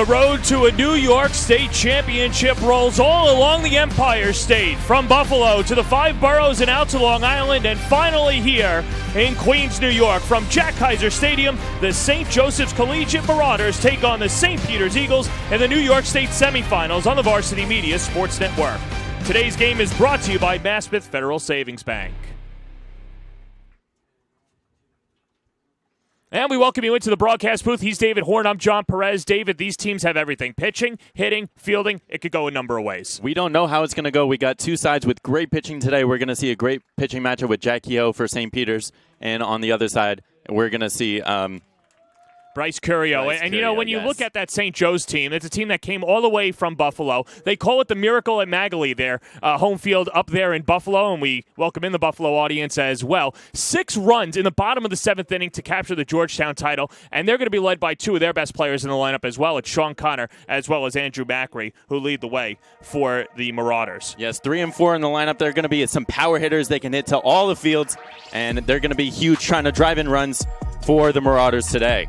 road to a New York State championship rolls all along the Empire State, from Buffalo to the 5 boroughs and out to Long Island, and finally here in Queens, New York. From Jack Kaiser Stadium, the St. Joseph's Collegiate Marauders take on the St. Peter's Eagles in the New York State semifinals on the Varsity Media Sports Network. Today's game is brought to you by Maspeth Federal Savings Bank. And we welcome you into the broadcast booth. He's David Horn. I'm John Perez. David, these teams have everything. Pitching, hitting, fielding. It could go a number of ways. We don't know how it's going to go. We got two sides with great pitching today. We're going to see a great pitching matchup with Jack Kehoe for St. Peter's. And on the other side, we're going to see Bryce Curio. And you know, when you look at that St. Joe's team, it's a team that came all the way from Buffalo. They call it the Miracle at Magali, their home field up there in Buffalo, and we welcome in the Buffalo audience as well. 6 runs in the bottom of the 7th inning to capture the Georgetown title, and they're going to be led by 2 of their best players in the lineup as well. It's Sean Connor as well as Andrew Macri, who lead the way for the Marauders. Yes, 3 and 4 in the lineup. They're going to be some power hitters. They can hit to all the fields, and they're going to be huge trying to drive in runs for the Marauders today.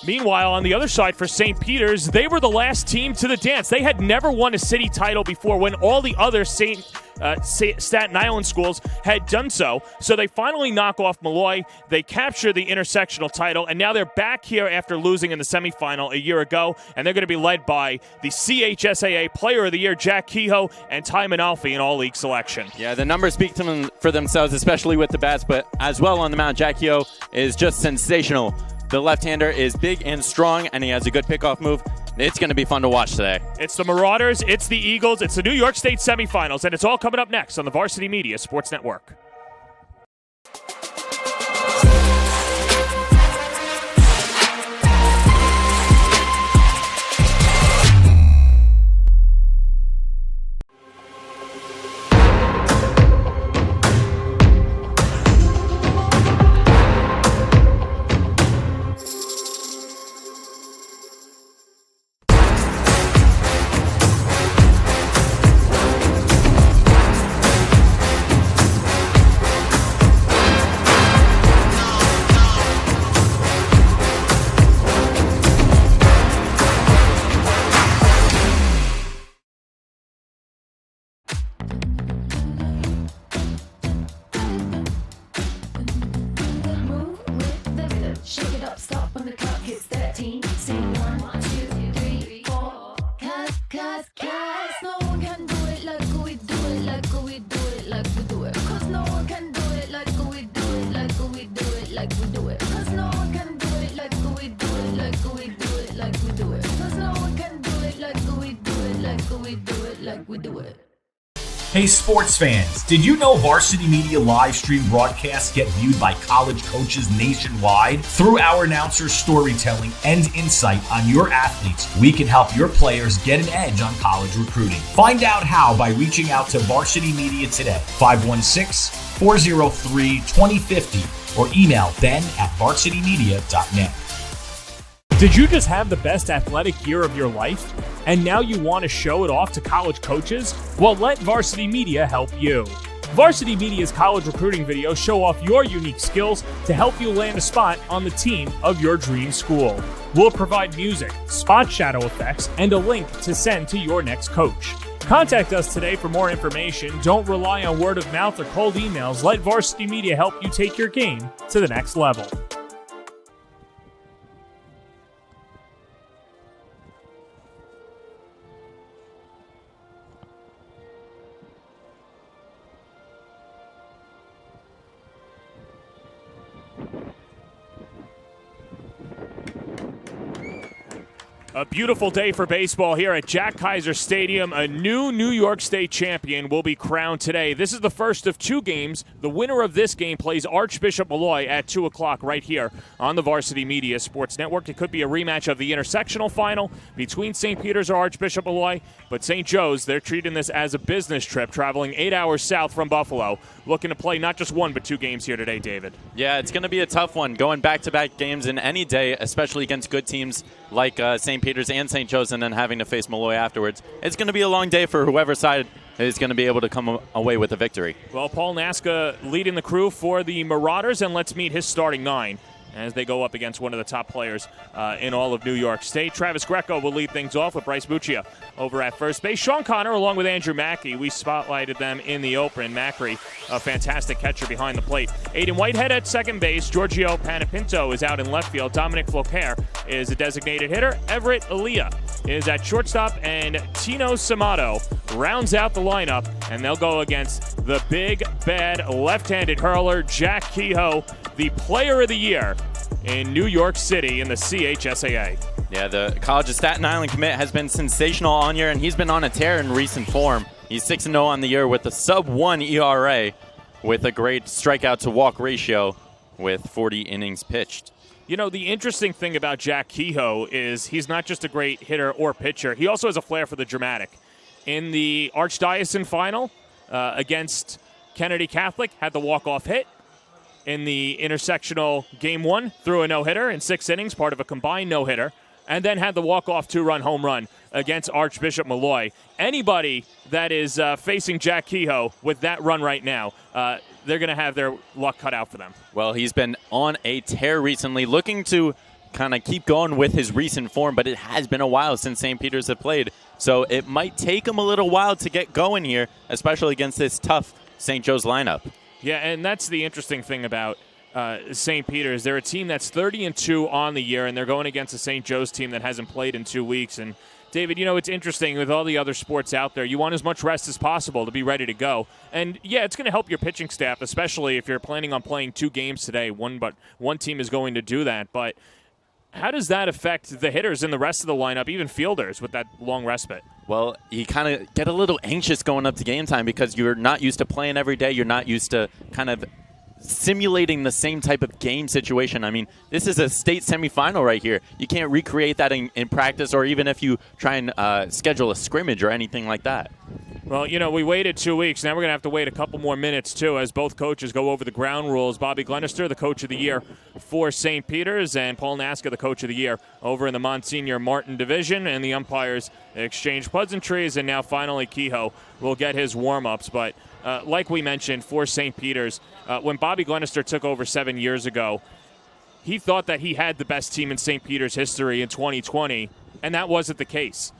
Meanwhile, on the other side for St. Peter's, they were the last team to the dance. They had never won a city title before when all the other Staten Island schools had done so. So they finally knock off Malloy. They capture the intersectional title, and now they're back here after losing in the semifinal a year ago, and they're going to be led by the CHSAA Player of the Year, Jack Kehoe, and Ty Manalfi in all-league selection. Yeah, the numbers speak to them for themselves, especially with the bats, but as well on the mound, Jack Kehoe is just sensational. The left-hander is big and strong, and he has a good pickoff move. It's going to be fun to watch today. It's the Marauders, it's the Eagles, it's the New York State semifinals, and it's all coming up next on the Varsity Media Sports Network. Hey sports fans, did you know Varsity Media live stream broadcasts get viewed by college coaches nationwide? Through our announcers' storytelling and insight on your athletes, we can help your players get an edge on college recruiting. Find out how by reaching out to Varsity Media today, 516-403-2050, or email ben@varsitymedia.net. Did you just have the best athletic year of your life? And now you want to show it off to college coaches? Well, let Varsity Media help you. Varsity Media's college recruiting videos show off your unique skills to help you land a spot on the team of your dream school. We'll provide music, spot shadow effects, and a link to send to your next coach. Contact us today for more information. Don't rely on word of mouth or cold emails. Let Varsity Media help you take your game to the next level. A beautiful day for baseball here at Jack Kaiser Stadium. A new New York State champion will be crowned today. This is the first of 2 games. The winner of this game plays Archbishop Malloy at 2 o'clock right here on the Varsity Media Sports Network. It could be a rematch of the intersectional final between St. Peter's or Archbishop Malloy, but St. Joe's, they're treating this as a business trip, traveling 8 hours south from Buffalo, looking to play not just 1 but 2 games here today, David. Yeah, it's going to be a tough one, going back-to-back games in any day, especially against good teams like St. Peter's and St. Joe's, and then having to face Malloy afterwards. It's going to be a long day for whoever side is going to be able to come away with a victory. Well, Paul Naska leading the crew for the Marauders, and let's meet his starting 9. as they go up against one of the top players in all of New York State. Travis Greco will lead things off with Bryce Buccia over at first base. Sean Connor, along with Andrew Mackey, we spotlighted them in the open. Macri, a fantastic catcher behind the plate. Aiden Whitehead at second base. Giorgio Panapinto is out in left field. Dominic Floquer is a designated hitter. Everett Elia is at shortstop, and Tino Samato rounds out the lineup, and they'll go against the big, bad left-handed hurler, Jack Kehoe, the player of the year in New York City in the CHSAA. Yeah, the College of Staten Island commit has been sensational on year, and he's been on a tear in recent form. He's 6-0 on the year with a sub-1 ERA with a great strikeout-to-walk ratio with 40 innings pitched. You know, the interesting thing about Jack Kehoe is he's not just a great hitter or pitcher. He also has a flair for the dramatic. In the Archdiocese final against Kennedy Catholic, had the walk-off hit. In the intersectional game 1, threw a no-hitter in 6 innings, part of a combined no-hitter, and then had the walk-off 2-run home run against Archbishop Malloy. Anybody that is facing Jack Kehoe with that run right now, they're going to have their luck cut out for them. Well, he's been on a tear recently, looking to kind of keep going with his recent form, but it has been a while since St. Peter's have played, so it might take him a little while to get going here, especially against this tough St. Joe's lineup. Yeah, and that's the interesting thing about St. Peter's. They're a team that's 30-2 on the year, and they're going against a St. Joe's team that hasn't played in 2 weeks. And, David, you know, it's interesting with all the other sports out there. You want as much rest as possible to be ready to go. And, yeah, it's going to help your pitching staff, especially if you're planning on playing 2 games today. One team is going to do that. But how does that affect the hitters and the rest of the lineup, even fielders, with that long respite? Well, you kind of get a little anxious going up to game time because you're not used to playing every day. You're not used to kind of simulating the same type of game situation. I mean, this is a state semifinal right here. You can't recreate that in practice, or even if you try and schedule a scrimmage or anything like that. Well, you know, we waited 2 weeks. Now we're going to have to wait a couple more minutes, too, as both coaches go over the ground rules. Bobby Glenister, the coach of the year for St. Peter's, and Paul Naska, the coach of the year over in the Monsignor Martin division. And the umpires exchange pleasantries, and now finally Kehoe will get his warm-ups. But like we mentioned, for St. Peter's, when Bobby Glenister took over 7 years ago, he thought that he had the best team in St. Peter's history in 2020, and that wasn't the case.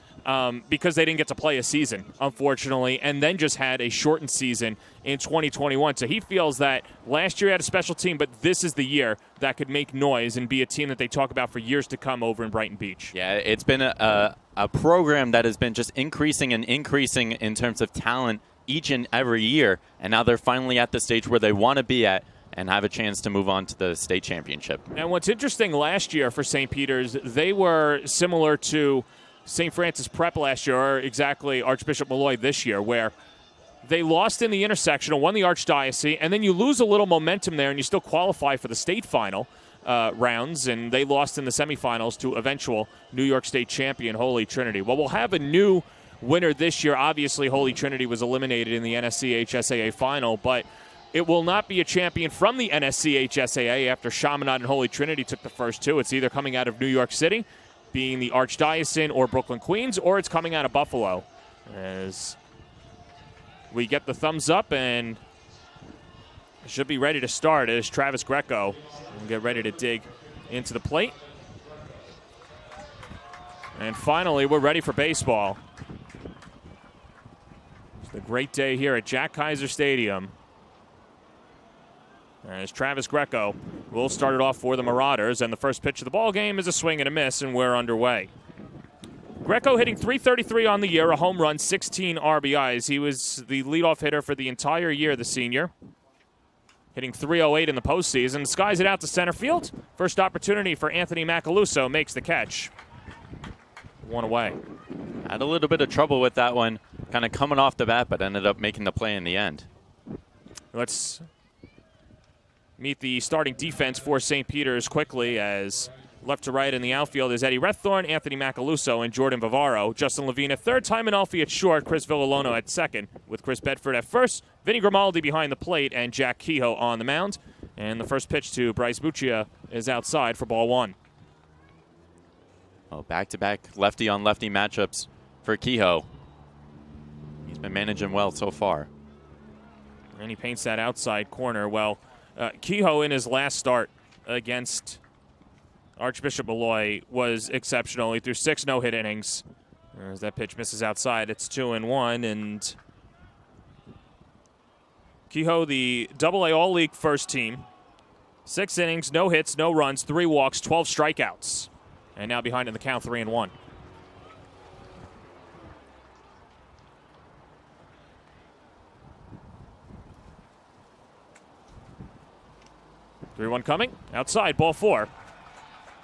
Because they didn't get to play a season, unfortunately, and then just had a shortened season in 2021. So he feels that last year he had a special team, but this is the year that could make noise and be a team that they talk about for years to come over in Brighton Beach. Yeah, it's been a program that has been just increasing and increasing in terms of talent each and every year, and now they're finally at the stage where they want to be at and have a chance to move on to the state championship. And what's interesting last year for St. Peter's, they were similar to St. Francis Prep last year, or exactly Archbishop Malloy this year, where they lost in the intersectional, won the Archdiocese, and then you lose a little momentum there and you still qualify for the state final rounds, and they lost in the semifinals to eventual New York State champion Holy Trinity. Well, we'll have a new winner this year. Obviously, Holy Trinity was eliminated in the NSCHSAA final, but it will not be a champion from the NSCHSAA after Chaminade and Holy Trinity took the first 2. It's either coming out of New York City, being the Archdiocese or Brooklyn Queens, or it's coming out of Buffalo. As we get the thumbs up, and should be ready to start as Travis Greco will get ready to dig into the plate. And finally, we're ready for baseball. It's a great day here at Jack Kaiser Stadium, as Travis Greco will start it off for the Marauders, and the first pitch of the ball game is a swing and a miss, and we're underway. Greco hitting .333 on the year, a home run, 16 RBIs. He was the leadoff hitter for the entire year, the senior, hitting .308 in the postseason. Skies it out to center field. First opportunity for Anthony Macaluso, makes the catch. One away. Had a little bit of trouble with that one, kind of coming off the bat, but ended up making the play in the end. Let's meet the starting defense for St. Peter's quickly, as left to right in the outfield is Eddie Rethorn, Anthony Macaluso, and Jordan Bavaro. Justin Levine at third, Timon Alfie at short, Chris Villalono at second, with Chris Bedford at first, Vinny Grimaldi behind the plate, and Jack Kehoe on the mound. And the first pitch to Bryce Buccia is outside for ball 1. Oh, back-to-back lefty-on-lefty matchups for Kehoe. He's been managing well so far. And he paints that outside corner well. Kehoe in his last start against Archbishop Malloy was exceptional. He threw 6 no-hit innings. As that pitch misses outside, it's 2-1, and Kehoe, the AA All-League first team. 6 innings, no hits, no runs, 3 walks, 12 strikeouts. And now behind in the count, 3-1. Three-one coming. Outside, ball 4.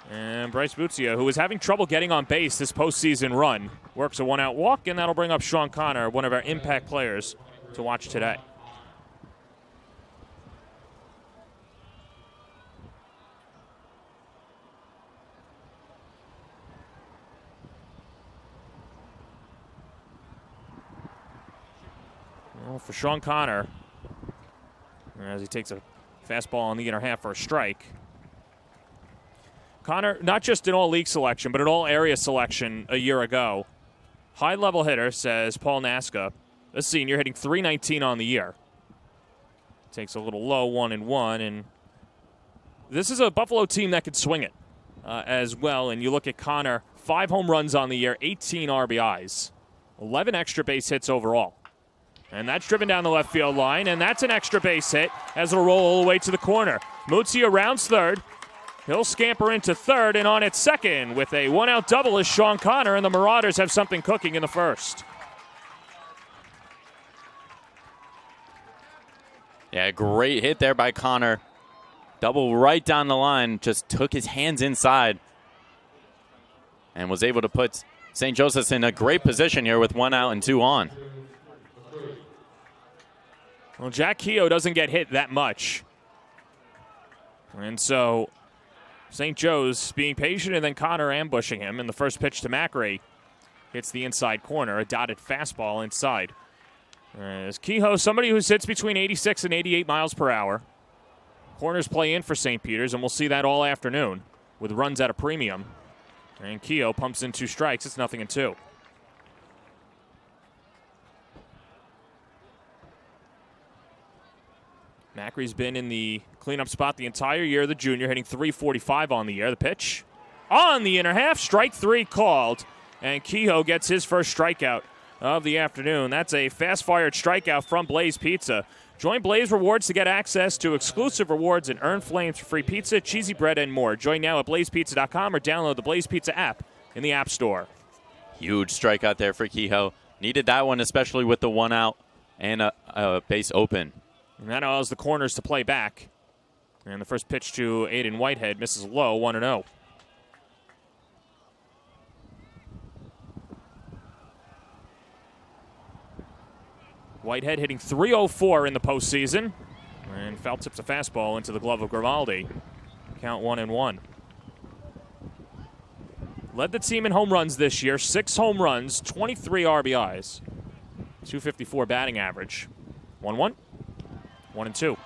And Bryce Butzia, who is having trouble getting on base this postseason run, works a 1-out walk, and that'll bring up Sean Connor, one of our impact players, to watch today. Well, for Sean Connor, as he takes a fastball on the inner half for a strike. Connor, not just an all-league selection, but an all-area selection a year ago. High-level hitter, says Paul Nasca, a senior, hitting .319 on the year. Takes a little low, 1-1, and this is a Buffalo team that could swing it as well. And you look at Connor, 5 home runs on the year, 18 RBIs, 11 extra base hits overall. And that's driven down the left field line, and that's an extra base hit as it'll roll all the way to the corner. Mutzia rounds third. He'll scamper into third, and on at second with a 1-out double is Sean Connor, and the Marauders have something cooking in the first. Yeah, great hit there by Connor. Double right down the line, just took his hands inside and was able to put St. Joseph's in a great position here with 1 out and 2 on. Well, Jack Kehoe doesn't get hit that much. And so St. Joe's being patient, and then Connor ambushing him. And the first pitch to Macri hits the inside corner, a dotted fastball inside. As Kehoe, somebody who sits between 86 and 88 miles per hour. Corners play in for St. Peter's, and we'll see that all afternoon with runs at a premium. And Kehoe pumps in 2 strikes. It's 0-2. Macri's been in the cleanup spot the entire year. The junior hitting .345 on the year. The pitch on the inner half. Strike 3 called. And Kehoe gets his first strikeout of the afternoon. That's a fast-fired strikeout from Blaze Pizza. Join Blaze Rewards to get access to exclusive rewards and earn flames for free pizza, cheesy bread, and more. Join now at blazepizza.com or download the Blaze Pizza app in the App Store. Huge strikeout there for Kehoe. Needed that one, especially with the 1 out and a base open. And that allows the corners to play back. And the first pitch to Aiden Whitehead misses low, 1-0. Whitehead hitting .304 in the postseason. And foul tips a fastball into the glove of Grimaldi. Count 1-1. Led the team in home runs this year. 6 home runs, 23 RBIs. .254 batting average. 1-1. 1-2.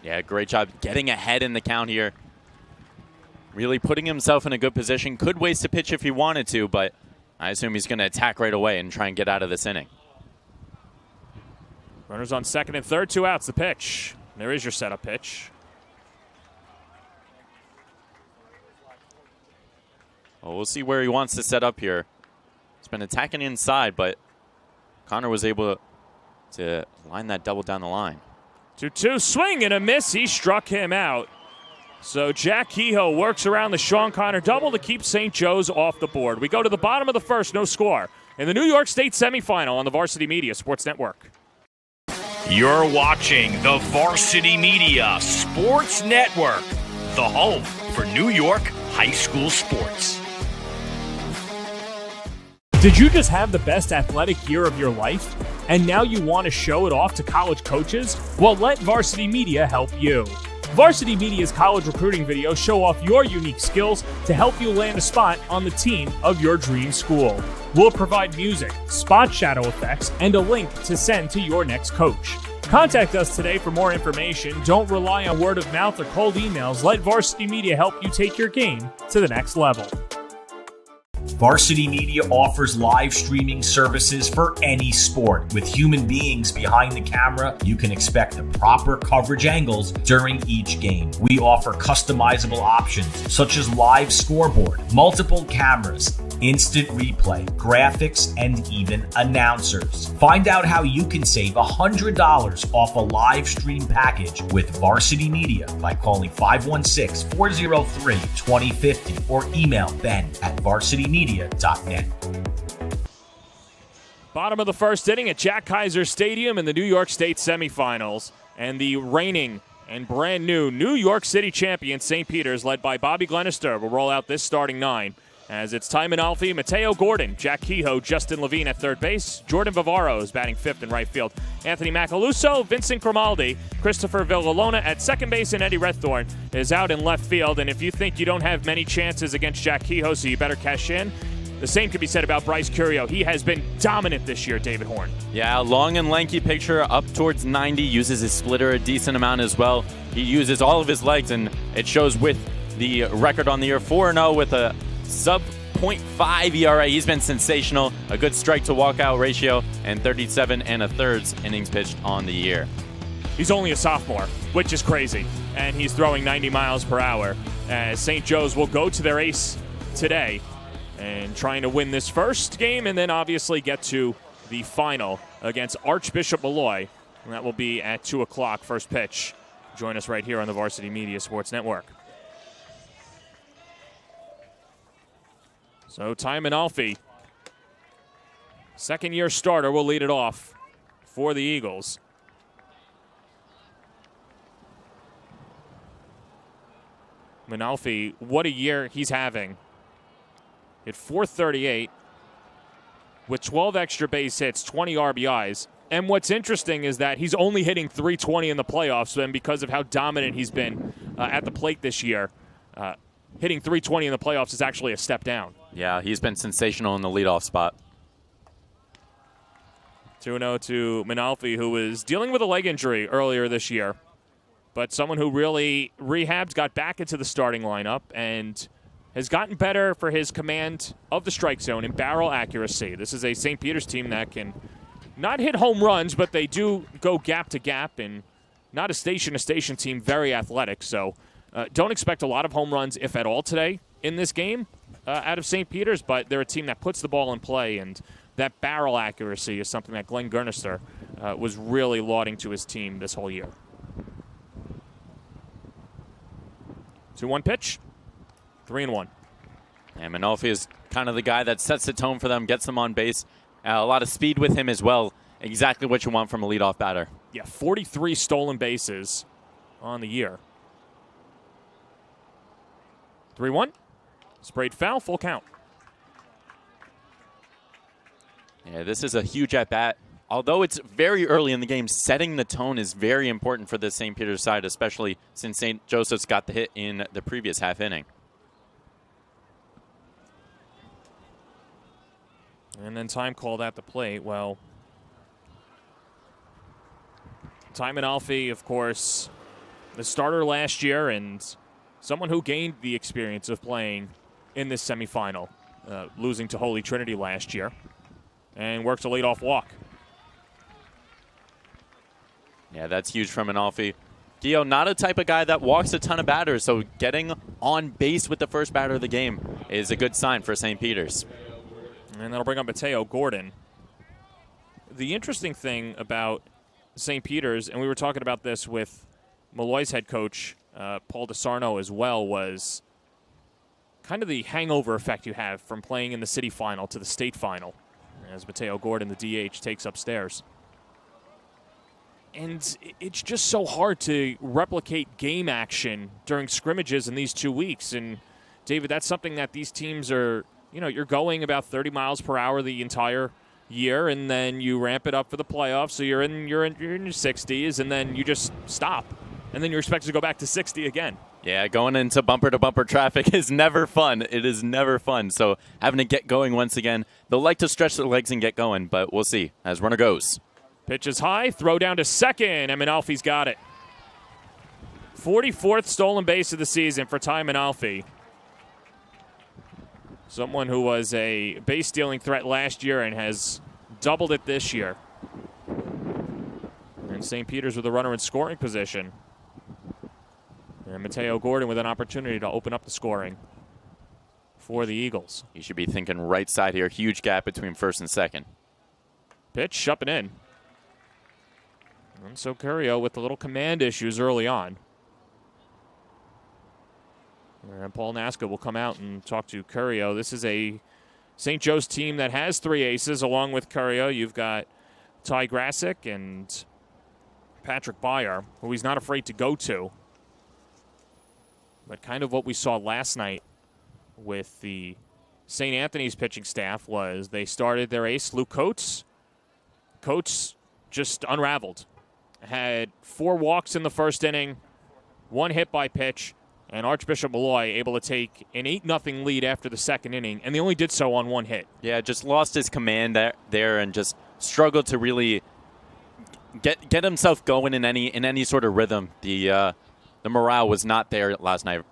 Yeah, great job getting ahead in the count here. Really putting himself in a good position. Could waste a pitch if he wanted to, but I assume he's going to attack right away and try and get out of this inning. Runners on second and third, 2 outs. The pitch. There is your setup pitch. Well, we'll see where he wants to set up here. He's been attacking inside, but Connor was able to line that double down the line. 2-2, swing and a miss. He struck him out. So Jack Kehoe works around the Sean Connor double to keep St. Joe's off the board. We go to the bottom of the first, no score, in the New York State semifinal on the Varsity Media Sports Network. You're watching the Varsity Media Sports Network, the home for New York high school sports. Did you just have the best athletic year of your life, and now you want to show it off to college coaches? Well, let Varsity Media help you. Varsity Media's college recruiting videos show off your unique skills to help you land a spot on the team of your dream school. We'll provide music, spot shadow effects, and a link to send to your next coach. Contact us today for more information. Don't rely on word of mouth or cold emails. Let Varsity Media help you take your game to the next level. Varsity Media offers live streaming services for any sport. With human beings behind the camera, you can expect the proper coverage angles during each game. We offer customizable options such as live scoreboard, multiple cameras, instant replay, graphics, and even announcers. Find out how you can save $100 off a live stream package with Varsity Media by calling 516-403-2050 or email ben@varsitymedia.net. Bottom of the first inning at Jack Kaiser Stadium in the New York State semifinals. And the reigning and brand new New York City champion St. Peter's, led by Bobby Glenister, will roll out this starting nine. As it's Timon Alfie, Mateo Gordon, Jack Kehoe, Justin Levine at third base, Jordan Vivaro is batting fifth in right field, Anthony Macaluso, Vincent Grimaldi, Christopher Villalona at second base, and Eddie Redthorn is out in left field. And if you think you don't have many chances against Jack Kehoe, so you better cash in, the same could be said about Bryce Curio. He has been dominant this year, David Horn. Yeah, long and lanky pitcher, up towards 90, uses his splitter a decent amount as well. He uses all of his legs, and it shows with the record on the year, 4-0 with a sub .5 ERA. He's been sensational. A good strike to walkout ratio and 37 1/3 innings pitched on the year. He's only a sophomore, which is crazy, and he's throwing 90 miles per hour. As St. Joe's will go to their ace today and trying to win this first game and then obviously get to the final against Archbishop Malloy. And that will be at 2 o'clock, first pitch. Join us right here on the Varsity Media Sports Network. So Timon Alfie, second-year starter, will lead it off for the Eagles. Manalfi, what a year he's having. Hit .438 with 12 extra base hits, 20 RBIs. And what's interesting is that he's only hitting .320 in the playoffs, and because of how dominant he's been at the plate this year, hitting .320 in the playoffs is actually a step down. Yeah, he's been sensational in the leadoff spot. 2-0 to Manalfi, who was dealing with a leg injury earlier this year, but someone who really rehabbed, got back into the starting lineup, and has gotten better for his command of the strike zone and barrel accuracy. This is a St. Peter's team that can not hit home runs, but they do go gap to gap, and not a station-to-station team, very athletic. So don't expect a lot of home runs, if at all, today in this game out of St. Peter's, but they're a team that puts the ball in play, and that barrel accuracy is something that Glenn Gurnister was really lauding to his team this whole year. 2-1 pitch, 3-1. And Manalfi is kind of the guy that sets the tone for them, gets them on base. A lot of speed with him as well. Exactly what you want from a leadoff batter. Yeah, 43 stolen bases on the year. 3-1. Sprayed foul, full count. Yeah, this is a huge at-bat. Although it's very early in the game, setting the tone is very important for the St. Peter's side, especially since St. Joseph's got the hit in the previous half inning. And then time called at the plate. Well, Timon Alfie, of course, the starter last year and someone who gained the experience of playing in this semifinal, losing to Holy Trinity last year, and works a leadoff walk. Yeah, that's huge from Manalfi. Gio, not a type of guy that walks a ton of batters, so getting on base with the first batter of the game is a good sign for St. Peter's. And that'll bring up Mateo Gordon. The interesting thing about St. Peter's, and we were talking about this with Malloy's head coach, Paul DeSarno, as well, was kind of the hangover effect you have from playing in the city final to the state final, as Mateo Gordon, the DH, takes upstairs. And it's just so hard to replicate game action during scrimmages in these 2 weeks. And, David, that's something that these teams are, you're going about 30 miles per hour the entire year, and then you ramp it up for the playoffs, so you're in your 60s, and then you just stop. And then you're expected to go back to 60 again. Yeah, going into bumper-to-bumper traffic is never fun. It is never fun. So having to get going once again. They'll like to stretch their legs and get going, but we'll see as runner goes. Pitch is high, throw down to second, and Manalfi's got it. 44th stolen base of the season for Timon Alfie. Someone who was a base stealing threat last year and has doubled it this year. And St. Peter's with a runner in scoring position. And Mateo Gordon with an opportunity to open up the scoring for the Eagles. He should be thinking right side here. Huge gap between first and second. Pitch up and in. And so Curio with the little command issues early on. And Paul Nasca will come out and talk to Curio. This is a St. Joe's team that has 3 aces along with Curio. You've got Ty Grasick and Patrick Beyer, who he's not afraid to go to. But kind of what we saw last night with the St. Anthony's pitching staff was they started their ace, Luke Coates. Coates just unraveled. Had 4 walks in the first inning, 1 hit by pitch, and Archbishop Malloy able to take an 8-0 lead after the second inning, and they only did so on 1 hit. Yeah, just lost his command there and just struggled to really get himself going in any sort of rhythm. The morale was not there last night.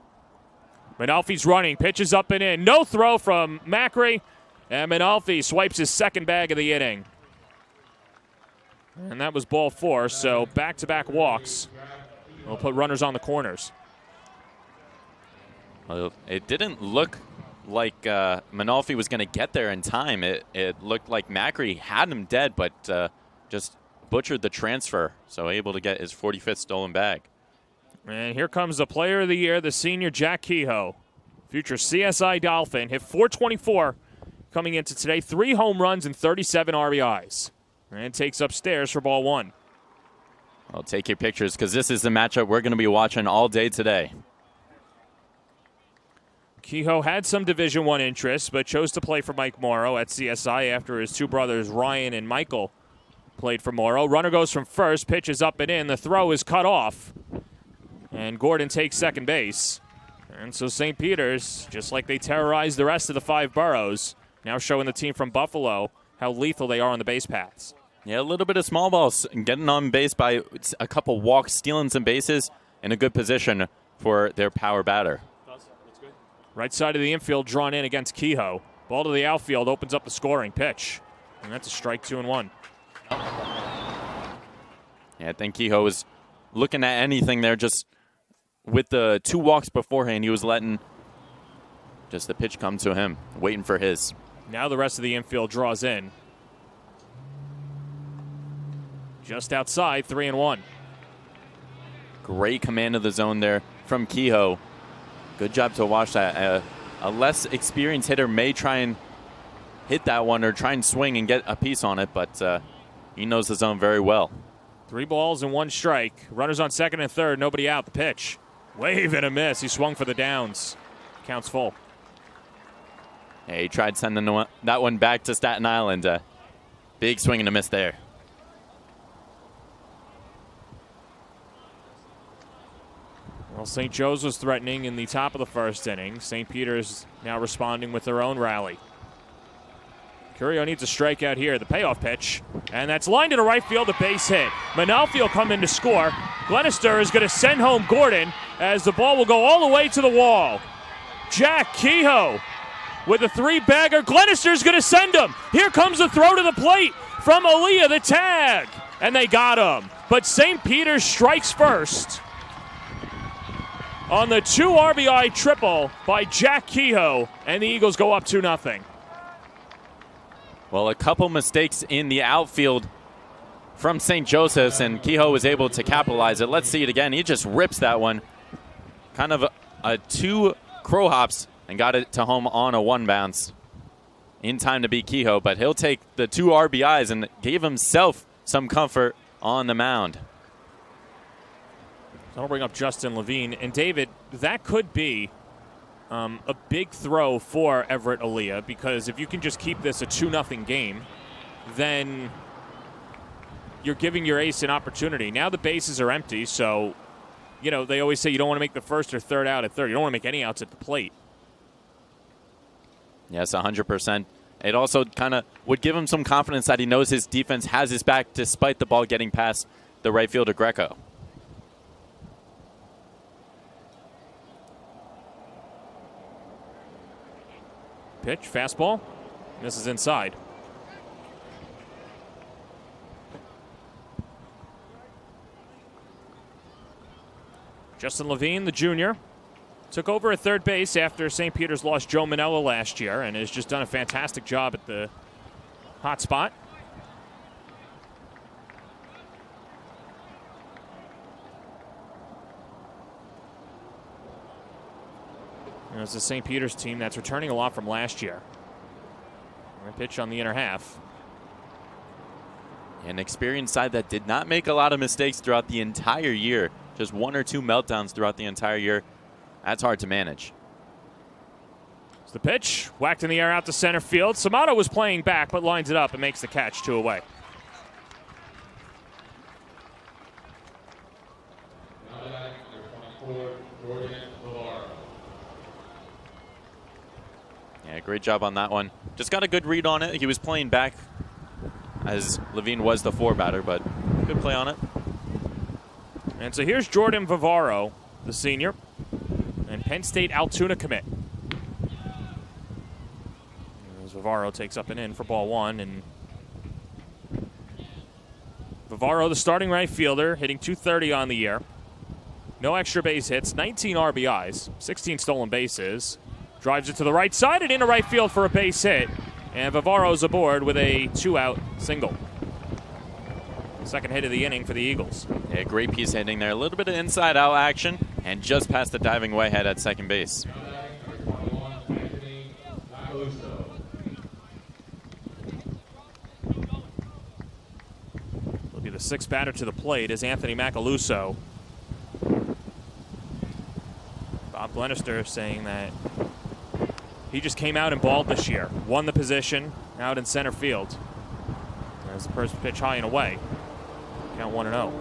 Manalfi's running, pitches up and in. No throw from Macri, and Manalfi swipes his second bag of the inning. And that was ball 4, so back-to-back walks. We'll put runners on the corners. Well, it didn't look like Manalfi was going to get there in time. It looked like Macri had him dead, but just butchered the transfer, so able to get his 45th stolen bag. And here comes the player of the year, the senior Jack Kehoe. Future CSI Dolphin, hit .424 coming into today. 3 home runs and 37 RBIs. And takes upstairs for ball 1. I'll take your pictures because this is the matchup we're going to be watching all day today. Kehoe had some Division I interests, but chose to play for Mike Morrow at CSI after his 2 brothers, Ryan and Michael, played for Morrow. Runner goes from first, pitches up and in. The throw is cut off. And Gordon takes second base. And so St. Peter's, just like they terrorized the rest of the 5 boroughs, now showing the team from Buffalo how lethal they are on the base paths. Yeah, a little bit of small balls, getting on base by a couple walks, stealing some bases, in a good position for their power batter. Right side of the infield drawn in against Kehoe. Ball to the outfield, opens up the scoring pitch. And that's a strike, 2-1. Yeah, I think Kehoe was looking at anything there. Just with the 2 walks beforehand, he was letting just the pitch come to him, waiting for his. Now the rest of the infield draws in. Just outside, 3-1. Great command of the zone there from Kehoe. Good job to watch that. A less experienced hitter may try and hit that one or try and swing and get a piece on it, but he knows the zone very well. 3 balls and 1 strike. Runners on second and third, nobody out. The pitch. Wave and a miss. He swung for the downs. Counts full. Yeah, he tried sending that one back to Staten Island. Big swing and a miss there. Well, St. Joe's was threatening in the top of the first inning. St. Peter's now responding with their own rally. Curio needs a strikeout here. The payoff pitch. And that's lined into right field, a base hit. Manalfi will come in to score. Glenister is going to send home Gordon as the ball will go all the way to the wall. Jack Kehoe with a 3-bagger. Glenister is going to send him. Here comes the throw to the plate from Aaliyah, the tag. And they got him. But St. Peter's strikes first on the 2 RBI triple by Jack Kehoe, and the Eagles go up 2-0. Well, a couple mistakes in the outfield from St. Joseph's, and Kehoe was able to capitalize it. Let's see it again. He just rips that one. Kind of a 2 crow hops and got it to home on a 1 bounce in time to beat Kehoe, but he'll take the 2 RBIs and gave himself some comfort on the mound. I'll bring up Justin Levine. And David, that could be a big throw for Everett Aaliyah, because if you can just keep this a 2-0 game, then you're giving your ace an opportunity. Now the bases are empty, so, you know, they always say you don't want to make the first or third out at third. You don't want to make any outs at the plate. Yes, 100%. It also kind of would give him some confidence that he knows his defense has his back despite the ball getting past the right fielder Greco. pitch, fastball. Misses inside. Justin Levine, the junior, took over at third base after St. Peter's lost Joe Manella last year and has just done a fantastic job at the hot spot. And it's the St. Peter's team that's returning a lot from last year. And a pitch on the inner half. An experienced side that did not make a lot of mistakes throughout the entire year. Just one or two meltdowns throughout the entire year. That's hard to manage. It's the pitch. Whacked in the air out to center field. Samato was playing back, but lines it up and makes the catch, 2 away. Yeah, great job on that one. Just got a good read on it. He was playing back as Levine was the 4 batter, but good play on it. And so here's Jordan Vivaro, the senior, and Penn State Altoona commit. As Vivaro takes up and in for ball 1, and Vivaro, the starting right fielder, hitting .230 on the year. No extra base hits, 19 RBIs, 16 stolen bases. Drives it to the right side and into right field for a base hit. And Vivaro's aboard with a 2-out single. Second hit of the inning for the Eagles. Yeah, great piece hitting there. A little bit of inside-out action and just past the diving wayhead at second base. Will be the 6th batter to the plate is Anthony Macaluso. Bob Glenister saying that he just came out and balled this year. Won the position out in center field. As the first pitch high and away. Count 1-0.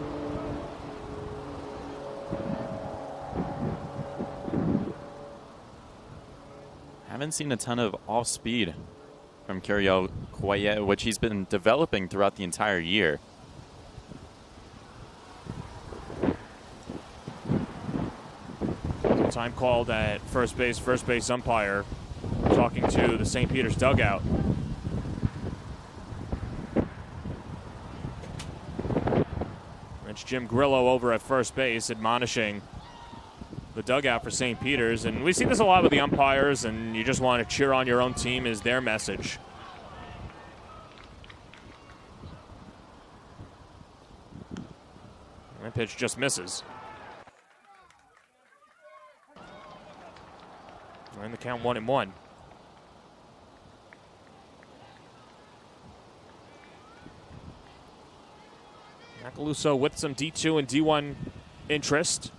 Haven't seen a ton of off speed from Curiel quite yet, which he's been developing throughout the entire year. Time called at first base umpire talking to the St. Peter's dugout. It's Jim Grillo over at first base admonishing the dugout for St. Peter's. And we see this a lot with the umpires, and you just want to cheer on your own team is their message. That pitch just misses. And the count 1-1. Macaluso with some D2 and D1 interest.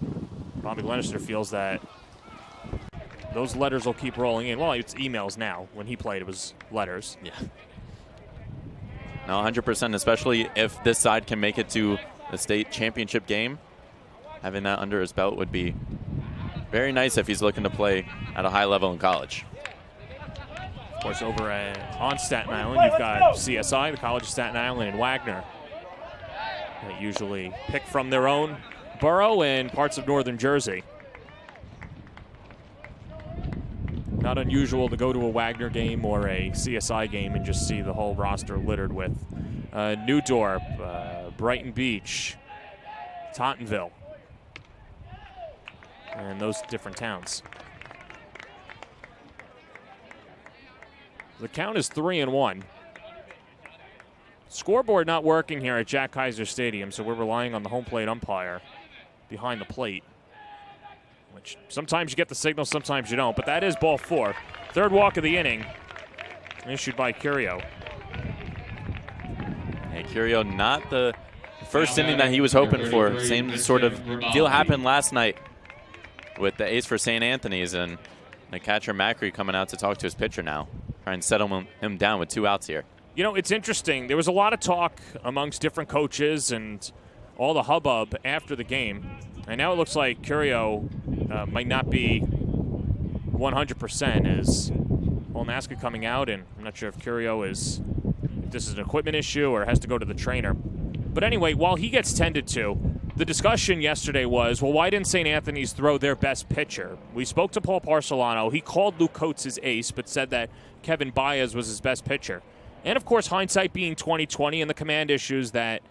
Bobby Glenister feels that those letters will keep rolling in. Well, it's emails now. When he played, it was letters. Yeah. No, 100%, especially if this side can make it to the state championship game. Having that under his belt would be very nice if he's looking to play at a high level in college. Of course, over on Staten Island, you've got CSI, the College of Staten Island, and Wagner. They usually pick from their own borough and parts of northern Jersey. Not unusual to go to a Wagner game or a CSI game and just see the whole roster littered with New Dorp, Brighton Beach, Tottenville, and those different towns. The count is 3-1. Scoreboard not working here at Jack Kaiser Stadium, so we're relying on the home plate umpire behind the plate, which sometimes you get the signal, sometimes you don't, but that is ball 4. Third walk of the inning, issued by Curio. Yeah, Curio not the first inning that he was hoping for. Same sort of deal happened last night with the ace for St. Anthony's, and the catcher Macri coming out to talk to his pitcher now, trying to settle him down with 2 outs here. You know, it's interesting. There was a lot of talk amongst different coaches and all the hubbub after the game. And now it looks like Curio might not be 100% as Olnaska coming out. And I'm not sure if Curio if this is an equipment issue or has to go to the trainer. But anyway, while he gets tended to, the discussion yesterday was, well, why didn't St. Anthony's throw their best pitcher? We spoke to Paul Parcelano. He called Luke Coates his ace, but said that Kevin Baez was his best pitcher. And, of course, hindsight being 20/20 and the command issues that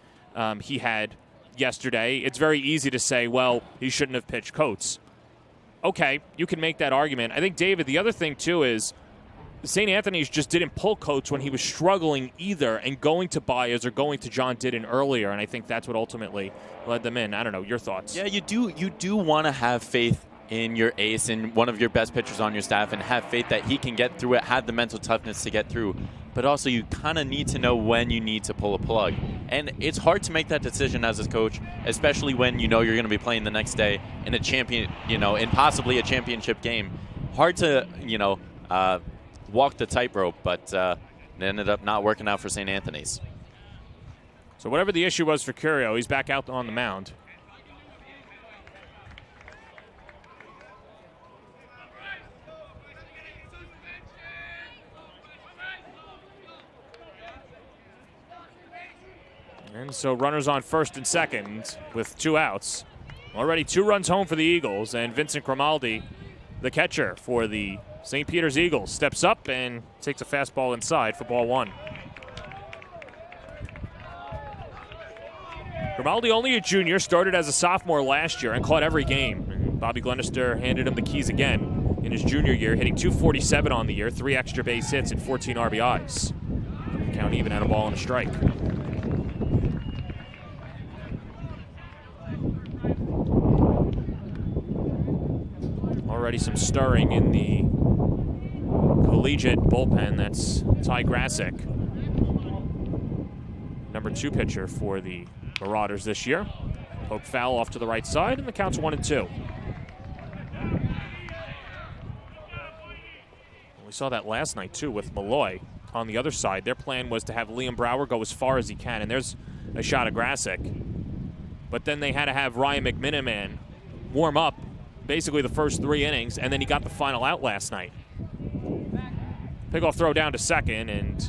he had yesterday, it's very easy to say, well, he shouldn't have pitched Coates. Okay, you can make that argument. I think, David, the other thing, too, is St. Anthony's just didn't pull Coates when he was struggling either, and going to Baez or going to John Didden earlier, and I think that's what ultimately led them in. I don't know, your thoughts? Yeah, you do want to have faith in your ace and one of your best pitchers on your staff and have faith that he can get through it, have the mental toughness to get through. But also you kind of need to know when you need to pull a plug. And it's hard to make that decision as a coach, especially when you know you're going to be playing the next day in a champion, in possibly a championship game. Hard to, walk the tightrope, but it ended up not working out for St. Anthony's. So whatever the issue was for Curio, he's back out on the mound. And so runners on first and second with 2 outs. Already 2 runs home for the Eagles, and Vincent Grimaldi, the catcher for the St. Peter's Eagles, steps up and takes a fastball inside for ball 1. Grimaldi, only a junior, started as a sophomore last year and caught every game. And Bobby Glenister handed him the keys again in his junior year, hitting .247 on the year, 3 extra base hits and 14 RBIs. Count even at a ball and a strike. Already some stirring in the Collegiate bullpen. That's Ty Grasick, number 2 pitcher for the Marauders this year. Poke foul off to the right side, and the count's 1-2. We saw that last night, too, with Malloy on the other side. Their plan was to have Liam Brower go as far as he can, and there's a shot of Grasick. But then they had to have Ryan McMiniman warm up basically the first 3 innings, and then he got the final out last night. Pickoff throw down to second, and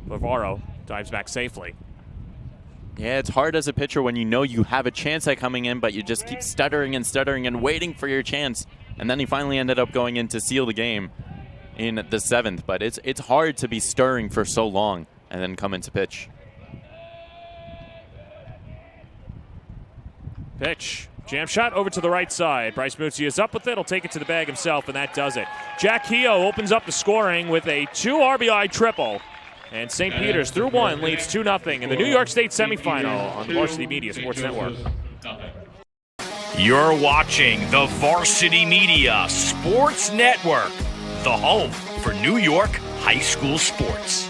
Bavaro dives back safely. Yeah, it's hard as a pitcher when you know you have a chance at coming in, but you just keep stuttering and waiting for your chance. And then he finally ended up going in to seal the game in the 7th. But it's hard to be stirring for so long and then come into pitch. Pitch. Jam shot over to the right side. Bryce Muzzi is up with it. He'll take it to the bag himself, and that does it. Jack Keogh opens up the scoring with a 2 RBI triple. And St. Peter's, through 1, leads 2-0 in the New York State semifinal on the Varsity Media Sports Network. You're watching the Varsity Media Sports Network, the home for New York high school sports.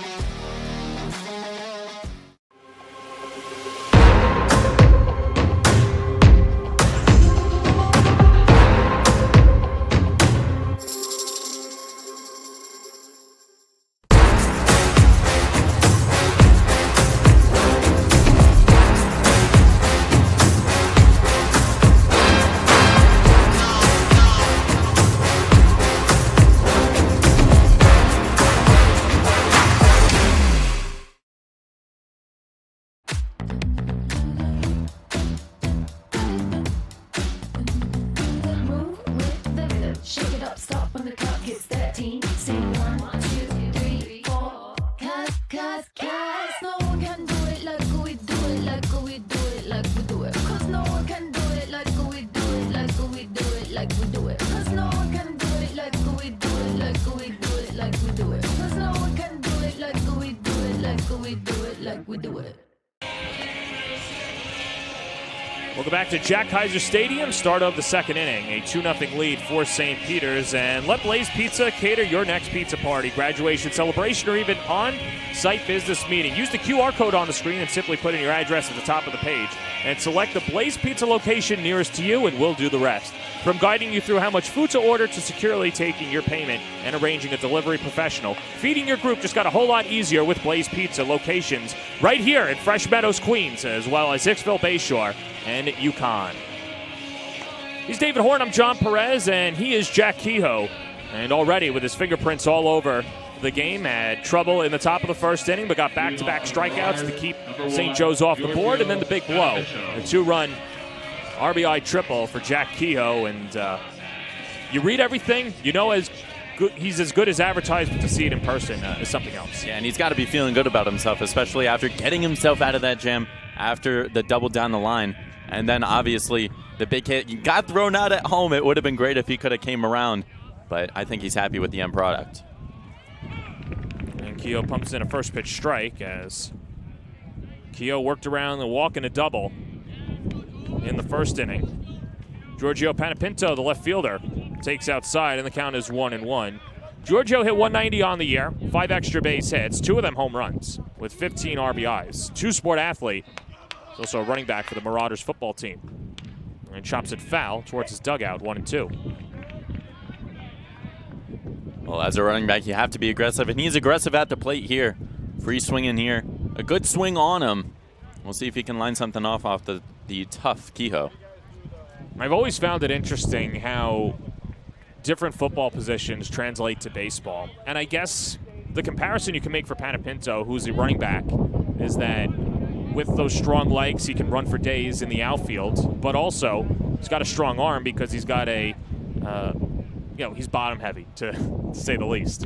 Welcome back to Jack Kaiser Stadium, start of the 2nd inning. A 2-0 lead for St. Peter's. And let Blaze Pizza cater your next pizza party, graduation celebration, or even on-site business meeting. Use the QR code on the screen and simply put in your address at the top of the page. And select the Blaze Pizza location nearest to you, and we'll do the rest. From guiding you through how much food to order to securely taking your payment and arranging a delivery professional, feeding your group just got a whole lot easier with Blaze Pizza locations right here in Fresh Meadows, Queens, as well as Hicksville, Bayshore, and Yukon. He's David Horn, I'm John Perez, and he is Jack Kehoe. And already with his fingerprints all over the game, had trouble in the top of the 1st inning, but got back-to-back strikeouts to keep St. Joe's off the board, and then the big blow. A 2-run RBI triple for Jack Kehoe, and you read everything, you know he's as good as advertised, but to see it in person is something else. Yeah, and he's got to be feeling good about himself, especially after getting himself out of that jam after the double down the line. And then, obviously, the big hit. He got thrown out at home. It would have been great if he could have came around, but I think he's happy with the end product. And Kehoe pumps in a first pitch strike as Kehoe worked around the walk and a double in the first inning. Giorgio Panepinto, the left fielder, takes outside, and the count is 1-1. Giorgio hit 190 on the year, 5 extra base hits, 2 of them home runs, with 15 RBIs. Two-sport athlete. He's also a running back for the Marauders football team. And chops it foul towards his dugout, 1-2. Well, as a running back, you have to be aggressive, and he's aggressive at the plate here. Free swing in here. A good swing on him. We'll see if he can line something off the tough Kehoe. I've always found it interesting how different football positions translate to baseball. And I guess the comparison you can make for Panepinto, who's a running back, is that with those strong legs, he can run for days in the outfield, but also he's got a strong arm because he's got a, he's bottom heavy, to say the least.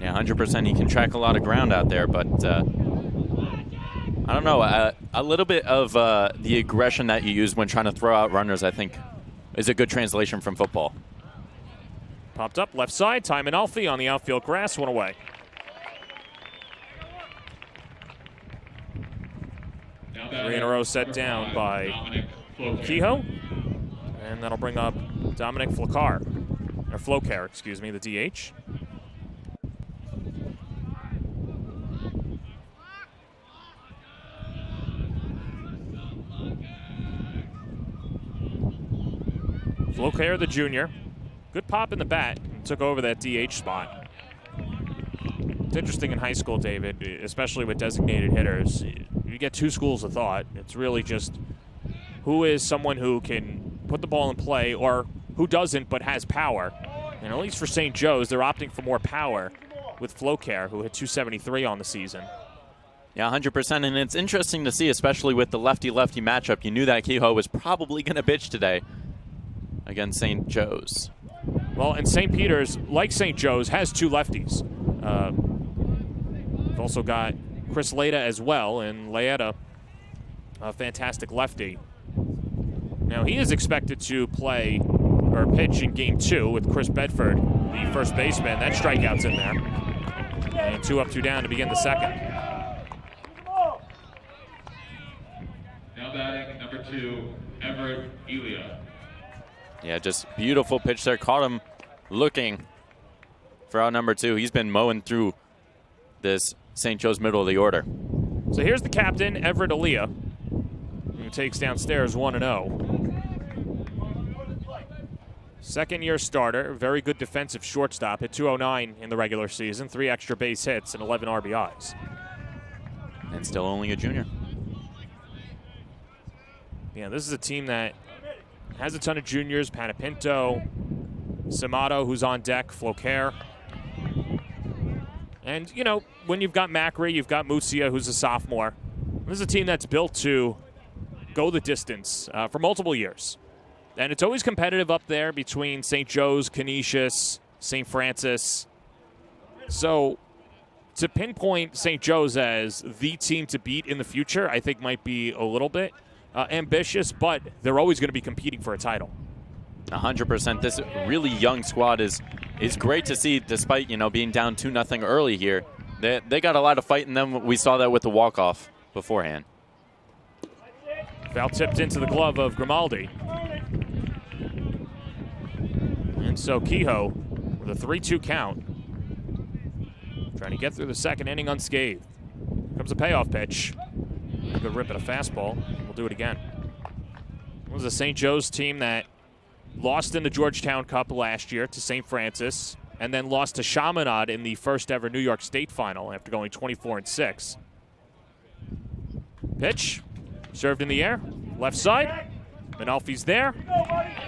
Yeah, 100%. He can track a lot of ground out there, but I don't know. A little bit of the aggression that you use when trying to throw out runners, I think, is a good translation from football. Popped up left side. Timon Alfie on the outfield grass. One away. Three in a row set down by Kehoe. And that'll bring up Dominic Flocar, the DH. Flocar, the junior. Good pop in the bat. Took over that DH spot. It's interesting in high school, David, especially with designated hitters. You get 2 schools of thought. It's really just who is someone who can put the ball in play or who doesn't but has power. And at least for St. Joe's, they're opting for more power with Flocar, who hit 273 on the season. Yeah, 100%. And it's interesting to see, especially with the lefty-lefty matchup. You knew that Kehoe was probably going to pitch today against St. Joe's. Well, and St. Peter's, like St. Joe's, has 2 lefties. We've also got Chris Leda as well, and Leda, a fantastic lefty. Now, he is expected to play or pitch in Game 2 with Chris Bedford, the first baseman. That strikeout's in there. And 2 up, 2 down to begin the second. Now batting number 2, Everett Elia. Yeah, just beautiful pitch there. Caught him looking for out number 2. He's been mowing through this St. Joe's middle of the order. So here's the captain, Everett Elia, who takes downstairs 1-0. Second-year starter, very good defensive shortstop. Hit 209 in the regular season, 3 extra base hits and 11 RBIs. And still only a junior. Yeah, this is a team that has a ton of juniors. Panepinto, Samato, who's on deck, Flocar. And, when you've got Macri, you've got Mutsia, who's a sophomore. This is a team that's built to go the distance for multiple years. And it's always competitive up there between St. Joe's, Canisius, St. Francis. So to pinpoint St. Joe's as the team to beat in the future, I think might be a little bit ambitious, but they're always going to be competing for a title. 100%. This really young squad is great to see, despite being down 2-0 early here. They got a lot of fight in them. We saw that with the walk-off beforehand. Foul tipped into the glove of Grimaldi. And so Kehoe with a 3-2 count, trying to get through the second inning unscathed. Comes a payoff pitch. Good rip at a fastball. We'll do it again. It was a St. Joe's team that lost in the Georgetown Cup last year to St. Francis, and then lost to Chaminade in the first ever New York State final after going 24-6. Pitch, served in the air, left side. Manalfi's there,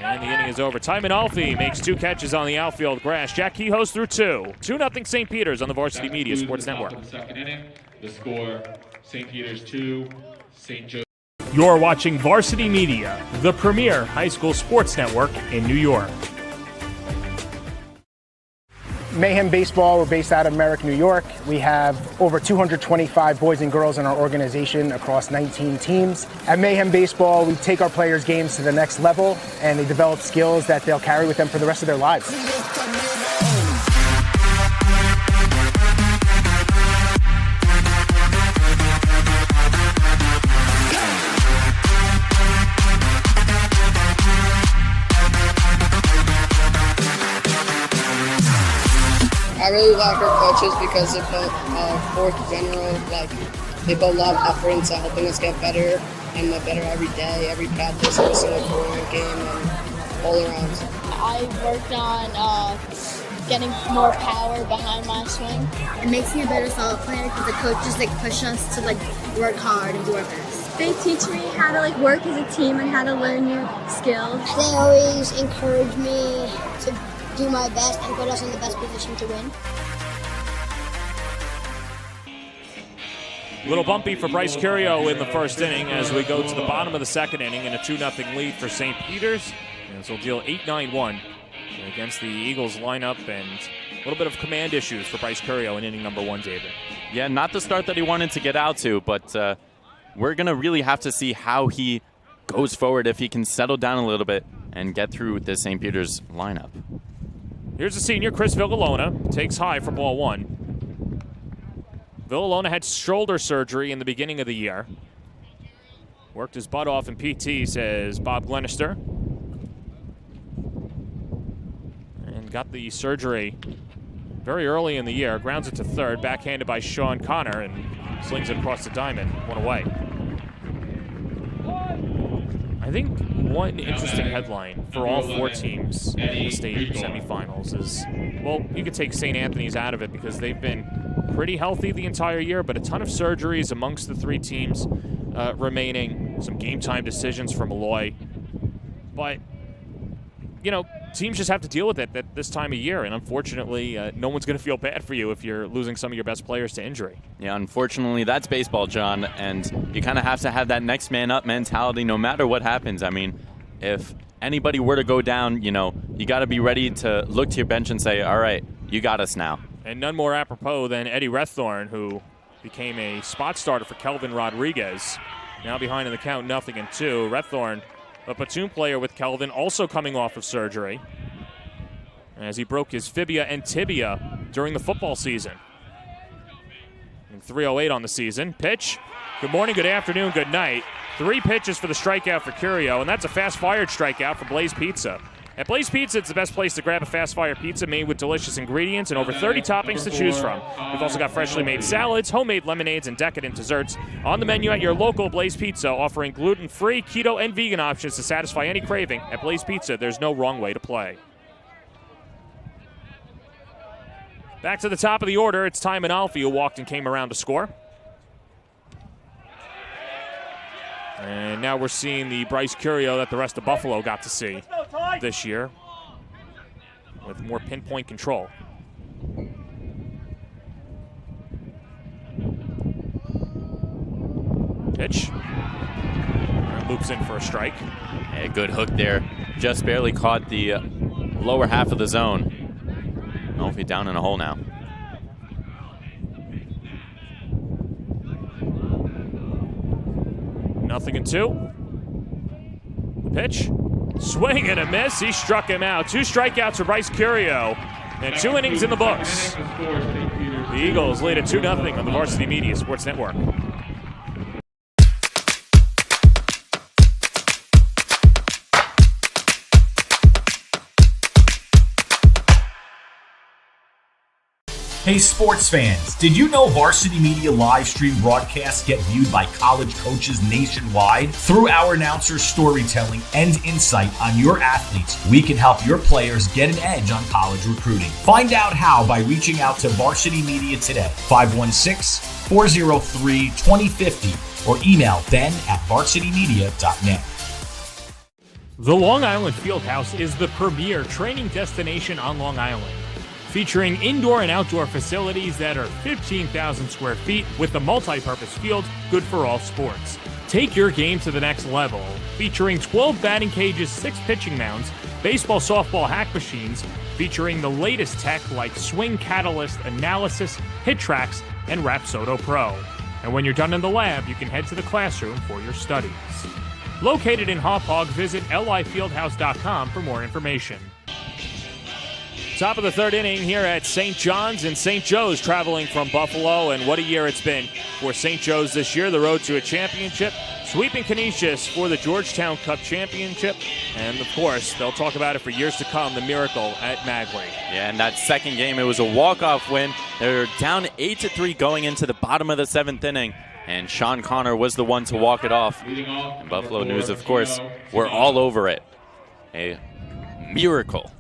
and the inning is over. Ty Manalfi makes 2 catches on the outfield grass. Jack Kehoe's through 2. 2-0 St. Peter's on the Varsity Media Sports Network. The second inning, the score, St. Peter's 2, St. Joe's. You're watching Varsity Media, the premier high school sports network in New York. Mayhem Baseball, we're based out of Merrick, New York. We have over 225 boys and girls in our organization across 19 teams. At Mayhem Baseball, we take our players' games to the next level, and they develop skills that they'll carry with them for the rest of their lives. I really like our coaches because they put forth general, they put a lot of effort into helping us get better and better every day, every practice, every single game, and all around. I worked on getting more power behind my swing. It makes me a better solid player because the coaches push us to work hard and do our best. They teach me how to work as a team and how to learn new skills. They always encourage me to do my best and put us in the best position to win. A little bumpy for Bryce Curio in the first inning as we go to the bottom of the second inning in a 2-0 lead for St. Peter's. And this will deal 8-9-1 against the Eagles lineup, and a little bit of command issues for Bryce Curio in inning number 1, David. Yeah, not the start that he wanted to get out to, but we're going to really have to see how he goes forward, if he can settle down a little bit and get through the St. Peter's lineup. Here's the senior, Chris Villalona, takes high for ball 1. Villalona had shoulder surgery in the beginning of the year. Worked his butt off in PT, says Bob Glenister. And got the surgery very early in the year. Grounds it to third, backhanded by Sean Connor, and slings it across the diamond, one away. I think one interesting headline for all 4 teams in the state semifinals is, well, you could take St. Anthony's out of it because they've been pretty healthy the entire year, but a ton of surgeries amongst the 3 teams remaining, some game time decisions for Malloy. But, you know, teams just have to deal with it at this time of year, and unfortunately, no one's going to feel bad for you if you're losing some of your best players to injury. Yeah, unfortunately, that's baseball, John, and you kind of have to have that next man up mentality no matter what happens. I mean, if anybody were to go down, you know, you got to be ready to look to your bench and say, all right, you got us now. And none more apropos than Eddie Rethorn, who became a spot starter for Kelvin Rodriguez. Now behind in the count, 0-2. Rethorn, a platoon player with Kelvin, also coming off of surgery as he broke his fibia and tibia during the football season. And 3:08 on the season. Pitch. Good morning, good afternoon, good night. 3 pitches for the strikeout for Curio, and that's a fast-fired strikeout for Blaze Pizza. At Blaze Pizza, it's the best place to grab a fast-fire pizza made with delicious ingredients and over 30 toppings to choose from. We've also got freshly made salads, homemade lemonades, and decadent desserts on the menu at your local Blaze Pizza, offering gluten-free, keto, and vegan options to satisfy any craving. At Blaze Pizza, there's no wrong way to play. Back to the top of the order, it's Timon Alfie, who walked and came around to score. And now we're seeing the Bryce Curio that the rest of Buffalo got to see this year with more pinpoint control. Pitch. And loops in for a strike. A good hook there. Just barely caught the lower half of the zone. Alfie down in a hole now. Nothing in 2. The pitch. Swing and a miss. He struck him out. 2 strikeouts for Bryce Curio. And 2 innings in the books. The Eagles lead at 2-0 on the Varsity Media Sports Network. Hey sports fans, did you know Varsity Media live stream broadcasts get viewed by college coaches nationwide? Through our announcers' storytelling and insight on your athletes, we can help your players get an edge on college recruiting. Find out how by reaching out to Varsity Media today, 516-403-2050, or email ben@varsitymedia.net. The Long Island Fieldhouse is the premier training destination on Long Island. featuring indoor and outdoor facilities that are 15,000 square feet with the multi-purpose field good for all sports. Take your game to the next level, featuring 12 batting cages, 6 pitching mounds, baseball, softball hack machines, featuring the latest tech like Swing Catalyst Analysis, Hit Tracks, and Rapsodo Pro. And when you're done in the lab, you can head to the classroom for your studies. Located in Hauppauge, visit lifieldhouse.com for more information. Top of the third inning here at St. John's, and St. Joe's traveling from Buffalo, and what a year it's been for St. Joe's this year. The road to a championship, sweeping Canisius for the Georgetown Cup Championship, and of course, they'll talk about it for years to come, the miracle at Magley. Yeah, and that second game, it was a walk-off win. They're down 8-3 going into the bottom of the 7th inning, and Sean Connor was the one to walk it off. And Buffalo News, of course, were all over it. A miracle.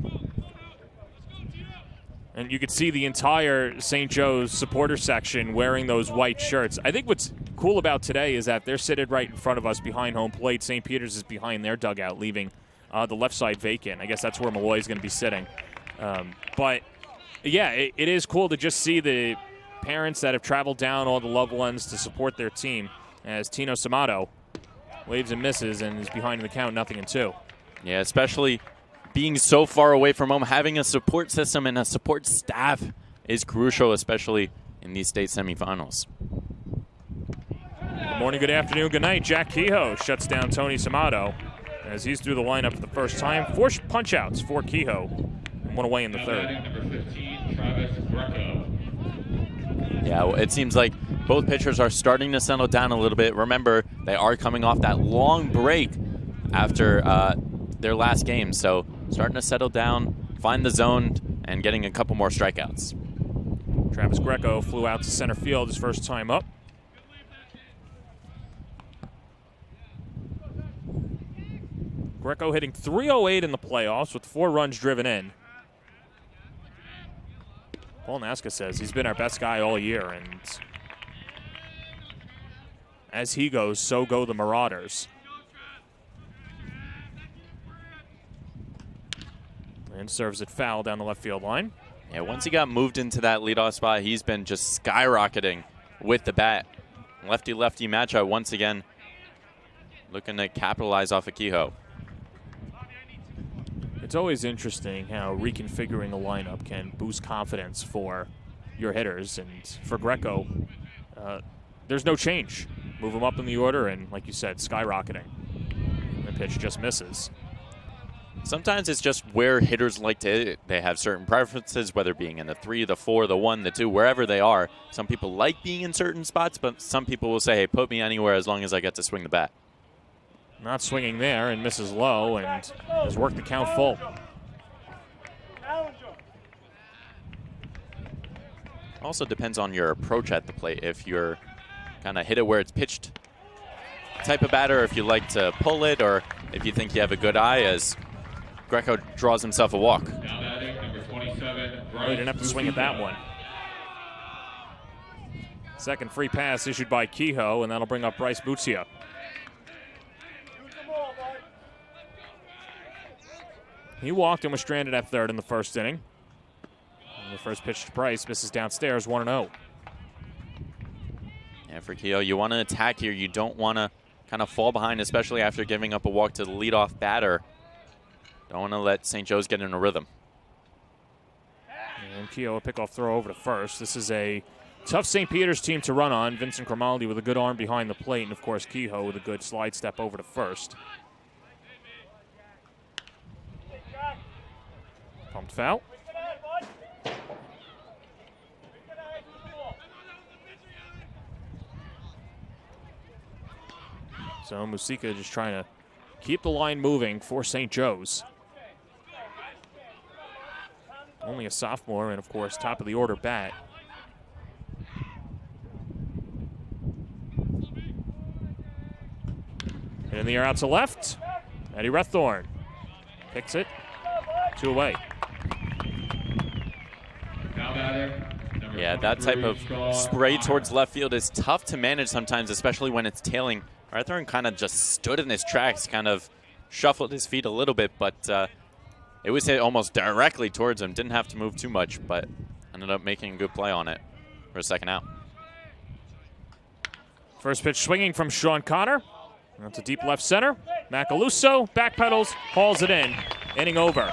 And you could see the entire St. Joe's supporter section wearing those white shirts. I think what's cool about today is that they're sitting right in front of us behind home plate. St. Peter's is behind their dugout, leaving the left side vacant. I guess that's where Malloy is going to be sitting. But, yeah, it is cool to just see the parents that have traveled down all the Lovelands to support their team, as Tino Samato waves and misses and is behind in the count, 0-2. Yeah, especially being so far away from home, having a support system and a support staff is crucial, especially in these state semifinals. Good morning, good afternoon, good night. Jack Kehoe shuts down Tony Samato as he's through the lineup for the first time. 4 punch-outs for Kehoe and 1 away in the third. Number 15, Travis Greco. Yeah, well, it seems like both pitchers are starting to settle down a little bit. Remember, they are coming off that long break after their last game, so starting to settle down, find the zone, and getting a couple more strikeouts. Travis Greco flew out to center field his first time up. Greco hitting .308 in the playoffs with 4 runs driven in. Paul Nasca says he's been our best guy all year, and as he goes, so go the Marauders. And serves it foul down the left field line. Yeah, once he got moved into that leadoff spot, he's been just skyrocketing with the bat. Lefty-lefty matchup once again, looking to capitalize off of Kehoe. It's always interesting how reconfiguring a lineup can boost confidence for your hitters. And for Greco, there's no change. Move him up in the order, and like you said, skyrocketing. The pitch just misses. Sometimes it's just where hitters like to hit it. They have certain preferences, whether being in the 3, the 4, the 1, the 2, wherever they are. Some people like being in certain spots, but some people will say, hey, put me anywhere as long as I get to swing the bat. Not swinging there, and misses low, and has worked the count full. Also depends on your approach at the plate. If you're kind of hit it where it's pitched type of batter, if you like to pull it, or if you think you have a good eye, as Greco draws himself a walk. Now batting, number 27, Oh, he didn't have to swing at that one. Second free pass issued by Kehoe, and that'll bring up Bryce Butzia. He walked and was stranded at third in the first inning. And the first pitch to Bryce misses downstairs, 1-0. Yeah, for Kehoe, you want to attack here. You don't want to kind of fall behind, especially after giving up a walk to the leadoff batter. Don't want to let St. Joe's get in a rhythm. And Kehoe a pickoff throw over to first. This is a tough St. Peter's team to run on. Vincent Grimaldi with a good arm behind the plate, and of course Kehoe with a good slide step over to first. Pumped foul. So Musika just trying to keep the line moving for St. Joe's. Only a sophomore, and of course, top of the order bat. Hit in the air out to left. Eddie Rethorn picks it. 2 away. Yeah, that type of spray towards left field is tough to manage sometimes, especially when it's tailing. Rethorn kind of just stood in his tracks, kind of shuffled his feet a little bit, but It was hit almost directly towards him. Didn't have to move too much, but ended up making a good play on it for a second out. First pitch swinging from Sean Connor. That's a deep left center. Macaluso backpedals, hauls it in. Inning over.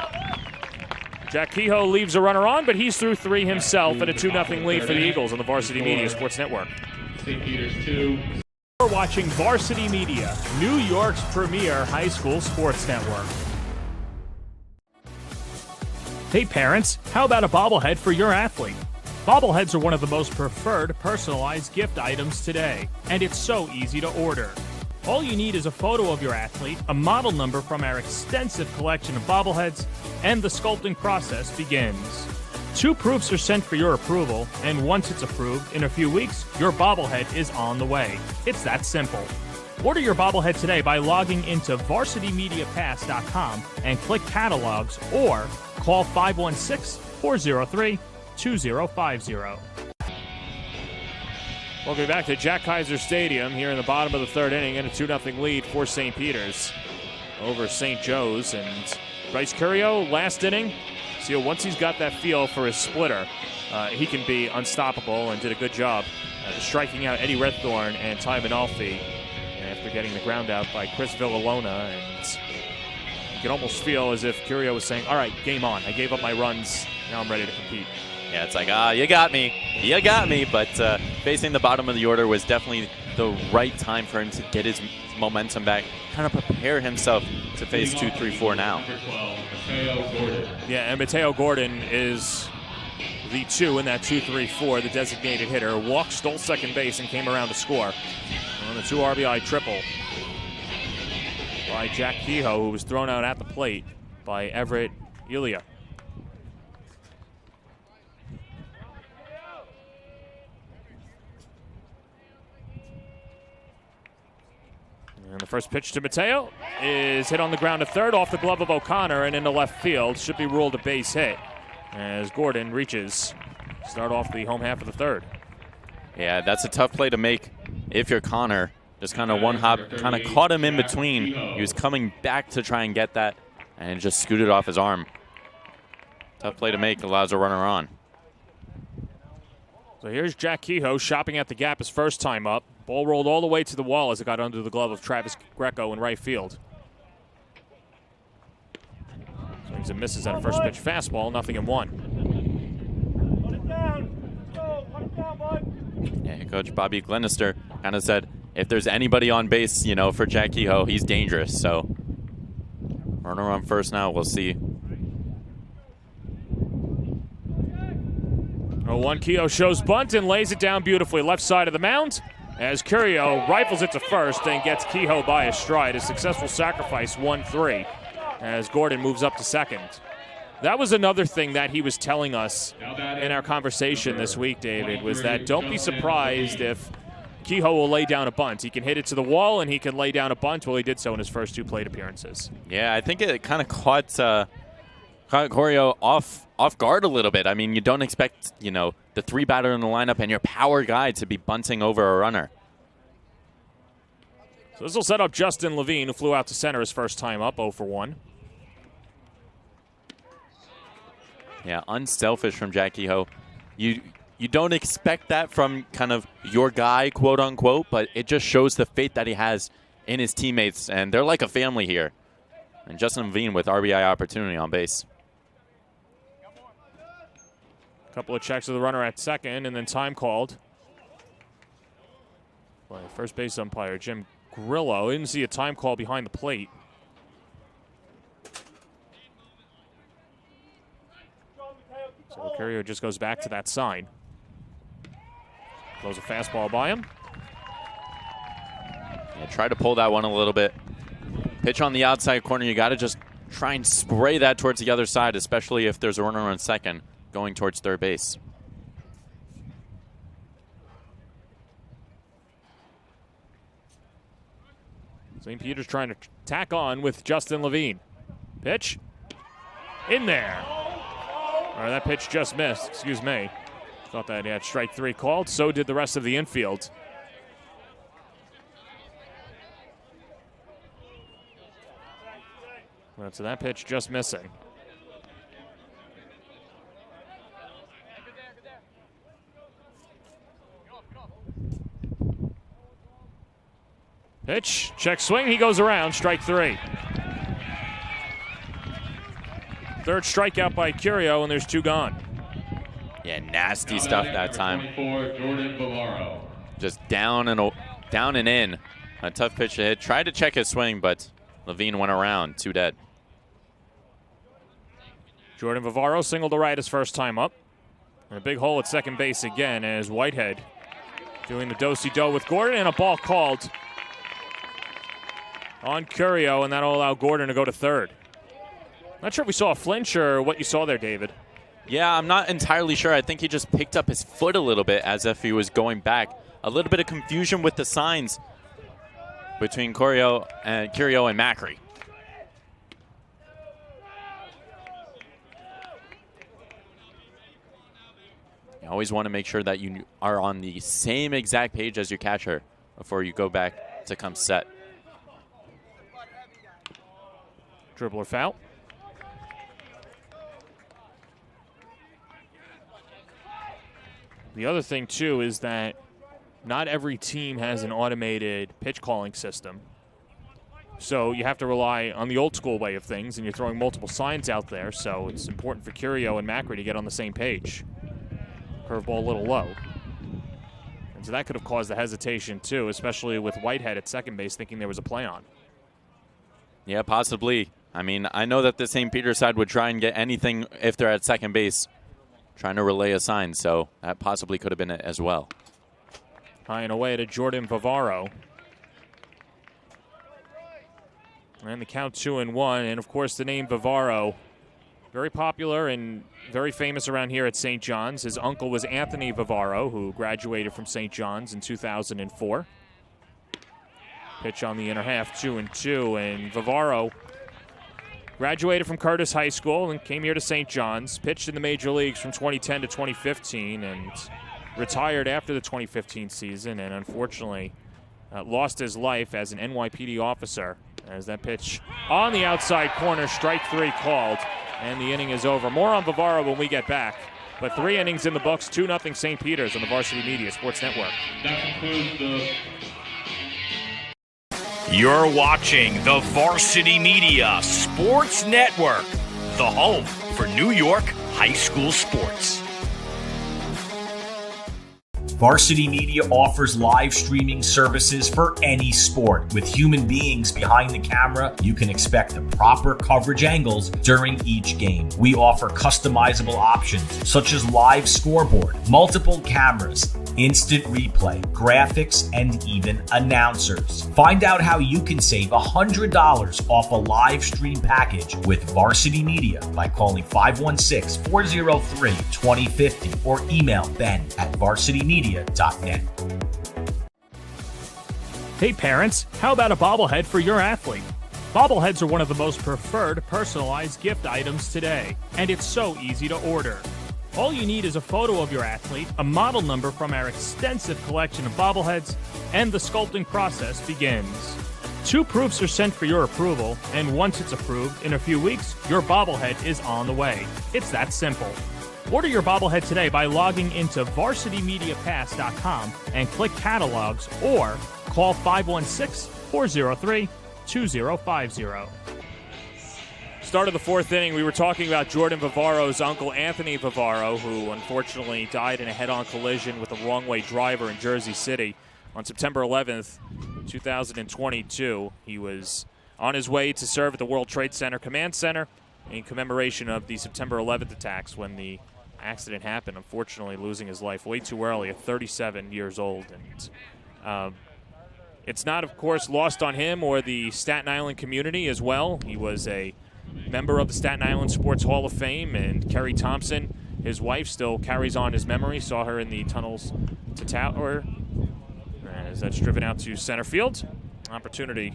Jack Kehoe leaves a runner on, but he's through 3 himself, and a 2-0 lead for the Eagles on the Varsity Media Sports Network. St. Peter's 2. We're watching Varsity Media, New York's premier high school sports network. Hey parents, how about a bobblehead for your athlete? Bobbleheads are one of the most preferred personalized gift items today, and it's so easy to order. All you need is a photo of your athlete, a model number from our extensive collection of bobbleheads, and the sculpting process begins. 2 proofs are sent for your approval, and once it's approved, in a few weeks, your bobblehead is on the way. It's that simple. Order your bobblehead today by logging into varsitymediapass.com and click catalogs, or call 516-403-2050. Welcome back to Jack Kaiser Stadium here in the bottom of the 3rd inning, and a 2-0 lead for St. Peter's over St. Joe's. And Bryce Curio, last inning, so once he's got that feel for his splitter, he can be unstoppable, and did a good job striking out Eddie Redthorn and Ty Manalfi after getting the ground out by Chris Villalona. And you can almost feel as if Curio was saying, all right, game on. I gave up my runs. Now I'm ready to compete. Yeah, it's like, you got me. You got me. But facing the bottom of the order was definitely the right time for him to get his momentum back, kind of prepare himself to face 2, 3, 4 now. Yeah, and Mateo Gordon is the 2 in that 2-3-4, the designated hitter. Walked, stole second base, and came around to score on the 2 RBI triple by Jack Kehoe, who was thrown out at the plate by Everett Elia. And the first pitch to Mateo is hit on the ground to third, off the glove of O'Connor and into left field. Should be ruled a base hit as Gordon reaches. Start off the home half of the 3rd. Yeah, that's a tough play to make if you're Connor. Just kind of one hop, kind of caught him in between. He was coming back to try and get that, and just scooted off his arm. Tough play to make, allows a runner on. So here's Jack Kehoe shopping at the gap his first time up. Ball rolled all the way to the wall as it got under the glove of Travis Greco in right field. Swings and misses at a first pitch fastball, 0-1. Yeah, Coach Bobby Glenister kind of said, if there's anybody on base, for Jack Kehoe, he's dangerous. So runner on first now, we'll see. 0-1, Kehoe shows bunt and lays it down beautifully left side of the mound as Curio rifles it to first and gets Kehoe by a stride. A successful sacrifice, 1-3, as Gordon moves up to second. That was another thing that he was telling us in our conversation this week, David, was that don't be surprised if Kehoe will lay down a bunt. He can hit it to the wall and he can lay down a bunt. Well, he did so in his first 2 plate appearances. Yeah, I think it kind of caught Curio off guard a little bit. I mean, you don't expect, the 3 batter in the lineup and your power guy to be bunting over a runner. So this will set up Justin Levine, who flew out to center his first time up, 0-for-1. Yeah, unselfish from Jack Kehoe. You don't expect that from kind of your guy, quote unquote, but it just shows the faith that he has in his teammates, and they're like a family here. And Justin Levine with RBI opportunity on base. Couple of checks of the runner at second, and then time called by first base umpire Jim Grillo. Didn't see a time call behind the plate. So Curio just goes back to that sign. Throws a fastball by him. Yeah, try to pull that one a little bit. Pitch on the outside corner. You got to just try and spray that towards the other side, especially if there's a runner on second going towards third base. St. Peter's trying to tack on with Justin Levine. Pitch. In there. Or that pitch just missed, excuse me. Thought that he had strike 3 called. So did the rest of the infield. So that pitch just missing. Pitch, check swing, he goes around, strike 3. Third strikeout by Curio, and there's 2 gone. Yeah, nasty stuff that time. 24, Jordan Bavaro. Just down and in. A tough pitch to hit. Tried to check his swing, but Levine went around, 2 dead. Jordan Bavaro singled to right his first time up. And a big hole at second base again as Whitehead doing the do-si-do with Gordon, and a ball called on Curio, and that'll allow Gordon to go to third. Not sure if we saw a flinch or what you saw there, David. Yeah, I'm not entirely sure. I think he just picked up his foot a little bit as if he was going back. A little bit of confusion with the signs between Curio and Macri. You always want to make sure that you are on the same exact page as your catcher before you go back to come set. Dribbler foul. The other thing, too, is that not every team has an automated pitch calling system. So you have to rely on the old school way of things, and you're throwing multiple signs out there, so it's important for Curio and Macri to get on the same page. Curveball a little low. And so that could have caused the hesitation, too, especially with Whitehead at second base thinking there was a play on. Yeah, possibly. I mean, I know that the St. Peter side would try and get anything if they're at second base, trying to relay a sign, so that possibly could have been it as well. High and away to Jordan Bavaro. And the count 2-1, and of course the name Bavaro, very popular and very famous around here at St. John's. His uncle was Anthony Bavaro, who graduated from St. John's in 2004. Pitch on the inner half, 2-2, and Bavaro graduated from Curtis High School and came here to St. John's, pitched in the major leagues from 2010 to 2015, and retired after the 2015 season, and unfortunately lost his life as an NYPD officer as that pitch on the outside corner, strike 3 called, and the inning is over. More on Bavaro when we get back, but 3 innings in the books, 2-0 St. Peter's on the Varsity Media Sports Network. That concludes the... You're watching the Varsity Media Sports Network, the home for New York high school sports. Varsity Media offers live streaming services for any sport. With human beings behind the camera, you can expect the proper coverage angles during each game. We offer customizable options such as live scoreboard, multiple cameras, instant replay, graphics, and even announcers. Find out how you can save $100 off a live stream package with Varsity Media by calling 516-403-2050 or email ben@varsitymedia.net. Hey parents, how about a bobblehead for your athlete? Bobbleheads are one of the most preferred personalized gift items today, and it's so easy to order. All you need is a photo of your athlete, a model number from our extensive collection of bobbleheads, and the sculpting process begins. 2 proofs are sent for your approval, and once it's approved, in a few weeks, your bobblehead is on the way. It's that simple. Order your bobblehead today by logging into varsitymediapass.com and click catalogs, or call 516-403-2050. Start of the 4th inning, we were talking about Jordan Bavaro's uncle, Anthony Bavaro, who unfortunately died in a head-on collision with a wrong-way driver in Jersey City on September 11th, 2022. He was on his way to serve at the World Trade Center Command Center in commemoration of the September 11th attacks when the accident happened, unfortunately losing his life way too early at 37 years old. And it's not, of course, lost on him or the Staten Island community as well. He was a member of the Staten Island Sports Hall of Fame, and Kerry Thompson, his wife, still carries on his memory. Saw her in the tunnels to Tower as that's driven out to center field. Opportunity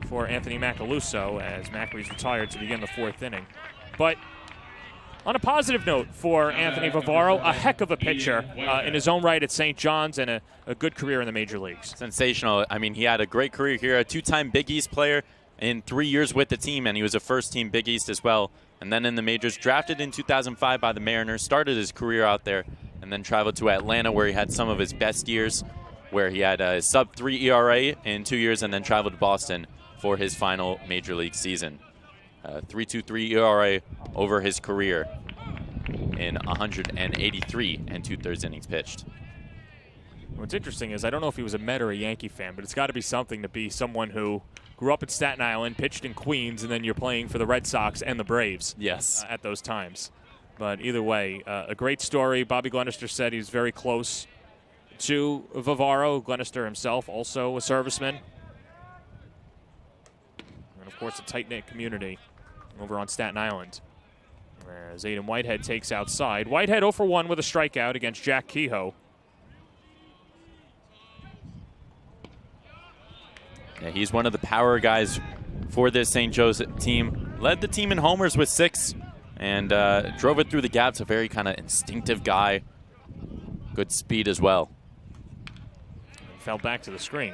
for Anthony Macaluso as Macri's retired to begin the 4th inning. But on a positive note for Anthony Bavaro, a heck of a pitcher in his own right at St. John's, and a good career in the major leagues. Sensational. I mean, he had a great career here, a 2-time Big East player in 3 years with the team, and he was a first-team Big East as well. And then in the majors, drafted in 2005 by the Mariners, started his career out there, and then traveled to Atlanta where he had some of his best years. where he had a sub-3 ERA in 2 years and then traveled to Boston for his final Major League season. 3.23 ERA over his career in 183 and 2/3 innings pitched. What's interesting is I don't know if he was a Met or a Yankee fan, but it's got to be something to be someone who grew up in Staten Island, pitched in Queens, and then you're playing for the Red Sox and the Braves. Yes. At those times. But either way, a great story. Bobby Glenister said he was very close to Vivaro. Glenister himself, also a serviceman. And, of course, a tight-knit community over on Staten Island. As Aiden Whitehead takes outside. Whitehead 0 for 1 with a strikeout against Jack Kehoe. Yeah, he's one of the power guys for this St. Joe's team. Led the team in homers with 6 and drove it through the gaps. A very kind of instinctive guy. Good speed as well. Fell back to the screen.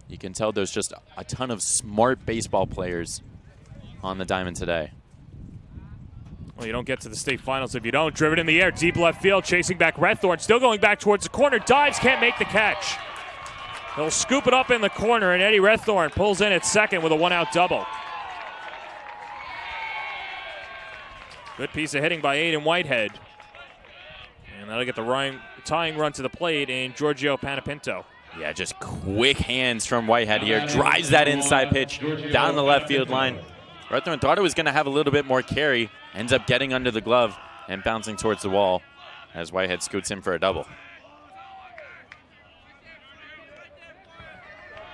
You can tell there's just a ton of smart baseball players on the diamond today. Well, you don't get to the state finals if you don't. Driven in the air, deep left field, chasing back Redthorn. Still going back towards the corner. Dives, can't make the catch. He'll scoop it up in the corner, and Eddie Redthorn pulls in at second with a one-out double. Good piece of hitting by Aiden Whitehead. And that'll get the tying run to the plate in Giorgio Panapinto. Yeah, just quick hands from Whitehead here. Drives that inside pitch down the left field line. Redthorn thought it was going to have a little bit more carry. Ends up getting under the glove and bouncing towards the wall as Whitehead scoots in for a double.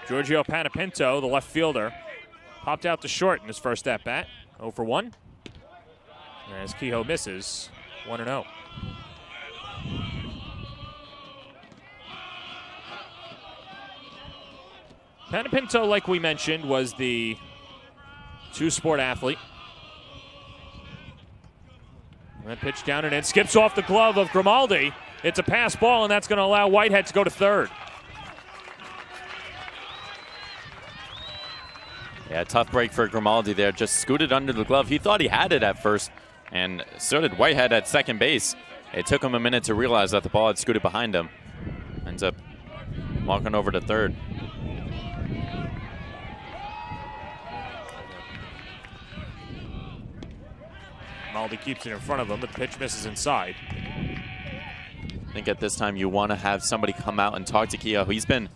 Giorgio Panapinto, the left fielder, popped out to short in his first at-bat. 0 for 1. As Kehoe misses, 1-0. Panapinto, like we mentioned, was the two-sport athlete. That pitch down and in, skips off the glove of Grimaldi. It's a pass ball, and that's going to allow Whitehead to go to third. Yeah, tough break for Grimaldi there. Just scooted under the glove. He thought he had it at first, and so did Whitehead at second base. It took him a minute to realize that the ball had scooted behind him. Ends up walking over to third. Grimaldi keeps it in front of him, but the pitch misses inside. I think at this time you want to have somebody come out and talk to Kehoe. He's been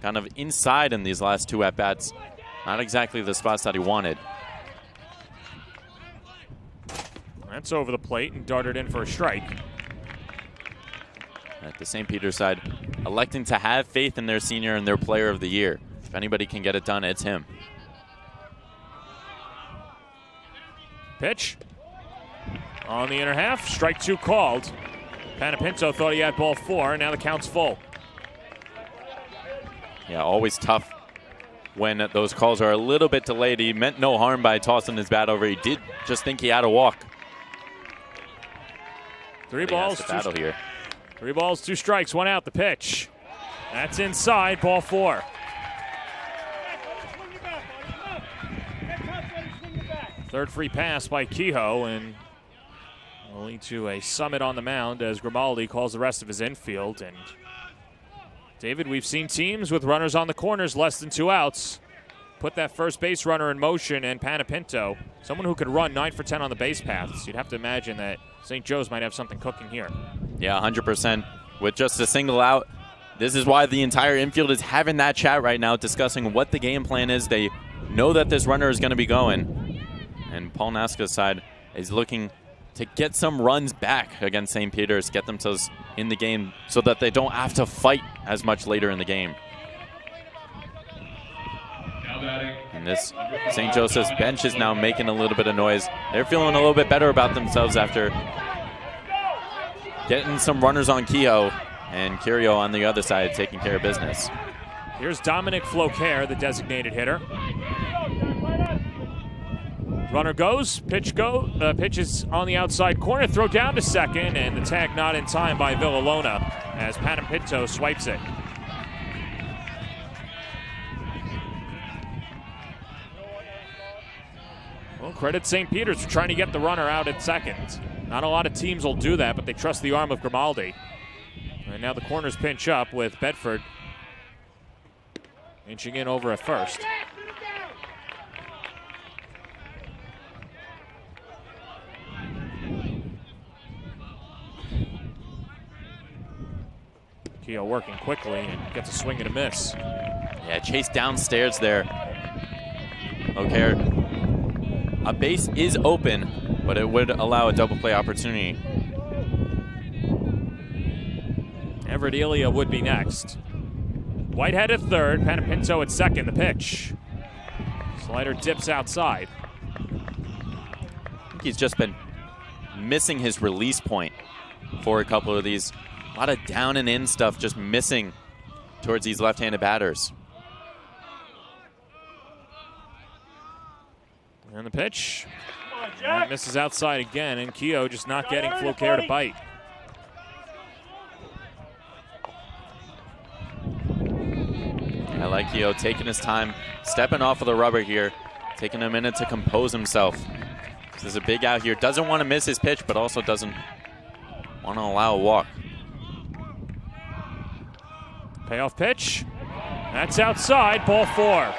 kind of inside in these last two at-bats. Not exactly the spots that he wanted. That's over the plate and darted in for a strike. At the St. Peter's side, electing to have faith in their senior and their player of the year. If anybody can get it done, it's him. Pitch. On the inner half, strike 2 called. Panapinto thought he had ball 4, and now the count's full. Yeah, always tough when those calls are a little bit delayed. He meant no harm by tossing his bat over. He did just think he had a walk. 3 balls, 2 strikes, 1 out. The pitch. That's inside, ball 4. Third free pass by Kehoe, and will lead to a summit on the mound as Grimaldi calls the rest of his infield. And David, we've seen teams with runners on the corners, less than 2 outs, put that first base runner in motion, and Panapinto, someone who could run 9 for 10 on the base paths. You'd have to imagine that St. Joe's might have something cooking here. Yeah, 100%. With just a single out, this is why the entire infield is having that chat right now, discussing what the game plan is. They know that this runner is going to be going. And Paul Naska's side is looking to get some runs back against St. Peter's, get themselves in the game so that they don't have to fight as much later in the game. And this St. Joseph's bench is now making a little bit of noise. They're feeling a little bit better about themselves after getting some runners on Kehoe, and Curio on the other side taking care of business. Here's Dominic Floquer, the designated hitter. Runner goes, pitch is on the outside corner, throw down to second, and the tag not in time by Villalona as Panapinto swipes it. Well, credit St. Peter's for trying to get the runner out at second. Not a lot of teams will do that, but they trust the arm of Grimaldi. And now the corners pinch up with Bedford inching in over at first. Keogh working quickly and gets a swing and a miss. Yeah, chase downstairs there. Okay, a base is open, but it would allow a double play opportunity. Everett Elia would be next. Whitehead at third, Panapinto at second. The pitch. Slider dips outside. I think he's just been missing his release point for a couple of these. A lot of down and in stuff just missing towards these left-handed batters. And the pitch. That misses outside again, and Keogh just not getting Flocare to bite. I like Keogh taking his time, stepping off of the rubber here, taking a minute to compose himself. This is a big out here. Doesn't want to miss his pitch, but also doesn't want to allow a walk. Payoff pitch. That's outside, ball 4.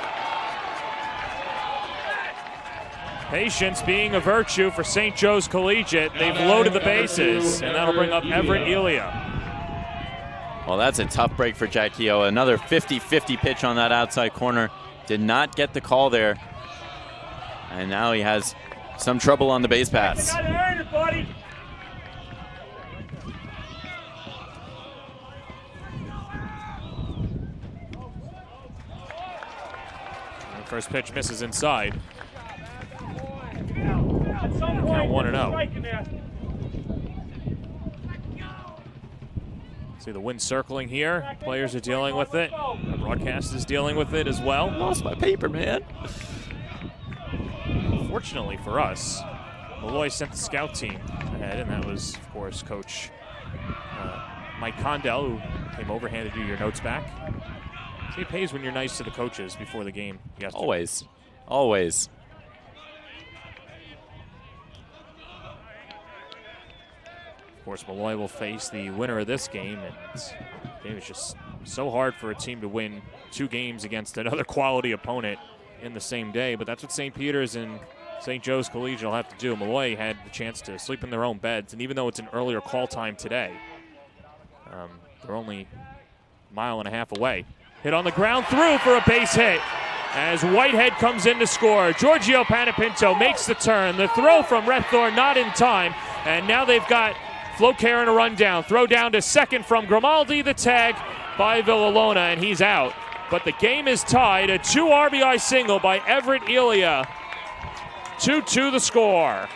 Patience being a virtue for St. Joe's Collegiate. They've loaded the bases, and that'll bring up Everett Elia. Well, that's a tough break for Jack Keogh. Another 50-50 pitch on that outside corner. Did not get the call there. And now he has some trouble on the base pass. First pitch misses inside. Count 1-0. See the wind circling here. Players are dealing with it. The broadcast is dealing with it as well. Lost my paper, man. Fortunately for us, Malloy sent the scout team ahead, and that was, of course, Coach Mike Condell, who came over, handed you your notes back. See, it pays when you're nice to the coaches before the game yesterday. Always. Always. Of course, Malloy will face the winner of this game, and the game is just so hard for a team to win 2 games against another quality opponent in the same day, but that's what St. Peter's and St. Joe's Collegiate will have to do. Malloy had the chance to sleep in their own beds, and even though it's an earlier call time today, they're only a mile and a half away. Hit on the ground, through for a base hit as Whitehead comes in to score. Giorgio Panapinto makes the turn. The throw from Rethor not in time, and now they've got Flocare in a rundown. Throw down to second from Grimaldi, the tag by Villalona, and he's out. But the game is tied. A 2 RBI single by Everett Elia. 2-2 the score.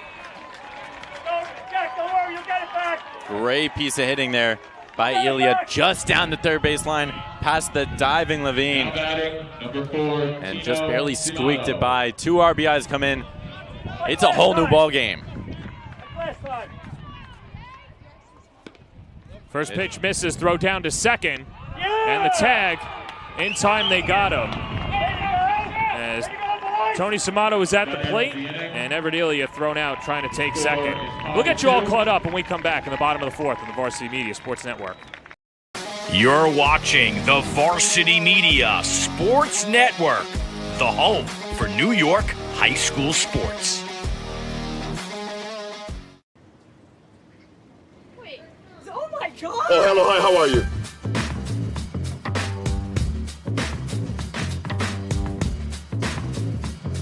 Great piece of hitting there by Elia, just down the third baseline, past the diving Levine, and just barely squeaked it by. 2 RBIs come in. It's a whole new ball game. First pitch misses, throw down to second, and the tag, in time they got him. As Tony Samato is at the plate, and Everett Elia thrown out trying to take second. We'll get you all caught up when we come back in the bottom of the 4th on the Varsity Media Sports Network. You're watching the Varsity Media Sports Network, the home for New York high school sports. Oh my God! Oh, hello, hi, how are you?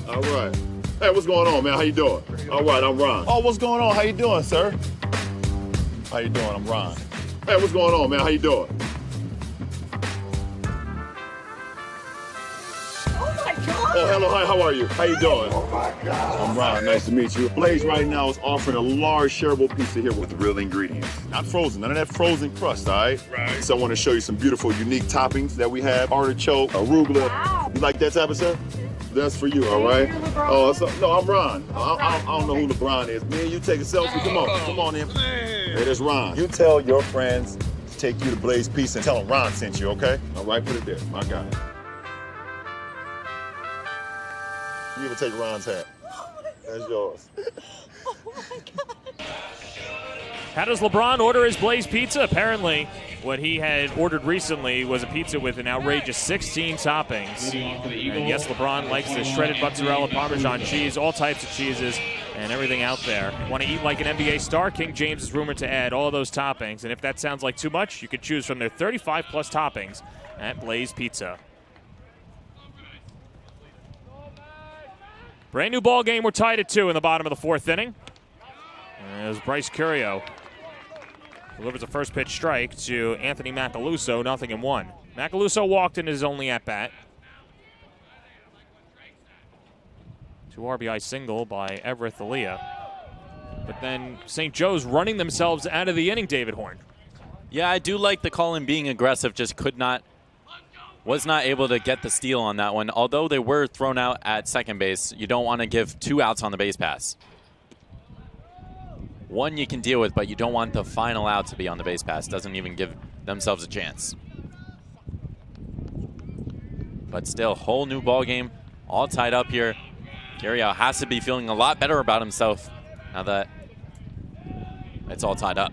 All right. Hey, what's going on, man? How you doing? All right, I'm Ron. Oh, what's going on? How you doing, sir? How you doing? I'm Ron. Hey, what's going on, man? How you doing? Oh my God! Oh, hello, hi, how are you? How you doing? Oh my God! I'm Ron. Nice to meet you. Blaze right now is offering a large shareable pizza here with real ingredients. Not frozen. None of that frozen crust, all right? Right. So I want to show you some beautiful, unique toppings that we have. Artichoke, arugula. Wow. You like that type of stuff? That's for you, all right? Oh, no, I'm Ron. I don't know who LeBron is. Me and you take a selfie. Come on in. Hey, that's Ron. You tell your friends to take you to Blaze Pizza and tell them Ron sent you, okay? All right, put it there. My guy. You even take Ron's hat. That's yours. Oh my God. How does LeBron order his Blaze Pizza? Apparently, what he had ordered recently was a pizza with an outrageous 16 toppings. And yes, LeBron likes the shredded mozzarella, Parmesan cheese, all types of cheeses, and everything out there. Want to eat like an NBA star? King James is rumored to add all those toppings. And if that sounds like too much, you could choose from their 35-plus toppings at Blaze Pizza. Brand new ball game. We're tied at 2 in the bottom of the 4th inning. As Bryce Curio delivers a first pitch strike to Anthony Macaluso, 0-1. Macaluso walked in his only at-bat. 2 RBI single by Everett Thalia. But then St. Joe's running themselves out of the inning, David Horn. Yeah, I do like the call in being aggressive, just was not able to get the steal on that one. Although they were thrown out at second base, you don't want to give 2 outs on the base pass. 1 you can deal with, but you don't want the final out to be on the base pass. Doesn't even give themselves a chance. But still, whole new ball game, all tied up here. Curio has to be feeling a lot better about himself now that it's all tied up.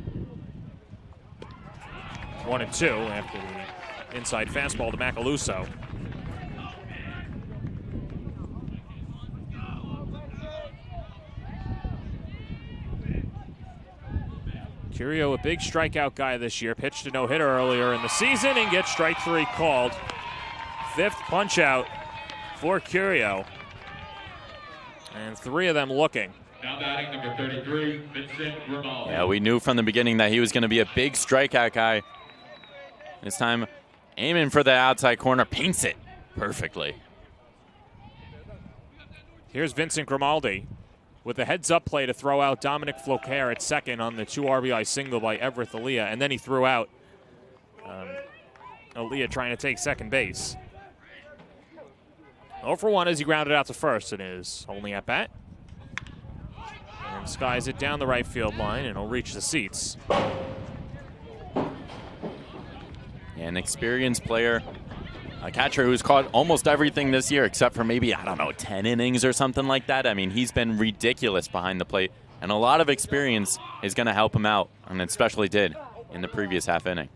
1-2 after the inside fastball to Macaluso. Curio, a big strikeout guy this year, pitched a no-hitter earlier in the season and gets strike 3 called. 5th punch-out for Curio. And 3 of them looking. Now batting number 33, Vincent Grimaldi. Yeah, we knew from the beginning that he was going to be a big strikeout guy. This time, aiming for the outside corner, paints it perfectly. Here's Vincent Grimaldi with a heads-up play to throw out Dominic Floquer at second on the 2 RBI single by Everett Thalia, and then he threw out Aaliyah trying to take second base. 0-for-1 as he grounded out to first in his only at-bat. And skies it down the right field line, and he'll reach the seats. An experienced player, a catcher who's caught almost everything this year except for maybe, 10 innings or something like that. I mean, he's been ridiculous behind the plate, and a lot of experience is going to help him out, and it especially did in the previous half inning.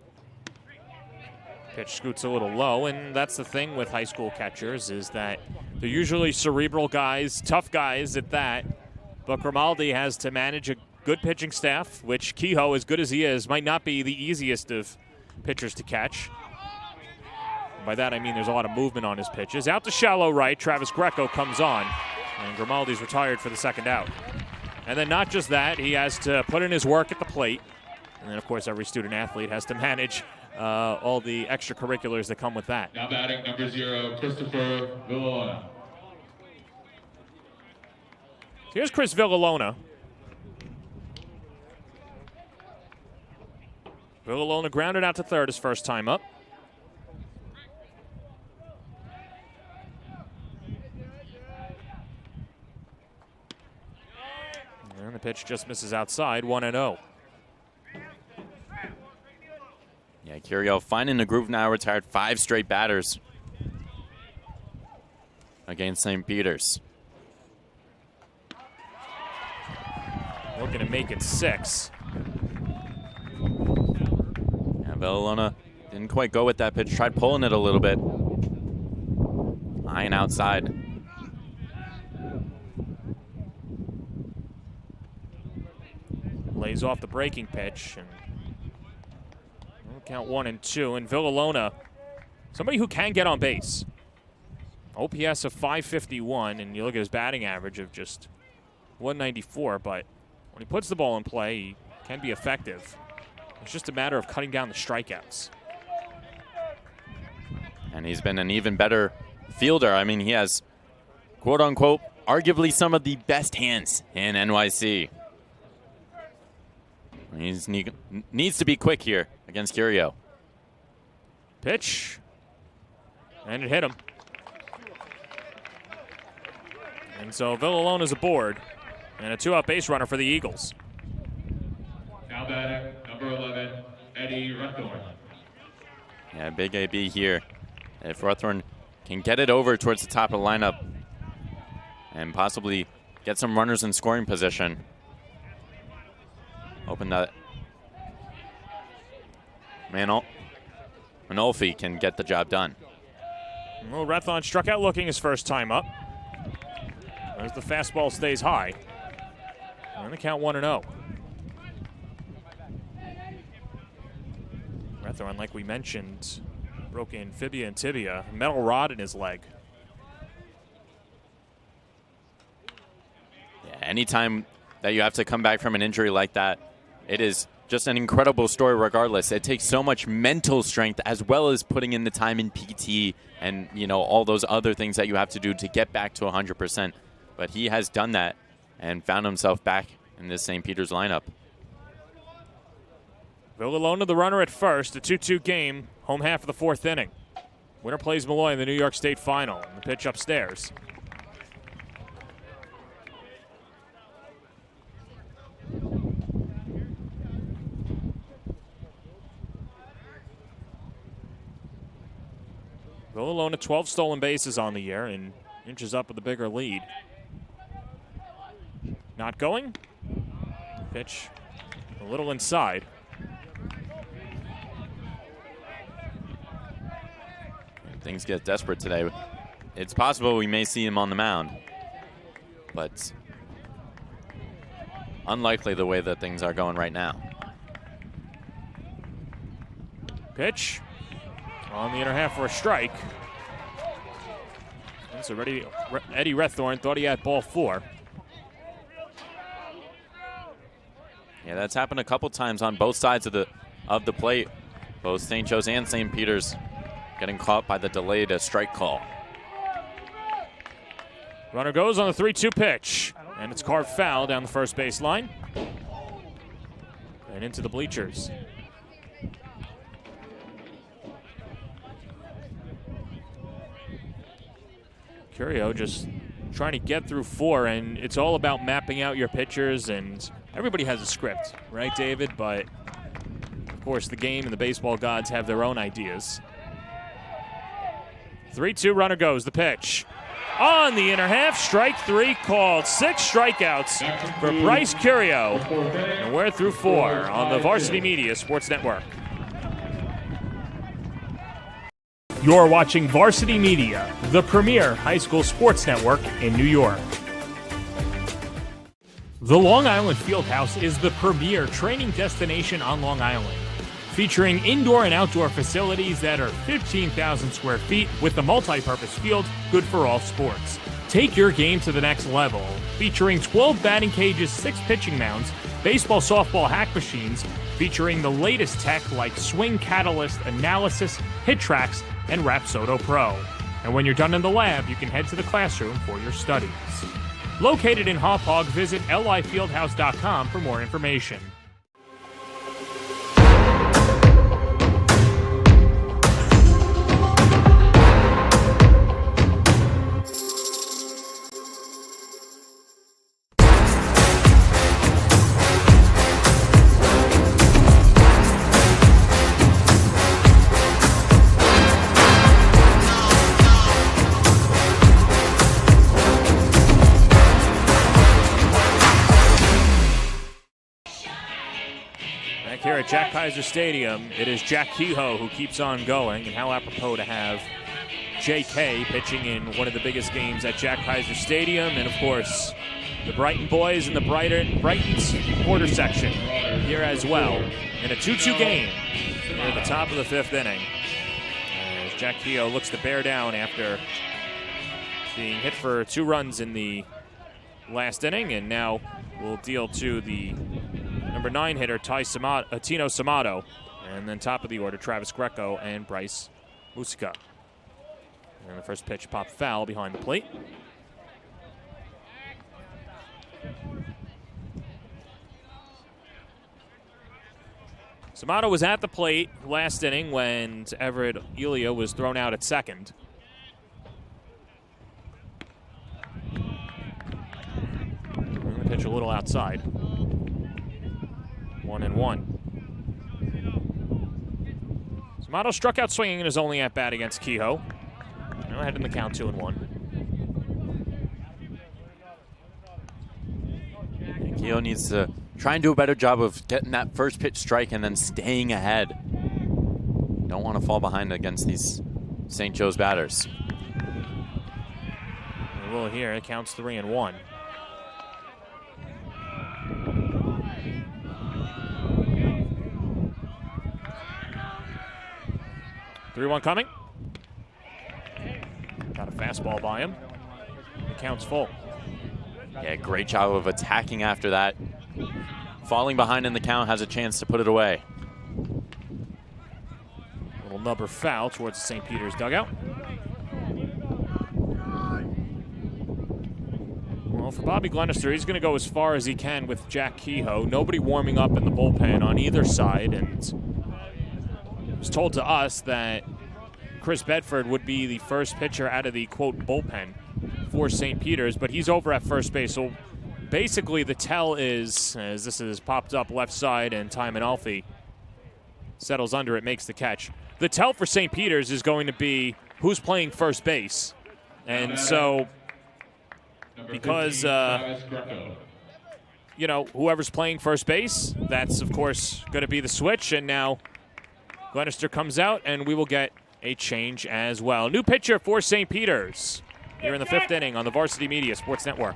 Pitch scoots a little low, and that's the thing with high school catchers is that they're usually cerebral guys, tough guys at that, but Grimaldi has to manage a good pitching staff, which Kehoe, as good as he is, might not be the easiest of pitchers to catch. By that I mean there's a lot of movement on his pitches. Out to shallow right, Travis Greco comes on, and Grimaldi's retired for the second out. And then not just that, he has to put in his work at the plate. And then, of course, every student athlete has to manage all the extracurriculars that come with that. Now batting number 0, Christopher Villalona. Here's Chris Villalona. Villalona grounded out to third his first time up. And the pitch just misses outside, 1-0. Yeah, Curio finding the groove now, retired 5 straight batters against St. Peter's. Looking to make it 6. Yeah, Villalona didn't quite go with that pitch, tried pulling it a little bit. Eyeing outside. Lays off the breaking pitch, and count 1-2. And Villalona, somebody who can get on base. OPS of 551, and you look at his batting average of just 194, but when he puts the ball in play, he can be effective. It's just a matter of cutting down the strikeouts. And he's been an even better fielder. I mean, he has, quote-unquote, arguably some of the best hands in NYC. He needs to be quick here against Curio. Pitch. And it hit him. And so Villalona's aboard. And a 2-out base runner for the Eagles. Now batting number 11, Eddie Ruthorn. Yeah, big AB here. If Ruthorn can get it over towards the top of the lineup and possibly get some runners in scoring position, open that Manolfi can get the job done. Well, Rethon struck out looking his first time up. As the fastball stays high. And the count 1-0. Rethon, like we mentioned, broken fibia and tibia, metal rod in his leg. Yeah, anytime that you have to come back from an injury like that, it is just an incredible story regardless. It takes so much mental strength as well as putting in the time in PT and, you know, all those other things that you have to do to get back to 100%. But he has done that and found himself back in this St. Peter's lineup. Villalona the runner at first, a 2-2 game, home half of the fourth inning. Winner plays Malloy in the New York State Final. And the pitch upstairs. Villalona 12 stolen bases on the year and inches up with a bigger lead. Not going. Pitch a little inside. Things get desperate today. It's possible we may see him on the mound, but unlikely the way that things are going right now. Pitch on the inner half for a strike. And so Eddie Rethorn thought he had ball 4. Yeah, that's happened a couple times on both sides of the plate. Both St. Joe's and St. Peter's getting caught by the delayed strike call. Runner goes on the 3-2 pitch, and it's carved foul down the first base line and into the bleachers. Curio just trying to get through 4, and it's all about mapping out your pitchers, and everybody has a script, right, David? But, of course, the game and the baseball gods have their own ideas. 3-2 runner goes, the pitch. On the inner half, strike 3 called. 6 strikeouts for Bryce Curio. And we're through 4 on the Varsity Media Sports Network. You're watching Varsity Media, the premier high school sports network in New York. The Long Island Fieldhouse is the premier training destination on Long Island, featuring indoor and outdoor facilities that are 15,000 square feet with a multi-purpose field good for all sports. Take your game to the next level, featuring 12 batting cages, 6 pitching mounds, baseball, softball hack machines, featuring the latest tech like Swing Catalyst, Analysis, Hit Tracks, and Rapsodo Pro. And when you're done in the lab, you can head to the classroom for your studies. Located in Hauppauge, visit lifieldhouse.com for more information. Here at Jack Kaiser Stadium, it is Jack Kehoe who keeps on going, and how apropos to have JK pitching in one of the biggest games at Jack Kaiser Stadium, and of course, the Brighton boys in the Brighton's quarter section here as well, in a 2-2 game near the top of the 5th inning. As Jack Kehoe looks to bear down after being hit for 2 runs in the last inning, and now will deal to the number 9 hitter, Tino Samato. And then top of the order, Travis Greco and Bryce Musica. And the first pitch popped foul behind the plate. Samato was at the plate last inning when Everett Elia was thrown out at second. And the pitch a little outside. 1-1. Samato struck out swinging in his only at-bat against Kehoe. Now ahead in the count, 2-1. Kehoe needs to try and do a better job of getting that first pitch strike and then staying ahead. don't want to fall behind against these St. Joe's batters. We will here. It counts 3-1. Three one coming. Got a fastball by him. The count's full. Yeah, great job of attacking after that. Falling behind in the count, has a chance to put it away. Little number foul towards the St. Peter's dugout. Well, for Bobby Glenister, he's going to go as far as he can with Jack Kehoe. Nobody warming up in the bullpen on either side, and it was told to us that Chris Bedford would be the first pitcher out of the, quote, bullpen for St. Peter's, but he's over at first base. So basically the tell is, as this is popped up left side and Timon Alfie settles under it, makes the catch. The tell for St. Peter's is going to be who's playing first base. And so because, you know, whoever's playing first base, that's, of course, going to be the switch. And now Glenister comes out, and we will get a change as well. New pitcher for St. Peter's here in the 5th inning on the Varsity Media Sports Network.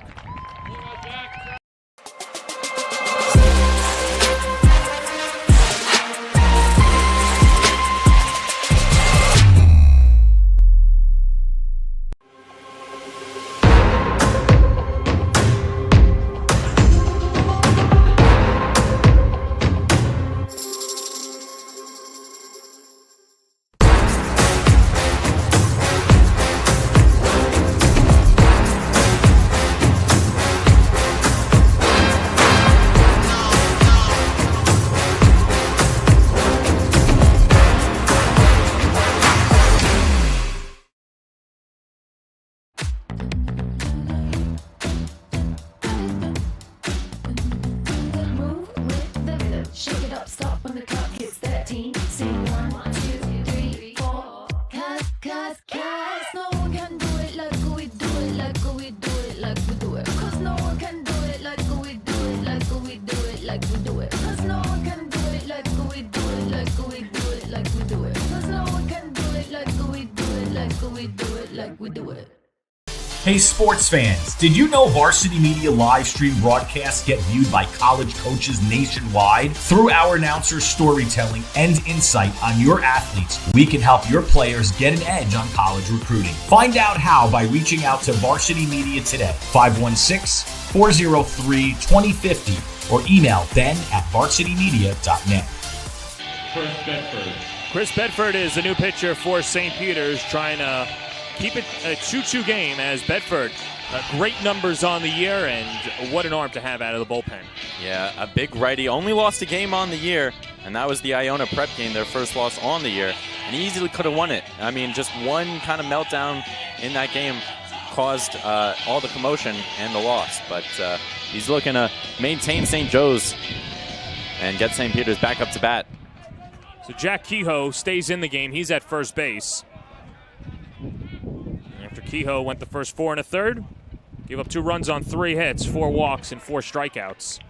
Hey sports fans, did you know Varsity Media live stream broadcasts get viewed by college coaches nationwide? Through our announcers' storytelling and insight on your athletes, we can help your players get an edge on college recruiting. Find out how by reaching out to Varsity Media today, 516-403-2050, or email ben@varsitymedia.net. Chris Bedford is the new pitcher for St. Peter's, trying to keep it a 2-2 game as Bedford, great numbers on the year, and what an arm to have out of the bullpen. Yeah, a big righty. Only lost a game on the year, and that was the Iona Prep game, their first loss on the year. And he easily could have won it. I mean, just one kind of meltdown in that game caused all the commotion and the loss. But he's looking to maintain St. Joe's and get St. Peter's back up to bat. So Jack Kehoe stays in the game. He's at first base. Kehoe went the first 4 1/3, gave up 2 runs on 3 hits, 4 walks, and 4 strikeouts.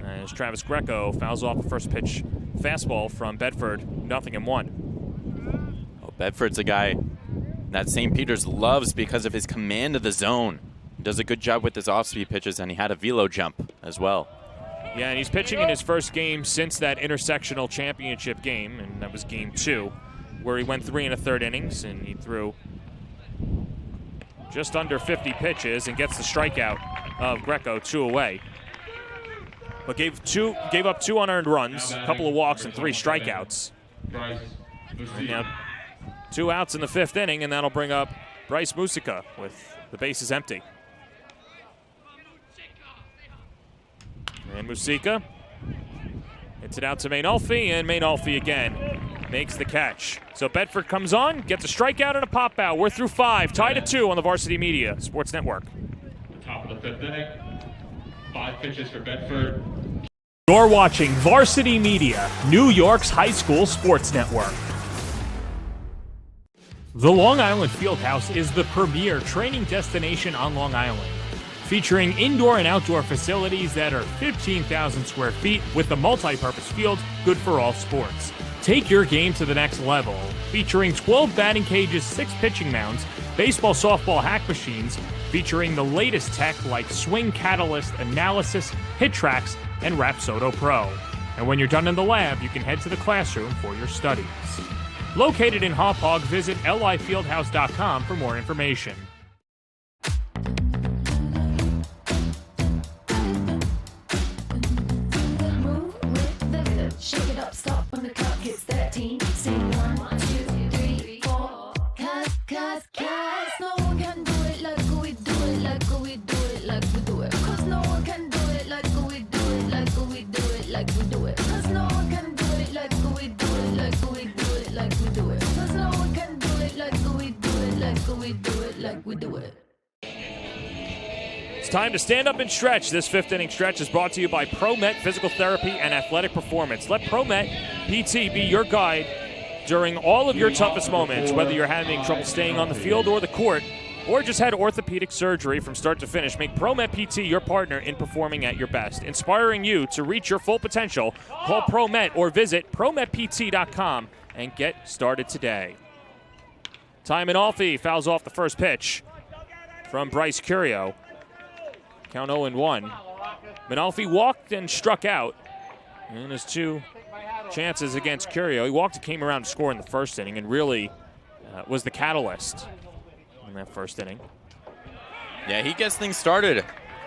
As Travis Greco fouls off the first pitch fastball from Bedford, 0-1. Oh, Bedford's a guy that St. Peter's loves because of his command of the zone. He does a good job with his off-speed pitches, and he had a velo jump as well. Yeah, and he's pitching in his first game since that intersectional championship game, and that was game 2, where he went 3 1/3 innings, and he threw just under 50 pitches and gets the strikeout of Greco, 2 away. But gave up 2 unearned runs, a couple of walks, and 3 strikeouts. And now 2 outs in the 5th inning, and that'll bring up Bryce Musica with the bases empty. And Musica hits it out to Maynolfi, and Maynolfi again makes the catch. So Bedford comes on, gets a strikeout and a pop out. We're through 5, tied at 2 on the Varsity Media Sports Network. Top of the 5th inning, 5 pitches for Bedford. You're watching Varsity Media, New York's high school sports network. The Long Island Fieldhouse is the premier training destination on Long Island, featuring indoor and outdoor facilities that are 15,000 square feet with a multi-purpose field good for all sports. Take your game to the next level, featuring 12 batting cages, 6 pitching mounds, baseball, softball hack machines, featuring the latest tech like Swing Catalyst, Analysis, HitTrax, and Rapsodo Pro. And when you're done in the lab, you can head to the classroom for your studies. Located in Hauppauge, visit lifieldhouse.com for more information. Shake it up, stop when the clock hits 13. Sing 1, 2, 3, 4. Cause no one can do it like we do it, like we do it, like we do it. Cause no one can do it like we do it, like we do it, like we do it. Cause no one can do it like we do it, like we do it, like we do it. Cause no one can do it like we do it, like we do it, like we do it. It's time to stand up and stretch. This 5th inning stretch is brought to you by ProMet Physical Therapy and Athletic Performance. Let ProMet PT be your guide during all of your toughest moments, whether you're having trouble staying on the field or the court, or just had orthopedic surgery from start to finish. Make ProMet PT your partner in performing at your best, inspiring you to reach your full potential. Call ProMet or visit ProMetPT.com and get started today. Ty Manalfi fouls off the first pitch from Bryce Curio. Count 0-1. Manalfi walked and struck out in his 2 chances against Curio. He walked and came around to score in the first inning and really was the catalyst in that first inning. Yeah, he gets things started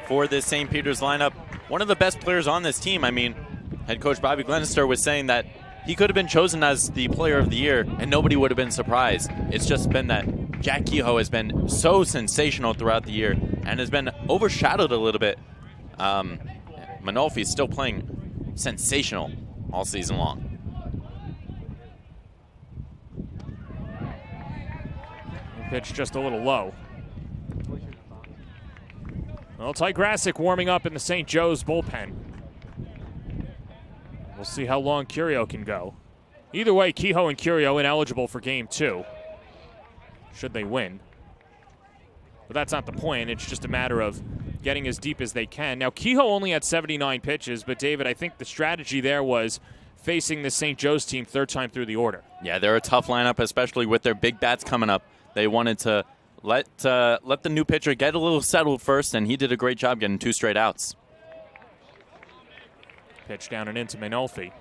for this St. Peter's lineup. One of the best players on this team. I mean, head coach Bobby Glenister was saying that he could have been chosen as the player of the year and nobody would have been surprised. It's just been that Jack Kehoe has been so sensational throughout the year and has been overshadowed a little bit. Manolfi is still playing sensational all season long. Pitch just a little low. Well, Ty Grasick warming up in the St. Joe's bullpen. We'll see how long Curio can go. Either way, Kehoe and Curio ineligible for Game 2, should they win. But that's not the point. It's just a matter of getting as deep as they can. Now, Kehoe only had 79 pitches, but David, I think the strategy there was facing the St. Joe's team 3rd time through the order. Yeah, they're a tough lineup, especially with their big bats coming up. They wanted to let the new pitcher get a little settled first, and he did a great job getting 2 straight outs. Pitch down and into Manolfi.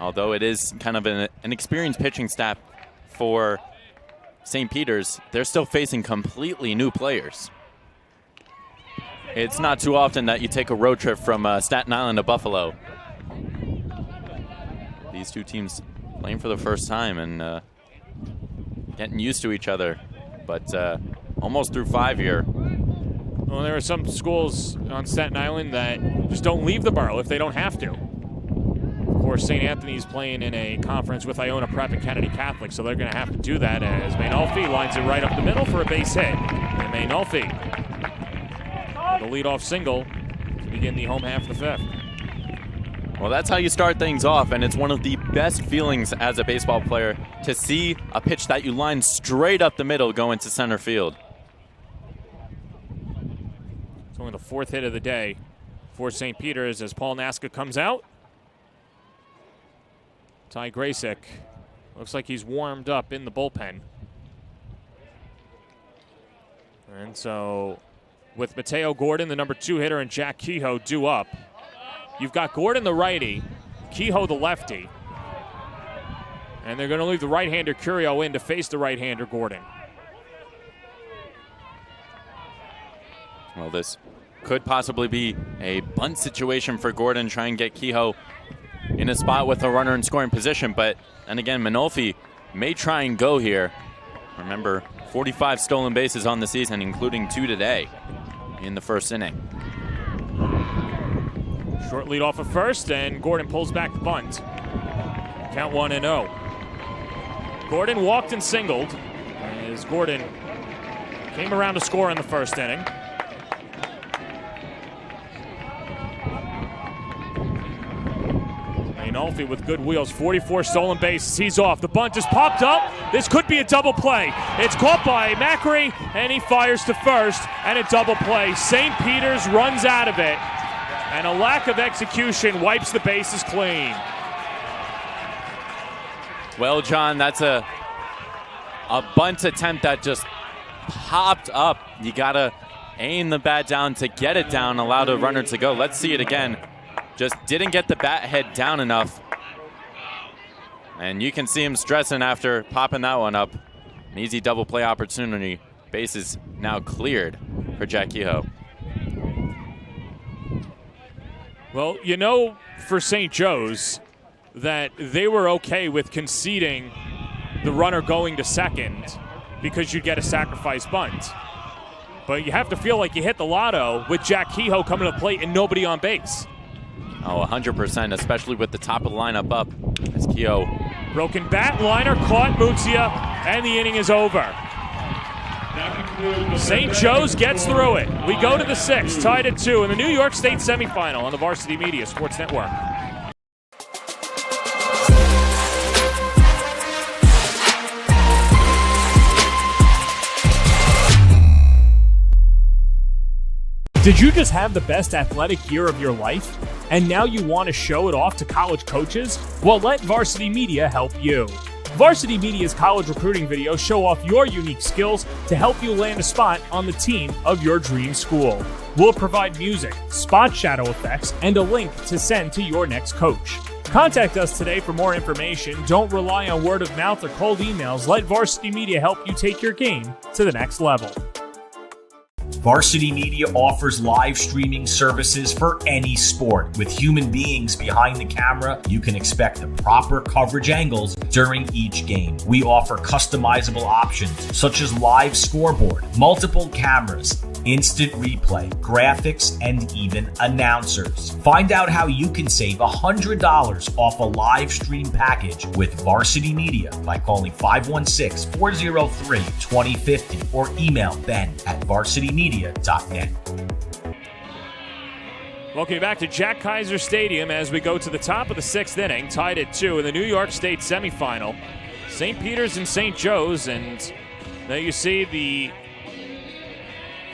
Although it is kind of an experienced pitching staff for St. Peter's, they're still facing completely new players. It's not too often that you take a road trip from Staten Island to Buffalo. These 2 teams playing for the first time and getting used to each other, but almost through 5 here. Well, there are some schools on Staten Island that just don't leave the borough if they don't have to. Of course, St. Anthony's playing in a conference with Iona Prep and Kennedy Catholic, so they're going to have to do that as Manolfi lines it right up the middle for a base hit. And Manolfi, the leadoff single to begin the home half of the 5th. Well, that's how you start things off, and it's one of the best feelings as a baseball player to see a pitch that you line straight up the middle go into center field. It's only the 4th hit of the day for St. Peter's as Paul Naska comes out. Ty Grasick looks like he's warmed up in the bullpen. And so with Mateo Gordon, the number 2 hitter, and Jack Kehoe due up, you've got Gordon the righty, Kehoe the lefty, and they're going to leave the right-hander Curio in to face the right-hander Gordon. Well, this could possibly be a bunt situation for Gordon, try and get Kehoe in a spot with a runner in scoring position, but then again, Manolfi may try and go here. Remember, 45 stolen bases on the season, including 2 today in the 1st inning. Short lead off of first, and Gordon pulls back the bunt. Count 1-0. Gordon walked and singled as Gordon came around to score in the 1st inning. St. Olfie with good wheels, 44 stolen bases. He's off. The bunt is popped up. This could be a double play. It's caught by Macri, and he fires to first, and a double play. St. Peter's runs out of it, and a lack of execution wipes the bases clean. Well, John, that's a bunt attempt that just popped up. You got to aim the bat down to get it down, allow the runner to go. Let's see it again. Just didn't get the bat head down enough. And you can see him stressing after popping that one up. An easy double play opportunity. Base is now cleared for Jack Kehoe. Well, you know, for St. Joe's, that they were okay with conceding the runner going to second because you get a sacrifice bunt. But you have to feel like you hit the lotto with Jack Kehoe coming to the plate and nobody on base. Oh, 100%, especially with the top of the lineup up as Kehoe. Broken bat, liner caught, Muzia, and the inning is over. St. Joe's gets through it. We go to the 6th, tied at 2 in the New York State semifinal on the Varsity Media Sports Network. Did you just have the best athletic year of your life, and now you want to show it off to college coaches? Well, let Varsity Media help you. Varsity Media's college recruiting videos show off your unique skills to help you land a spot on the team of your dream school. We'll provide music, spot shadow effects, and a link to send to your next coach. Contact us today for more information. Don't rely on word of mouth or cold emails. Let Varsity Media help you take your game to the next level. Varsity Media offers live streaming services for any sport. With human beings behind the camera, you can expect the proper coverage angles during each game. We offer customizable options such as live scoreboard, multiple cameras, instant replay, graphics, and even announcers. Find out how you can save $100 off a live stream package with Varsity Media by calling 516-403-2050 or email ben@varsitymedia.net. Welcome back to Jack Kaiser Stadium as we go to the top of the 6th inning, tied at 2 in the New York State semifinal. St. Peter's and St. Joe's, and now you see the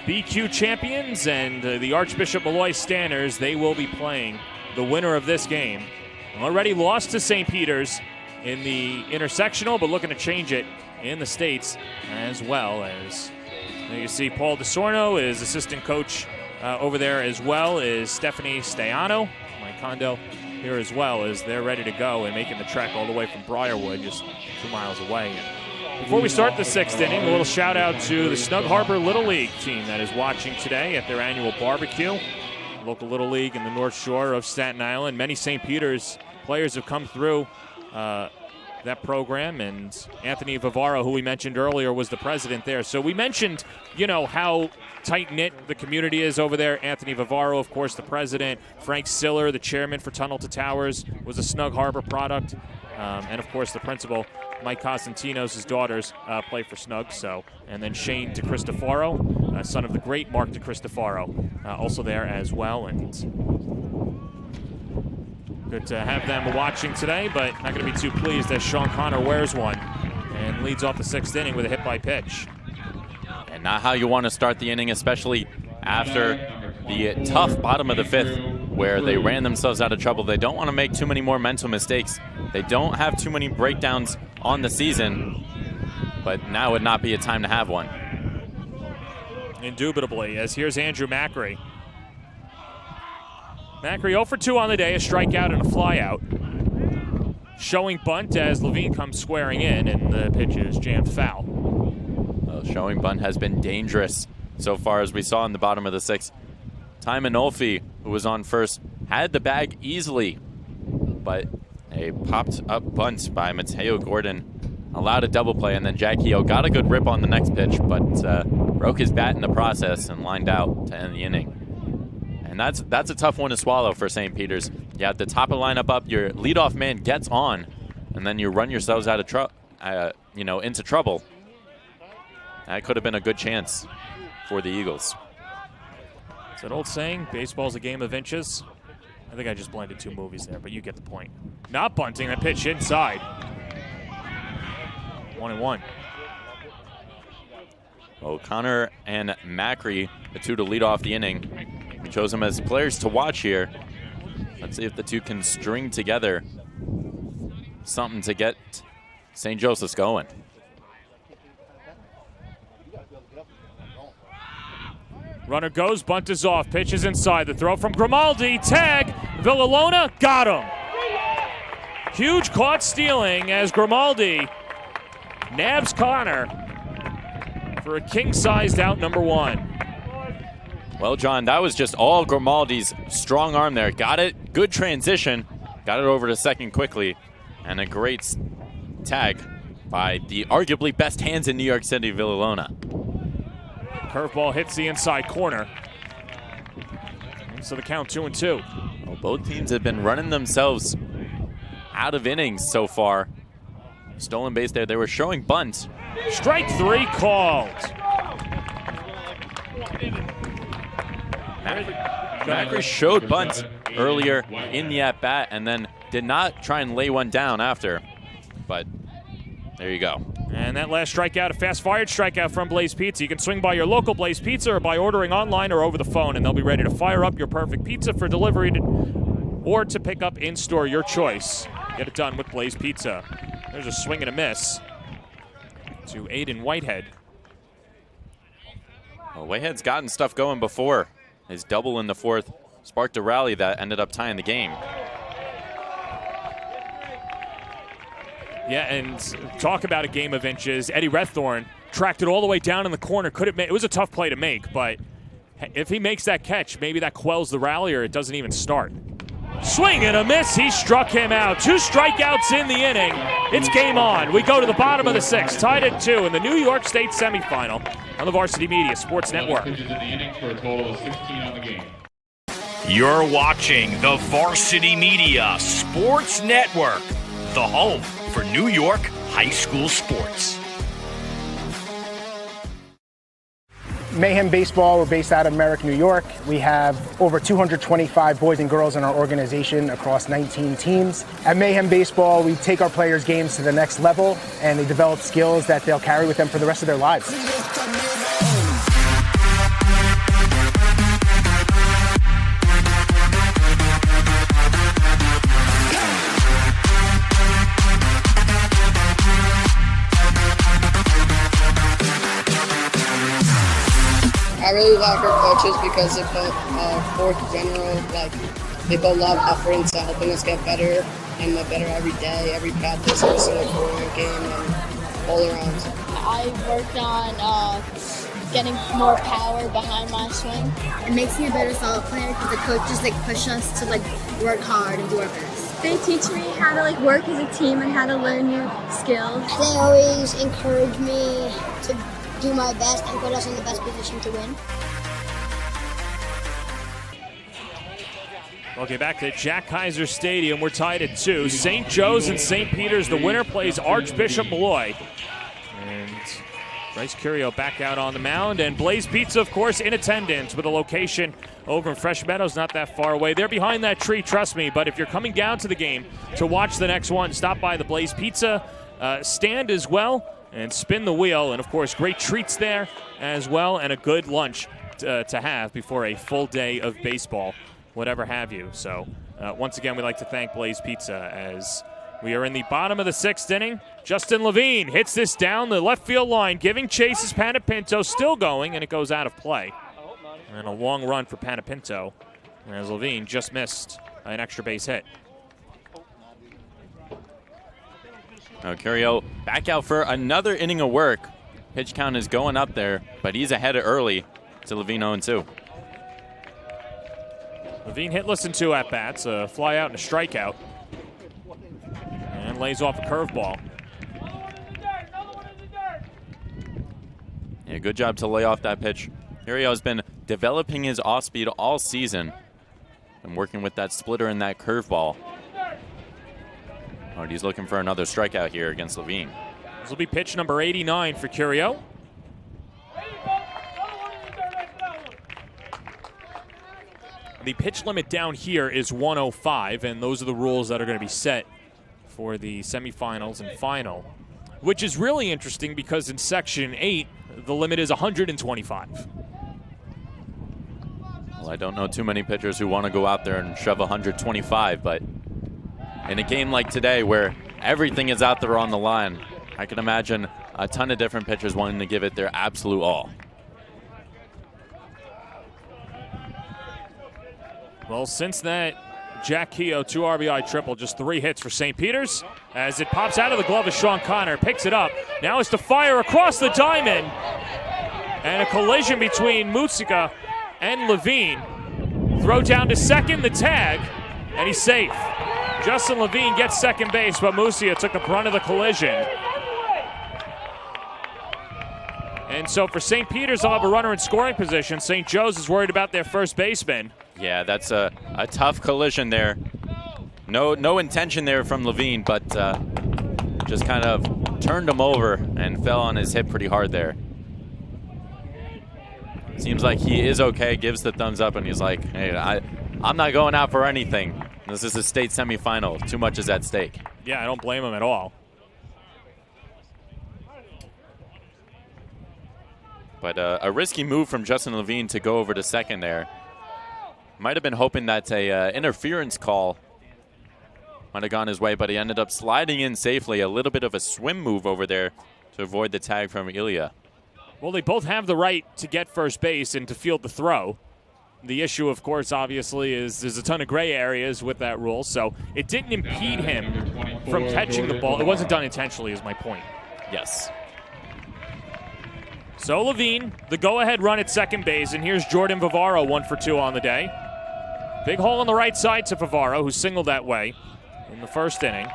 BQ champions and the Archbishop Malloy Stanners. They will be playing the winner of this game. Already lost to St. Peter's in the intersectional, but looking to change it in the States as well. As now you see Paul DeSorno is assistant coach over there, as well as Stephanie Staiano, Mike Kondo here as well, as they're ready to go and making the trek all the way from Briarwood, just 2 miles away. Before we start the 6th inning, a little shout out to the Snug Harbor Little League team that is watching today at their annual barbecue. Local Little League in the North Shore of Staten Island. Many St. Peter's players have come through that program, and Anthony Vivaro, who we mentioned earlier, was the president there. So we mentioned, you know, how tight-knit the community is over there. Anthony Vivaro, of course, the president. Frank Siller, the chairman for Tunnel to Towers, was a Snug Harbor product. And, of course, the principal, Mike Constantinos, his daughters play for Snug. So, and then Shane DeCristofaro, son of the great Mark DeCristofaro, also there as well. And good to have them watching today, but not going to be too pleased as Sean Connor wears one and leads off the 6th inning with a hit by pitch. And not how you want to start the inning, especially after the tough bottom of the 5th where they ran themselves out of trouble. They don't want to make too many more mental mistakes. They don't have too many breakdowns on the season, but now would not be a time to have one. Indubitably, as here's Andrew Macri. Macri 0 for 2 on the day, a strikeout and a flyout. Showing bunt as Levine comes squaring in, and the pitch is jammed foul. Well, showing bunt has been dangerous so far, as we saw in the bottom of the 6th. Ty Manolfi, who was on first, had the bag easily, but a popped-up bunt by Mateo Gordon allowed a double play, and then Jack Kehoe got a good rip on the next pitch, but broke his bat in the process and lined out to end the inning. And that's a tough one to swallow for St. Peter's. You have the top of the lineup up, your leadoff man gets on, and then you run yourselves out of into trouble. That could have been a good chance for the Eagles. It's an old saying, baseball's a game of inches. I think I just blended two movies there, but you get the point. Not bunting, that pitch inside. 1-1. O'Connor and Macri, the two to lead off the inning. We chose them as players to watch here. Let's see if the two can string together something to get St. Joseph's going. Runner goes, bunt is off, pitch is inside. The throw from Grimaldi, tag, Villalona, got him. Huge caught stealing as Grimaldi nabs Connor for a king-sized out number 1. Well, John, that was just all Grimaldi's strong arm there. Got it, good transition, got it over to second quickly, and a great tag by the arguably best hands in New York City, Villalona. Curveball hits the inside corner. So the count 2-2. Well, both teams have been running themselves out of innings so far. Stolen base there. They were showing bunts. Strike 3 called. Macri showed bunts earlier in the at-bat and then did not try and lay one down after. But there you go. And that last strikeout, a fast-fired strikeout from Blaze Pizza. You can swing by your local Blaze Pizza or by ordering online or over the phone, and they'll be ready to fire up your perfect pizza for delivery or to pick up in-store, your choice. Get it done with Blaze Pizza. There's a swing and a miss to Aiden Whitehead. Well, Whitehead's gotten stuff going before. His double in the fourth sparked a rally that ended up tying the game. Yeah, and talk about a game of inches. Eddie Rethorn tracked it all the way down in the corner. It was a tough play to make, but if he makes that catch, maybe that quells the rally or it doesn't even start. Swing and a miss. He struck him out. 2 strikeouts in the inning. It's game on. We go to the bottom of the 6th, tied at 2 in the New York State semifinal on the Varsity Media Sports Network. Pitches in the inning for a total of 16 on the game. You're watching the Varsity Media Sports Network, the home for New York high school sports. Mayhem Baseball, we're based out of Merrick, New York. We have over 225 boys and girls in our organization across 19 teams. At Mayhem Baseball, we take our players' games to the next level, and they develop skills that they'll carry with them for the rest of their lives. I really like our coaches because they put forth general, they put a lot of effort into helping us get better and better every day, every practice, every single game, and all around. I worked on getting more power behind my swing. It makes me a better solid player because the coaches push us to work hard and do our best. They teach me how to work as a team and how to learn new skills. They always encourage me to do my best and put us in the best position to win. Okay, back to Jack Kaiser Stadium. We're tied at 2. St. Joe's and St. Peter's. The winner plays Archbishop Malloy. And Bryce Curio back out on the mound. And Blaze Pizza, of course, in attendance with a location over in Fresh Meadows, not that far away. They're behind that tree, trust me. But if you're coming down to the game to watch the next one, stop by the Blaze Pizza stand as well and spin the wheel. And, of course, great treats there as well and a good lunch to have before a full day of baseball, whatever have you. So, once again, we'd like to thank Blaze Pizza as we are in the bottom of the 6th inning. Justin Levine hits this down the left field line, giving chase as Panapinto still going, and it goes out of play. And a long run for Panapinto, as Levine just missed an extra base hit. Now Curio back out for another inning of work. Pitch count is going up there, but he's ahead early to Levine 0-2. Levine hitless in 2 at-bats, a fly out and a strikeout. And lays off a curveball. Yeah, good job to lay off that pitch. Curio has been developing his off-speed all season and working with that splitter and that curveball. Oh, he's looking for another strikeout here against Levine. This will be pitch number 89 for Curio. The pitch limit down here is 105, and those are the rules that are going to be set for the semifinals and final, which is really interesting because in Section 8, the limit is 125. Well, I don't know too many pitchers who want to go out there and shove 125, but in a game like today where everything is out there on the line, I can imagine a ton of different pitchers wanting to give it their absolute all. Well, since that Jack Keogh 2 RBI triple, just 3 hits for St. Peter's. As it pops out of the glove of Sean Connor, picks it up. Now it's to fire across the diamond. And a collision between Mutsika and Levine. Throw down to second, the tag, and he's safe. Justin Levine gets second base, but Musia took the brunt of the collision. And so for St. Peter's, they'll have a runner in scoring position. St. Joe's is worried about their first baseman. Yeah, that's a tough collision there. No intention there from Levine, but just kind of turned him over and fell on his hip pretty hard there. Seems like he is okay, gives the thumbs up, and he's like, hey, I'm not going out for anything. This is a state semifinal. Too much is at stake. Yeah, I don't blame him at all. But a risky move from Justin Levine to go over to second there. Might have been hoping that a interference call might have gone his way, but he ended up sliding in safely. A little bit of a swim move over there to avoid the tag from Ilya. Well, they both have the right to get first base and to field the throw. The issue, of course, obviously, is there's a ton of gray areas with that rule, so it didn't impede him from catching the ball. It wasn't done intentionally, is my point. Yes. So Levine, the go-ahead run at second base, and here's Jordan Vivaro, 1 for 2 on the day. Big hole on the right side to Vivaro, who singled that way in the first inning.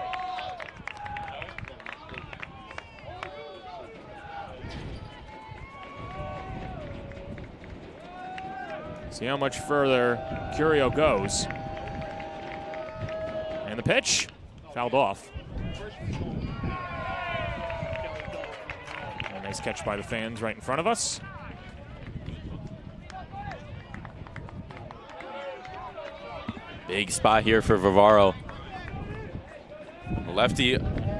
See how much further Curio goes. And the pitch, fouled off. A nice catch by the fans right in front of us. Big spot here for Vivaro. Lefty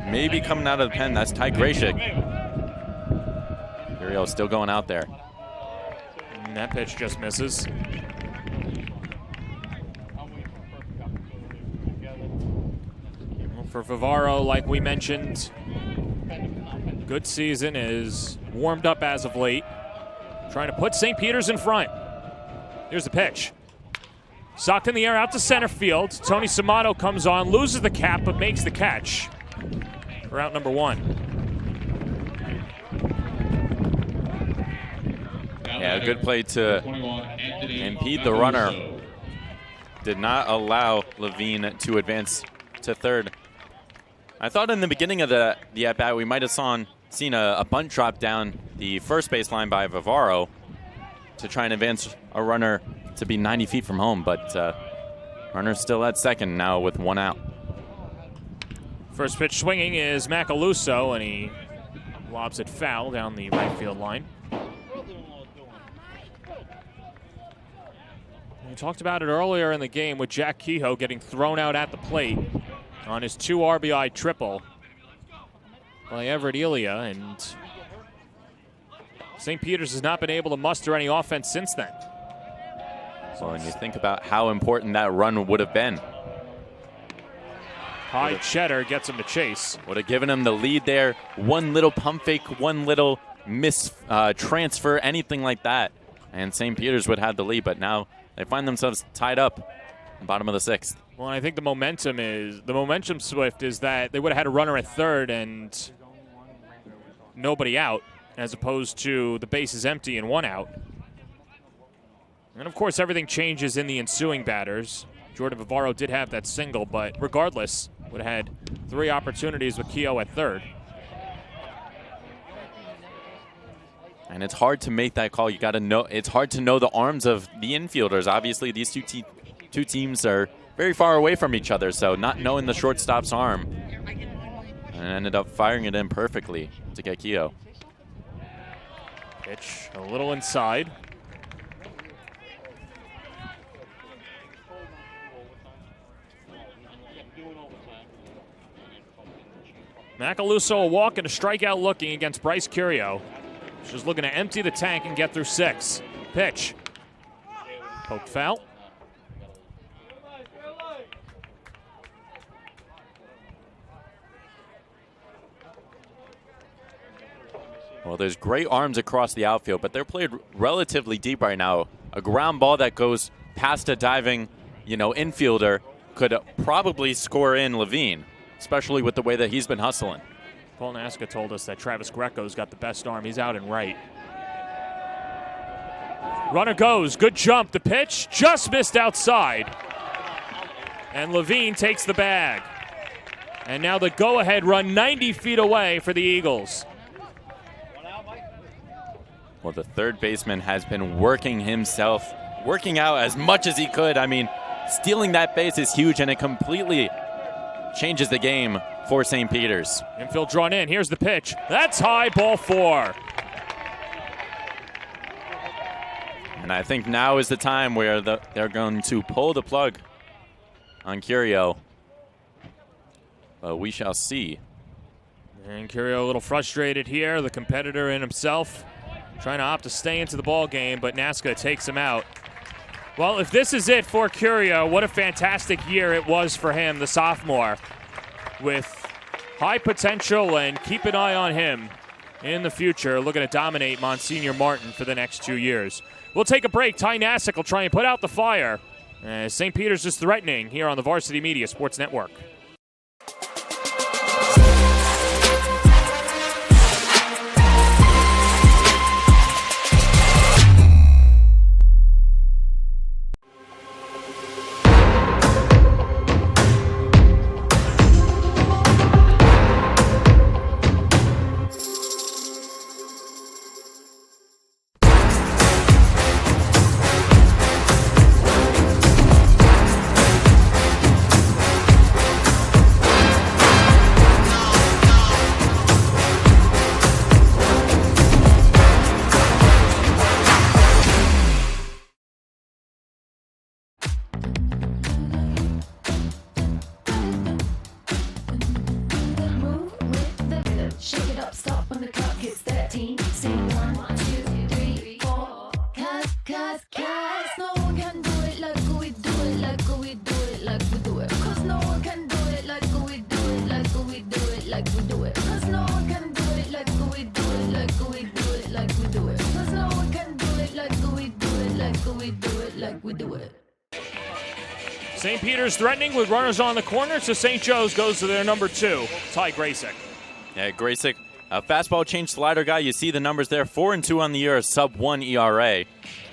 maybe coming out of the pen. That's Ty Grashik. Curio still going out there. And that pitch just misses. Well, for Vivaro, like we mentioned, good season, is warmed up as of late. Trying to put St. Peter's in front. Here's the pitch. Socked in the air out to center field. Tony Samato comes on, loses the cap, but makes the catch for out number 1. Yeah, a good play to impede the runner. Did not allow Levine to advance to third. I thought in the beginning of the at-bat we might have seen a bunt drop down the first baseline by Vivaro to try and advance a runner to be 90 feet from home, but runner's still at second now with 1 out. First pitch swinging is Macaluso, and he lobs it foul down the right field line. We talked about it earlier in the game with Jack Kehoe getting thrown out at the plate on his 2 RBI triple by Everett Elia, and St. Peter's has not been able to muster any offense since then. So when you think about how important that run would have been. High cheddar gets him to chase. Would have given him the lead there. One little pump fake, one little miss transfer, anything like that, and St. Peter's would have the lead, but now they find themselves tied up in the bottom of the 6th. Well, I think the momentum Swift is that they would have had a runner at third and nobody out, as opposed to the base is empty and 1 out. And of course, everything changes in the ensuing batters. Jordan Vivaro did have that single, but regardless, would have had 3 opportunities with Keogh at third. And it's hard to make that call. You got to know. It's hard to know the arms of the infielders. Obviously, these two teams are very far away from each other, so not knowing the shortstop's arm, and ended up firing it in perfectly to get Keogh. Pitch a little inside. Macaluso a walk and a strikeout looking against Bryce Curio. She's looking to empty the tank and get through 6. Pitch. Poke foul. Well, there's great arms across the outfield, but they're played relatively deep right now. A ground ball that goes past a diving, infielder could probably score in Levine, especially with the way that he's been hustling. Paul Nasca told us that Travis Greco's got the best arm. He's out in right. Runner goes. Good jump. The pitch just missed outside. And Levine takes the bag. And now the go-ahead run 90 feet away for the Eagles. Well, the third baseman has been working out as much as he could. I mean, stealing that base is huge, and it completely changes the game for St. Peter's. Infield drawn in. Here's the pitch. That's high, ball 4. And I think now is the time where they're going to pull the plug on Curio. But we shall see. And Curio a little frustrated here, the competitor in himself, trying to opt to stay into the ball game, but Nasca takes him out. Well, if this is it for Curio, what a fantastic year it was for him, the sophomore, with high potential, and keep an eye on him in the future, looking to dominate Monsignor Martin for the next 2 years. We'll take a break. Ty Nassick will try and put out the fire. St. Peter's is threatening here on the Varsity Media Sports Network. St. Peter's threatening with runners on the corner, so St. Joe's goes to their number 2, Ty Graysick. Yeah, Graysick, a fastball change slider guy. You see the numbers there, 4-2 on the year, a sub-1 ERA.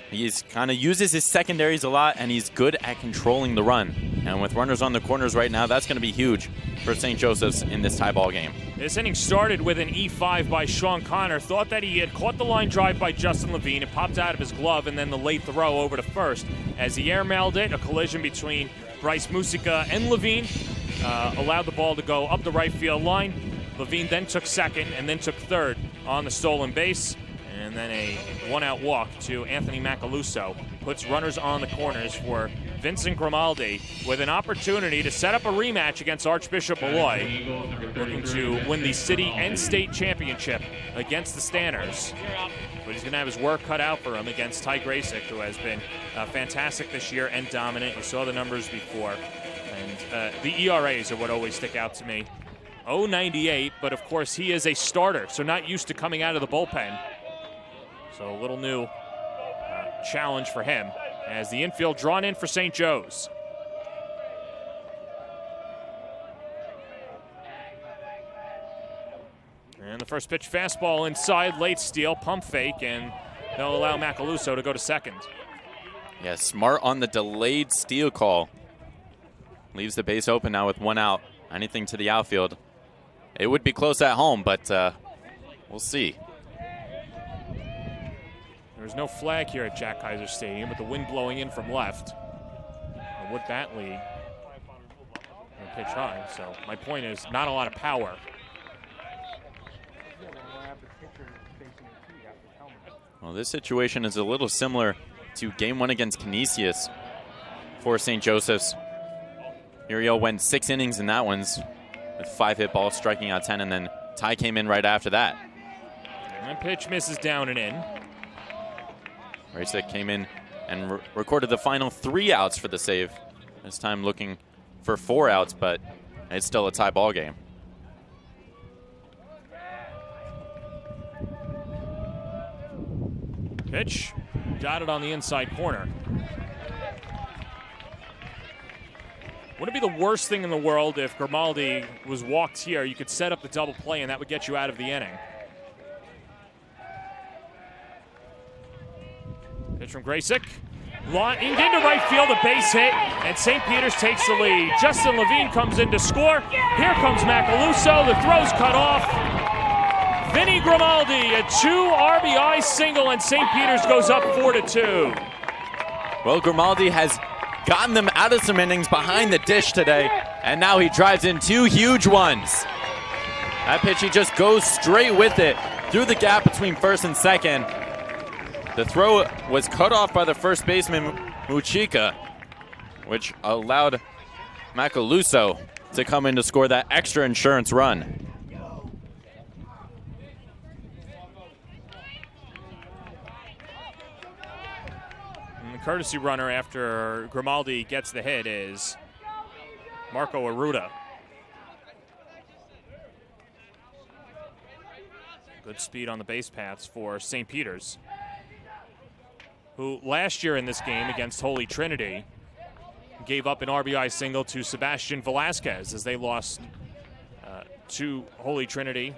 He's kind of uses his secondaries a lot, and he's good at controlling the run. And with runners on the corners right now, that's going to be huge for St. Joseph's in this tie ball game. This inning started with an E5 by Sean Connor. Thought that he had caught the line drive by Justin Levine. It popped out of his glove, and then the late throw over to first. As he airmailed it, a collision between Bryce Musica and Levine allowed the ball to go up the right field line. Levine then took second and then took third on the stolen base. And then a one-out walk to Anthony Macaluso puts runners on the corners for Vincent Grimaldi with an opportunity to set up a rematch against Archbishop Malloy, looking to win the city and state championship against the Stanners. But he's going to have his work cut out for him against Ty Graysick, who has been fantastic this year and dominant. You saw the numbers before. And the ERAs are what always stick out to me. 0.98, but of course he is a starter, so not used to coming out of the bullpen. So a little new challenge for him as the infield drawn in for St. Joe's. And the first pitch fastball inside, late steal, pump fake, and they'll allow Macaluso to go to second. Yeah, smart on the delayed steal call. Leaves the base open now with 1 out. Anything to the outfield. It would be close at home, but we'll see. There's no flag here at Jack Kaiser Stadium, but the wind blowing in from left. The Wood Bat League. And pitch high, so my point is not a lot of power. Well, this situation is a little similar to Game 1 against Canisius for St. Joseph's. Uriel went 6 innings in that one's with 5 hit balls, striking out 10, and then Ty came in right after that. And that pitch misses down and in. Graysick came in and recorded the final 3 outs for the save. This time looking for 4 outs, but it's still a tie ball game. Pitch dotted on the inside corner. Would it be the worst thing in the world if Grimaldi was walked here? You could set up the double play, and that would get you out of the inning. Pitch from Graysick. Into right field, a base hit, and St. Peter's takes the lead. Justin Levine comes in to score. Here comes Macaluso. The throw's cut off. Vinny Grimaldi, a 2 RBI single, and St. Peter's goes up 4-2. Well, Grimaldi has gotten them out of some innings behind the dish today, and now he drives in 2 huge ones. That pitch, he just goes straight with it through the gap between first and second. The throw was cut off by the first baseman, Muchika, which allowed Macaluso to come in to score that extra insurance run. Courtesy runner after Grimaldi gets the hit is Marco Arruda. Good speed on the base paths for St. Peter's, who last year in this game against Holy Trinity gave up an RBI single to Sebastian Velasquez as they lost to Holy Trinity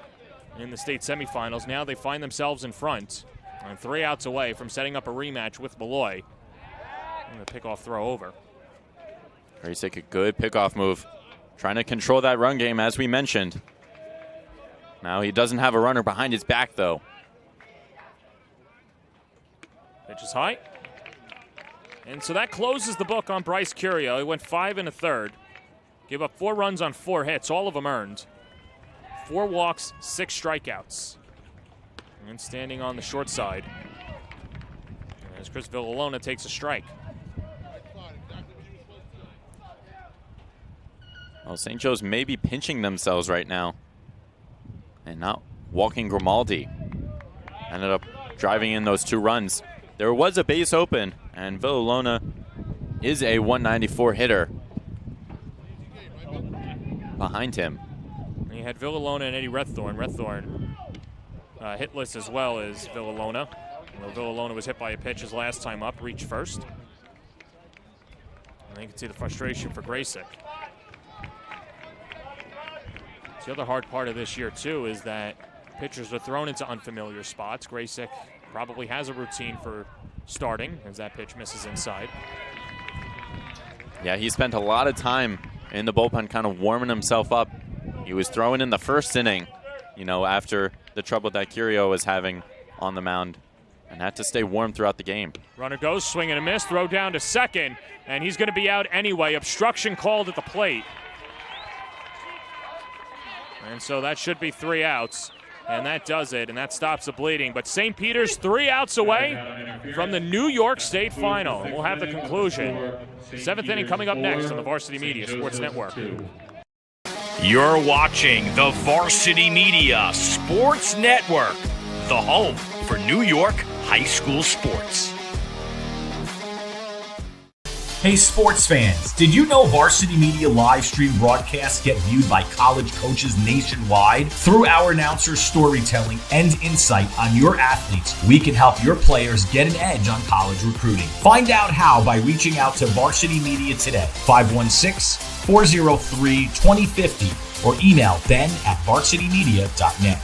in the state semifinals. Now they find themselves in front and 3 outs away from setting up a rematch with Malloy. And the pickoff throw over. Graysick, a good pickoff move. Trying to control that run game, as we mentioned. Now he doesn't have a runner behind his back, though. Pitch is high. And so that closes the book on Bryce Curio. He went 5 1/3. Gave up 4 runs on 4 hits, all of them earned. 4 walks, 6 strikeouts. And standing on the short side as Chris Villalona takes a strike. Well, St. Joe's may be pinching themselves right now and not walking Grimaldi. Ended up driving in those 2 runs. There was a base open, and Villalona is a 194 hitter behind him. And you had Villalona and Eddie Redthorn. Redthorn hitless as well as Villalona. Villalona was hit by a pitch his last time up, reached first. And you can see the frustration for Graysick. The other hard part of this year, too, is that pitchers are thrown into unfamiliar spots. Graysick probably has a routine for starting as that pitch misses inside. Yeah, he spent a lot of time in the bullpen kind of warming himself up. He was throwing in the first inning, you know, after the trouble that Curio was having on the mound, and had to stay warm throughout the game. Runner goes, swing and a miss, throw down to second, and he's going to be out anyway. Obstruction called at the plate. And so that should be 3 outs, and that does it, and that stops the bleeding. But St. Peter's 3 outs away from the New York State Final. We'll have the conclusion. 7th inning coming up next on the Varsity Media Sports Network. You're watching the Varsity Media Sports Network, the home for New York high school sports. Hey sports fans, did you know Varsity Media live stream broadcasts get viewed by college coaches nationwide? Through our announcers' storytelling and insight on your athletes, we can help your players get an edge on college recruiting. Find out how by reaching out to Varsity Media today, 516-403-2050, or email ben@varsitymedia.net.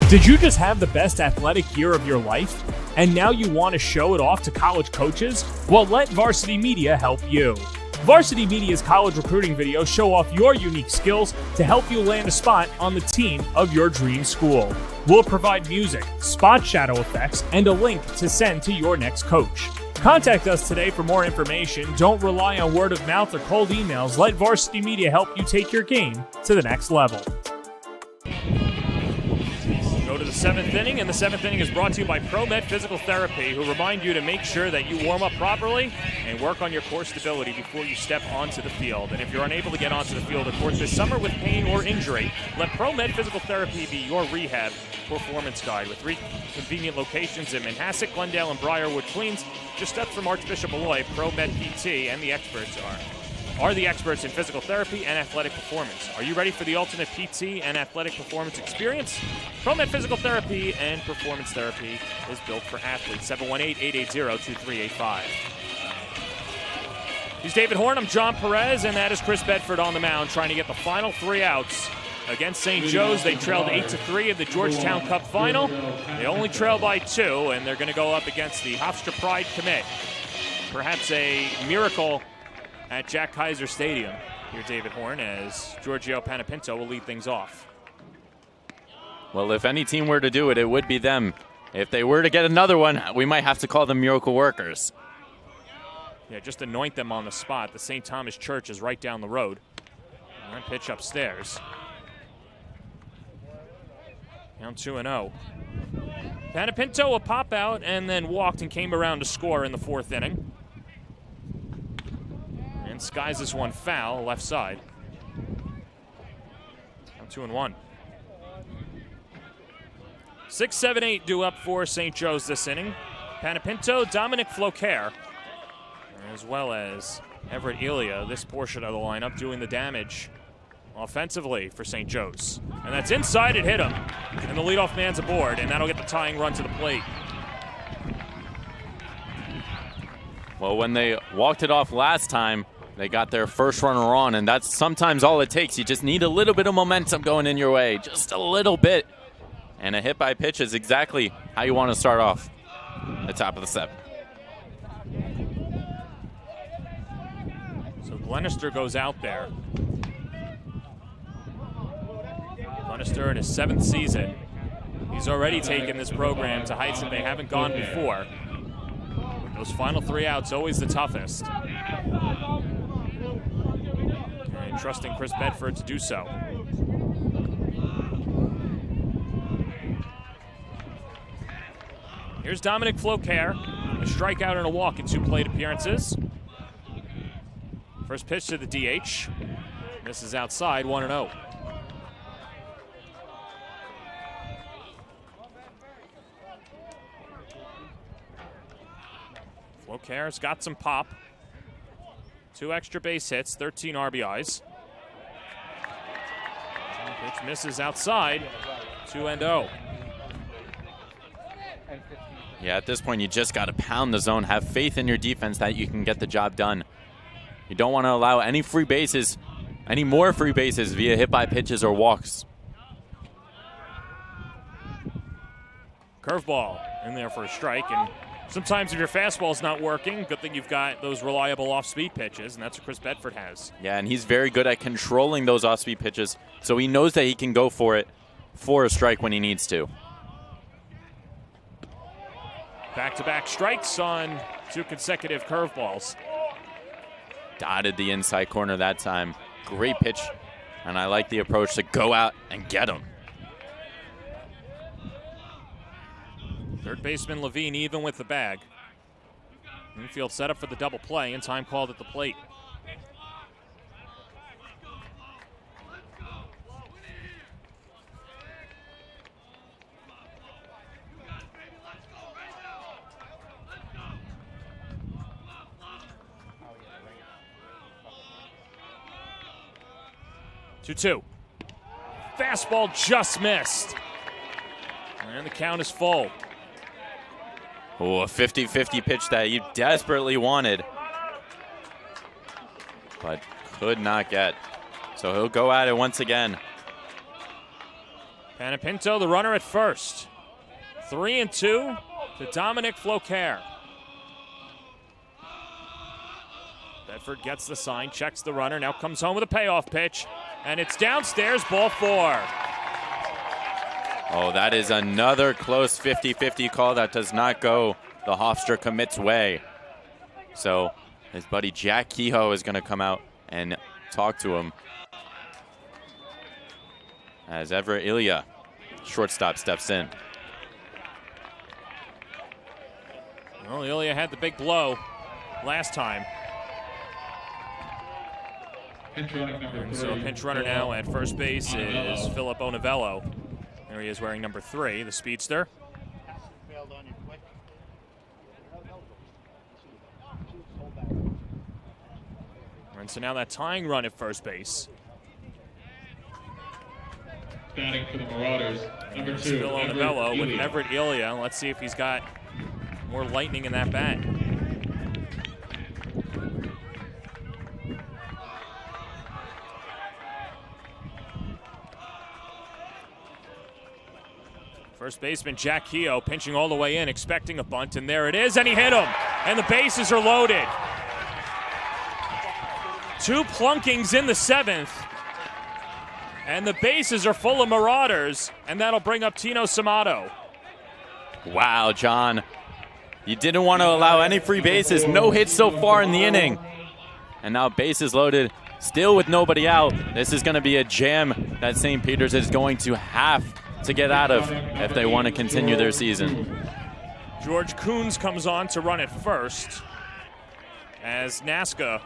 Did you just have the best athletic year of your life? And now you want to show it off to college coaches? Well, let Varsity Media help you. Varsity Media's college recruiting videos show off your unique skills to help you land a spot on the team of your dream school. We'll provide music, spot shadow effects, and a link to send to your next coach. Contact us today for more information. Don't rely on word of mouth or cold emails. Let Varsity Media help you take your game to the next level. Go to the 7th inning, and the 7th inning is brought to you by ProMed Physical Therapy, who remind you to make sure that you warm up properly and work on your core stability before you step onto the field. And if you're unable to get onto the field of course this summer with pain or injury, let ProMed Physical Therapy be your rehab performance guide. With 3 convenient locations in Manhasset, Glendale, and Briarwood, Queens, just steps from Archbishop Malloy, ProMed PT and the experts are the experts in physical therapy and athletic performance. Are you ready for the ultimate PT and athletic performance experience? ProMed Physical Therapy and Performance Therapy is built for athletes. 718-880-2385. He's David Horn. I'm John Perez, and that is Chris Bedford on the mound trying to get the final 3 outs against St. Joe's. They trailed 8-3 in the Georgetown Cup final. They only trail by 2, and they're going to go up against the Hofstra Pride commit. Perhaps a miracle at Jack Kaiser Stadium. Here, David Horn, as Giorgio Panapinto will lead things off. Well, if any team were to do it, it would be them. If they were to get another one, we might have to call them miracle workers. Yeah, just anoint them on the spot. The St. Thomas Church is right down the road. And pitch upstairs. Down 2-0. Panapinto a pop out and then walked and came around to score in the 4th inning. And skies this one foul, left side. Down 2-1. 6, 7, 8 due up for St. Joe's this inning. Panapinto, Dominic Floquer, as well as Everett Elia, this portion of the lineup, doing the damage offensively for St. Joe's. And that's inside, it hit him. And the leadoff man's aboard, and that'll get the tying run to the plate. Well, when they walked it off last time, they got their first runner on, and that's sometimes all it takes. You just need a little bit of momentum going in your way, just a little bit. And a hit by pitch is exactly how you want to start off the top of the 7th. So Glenister goes out there. Glenister in his 7th season. He's already taken this program to heights that they haven't gone before. Those final 3 outs, always the toughest. And trusting Chris Bedford to do so. Here's Dominic Floquer, a strikeout and a walk in 2 plate appearances. First pitch to the DH. This is outside, 1-0. Floquer's got some pop. 2 extra base hits, 13 RBIs. Pitch misses outside, 2-0. Yeah, at this point, you just got to pound the zone. Have faith in your defense that you can get the job done. You don't want to allow any free bases, any more free bases via hit by pitches or walks. Curveball in there for a strike, and sometimes if your fastball's not working, good thing you've got those reliable off-speed pitches, and that's what Chris Bedford has. Yeah, and he's very good at controlling those off-speed pitches, so he knows that he can go for it for a strike when he needs to. Back-to-back strikes on 2 consecutive curveballs. Dotted the inside corner that time. Great pitch, and I like the approach to go out and get him. Third baseman Levine even with the bag. Infield set up for the double play, and time called at the plate. Two. Fastball just missed. And the count is full. Oh, a 50-50 pitch that you desperately wanted, but could not get. So he'll go at it once again. Panapinto, the runner at first. 3-2 to Dominic Floquer. Bedford gets the sign, checks the runner, now comes home with a payoff pitch, and it's downstairs, ball 4. Oh, that is another close 50-50 call that does not go the Hofstra commit's way. So his buddy Jack Kehoe is going to come out and talk to him as Everett Ilya, shortstop, steps in. Well, Ilya had the big blow last time. And so a pinch runner now at first base is Philip Onovello. There he is wearing number 3, the speedster. And so now that tying run at first base. Batting for the Marauders, number 2, Phil Onovello with Everett Ilya. Let's see if he's got more lightning in that bat. First baseman Jack Keogh pinching all the way in, expecting a bunt, and there it is, and he hit him. And the bases are loaded. 2 plunkings in the 7th. And the bases are full of Marauders, and that'll bring up Tino Samato. Wow, John. You didn't want to allow any free bases. No hits so far in the inning. And now bases loaded, still with nobody out. This is going to be a jam that St. Peter's is going to have to get out of if they want to continue their season. George Coons comes on to run at first as Nasca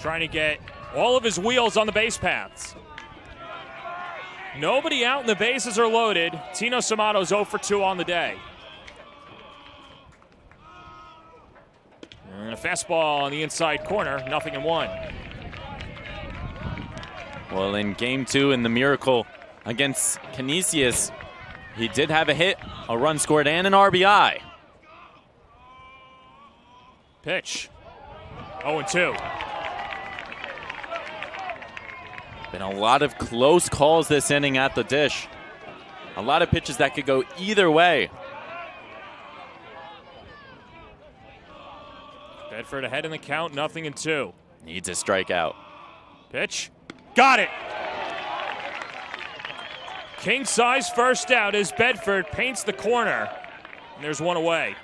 trying to get all of his wheels on the base paths. Nobody out and the bases are loaded. Tino Samato's 0 for 2 on the day. And a fastball on the inside corner, 0-1. Well, in game 2 in the Miracle against Canisius, he did have a hit, a run scored, and an RBI. Pitch. 0-2. Been a lot of close calls this inning at the dish. A lot of pitches that could go either way. Bedford ahead in the count, 0-2. Needs a strikeout. Pitch. Got it. King size first out as Bedford paints the corner. And there's one away.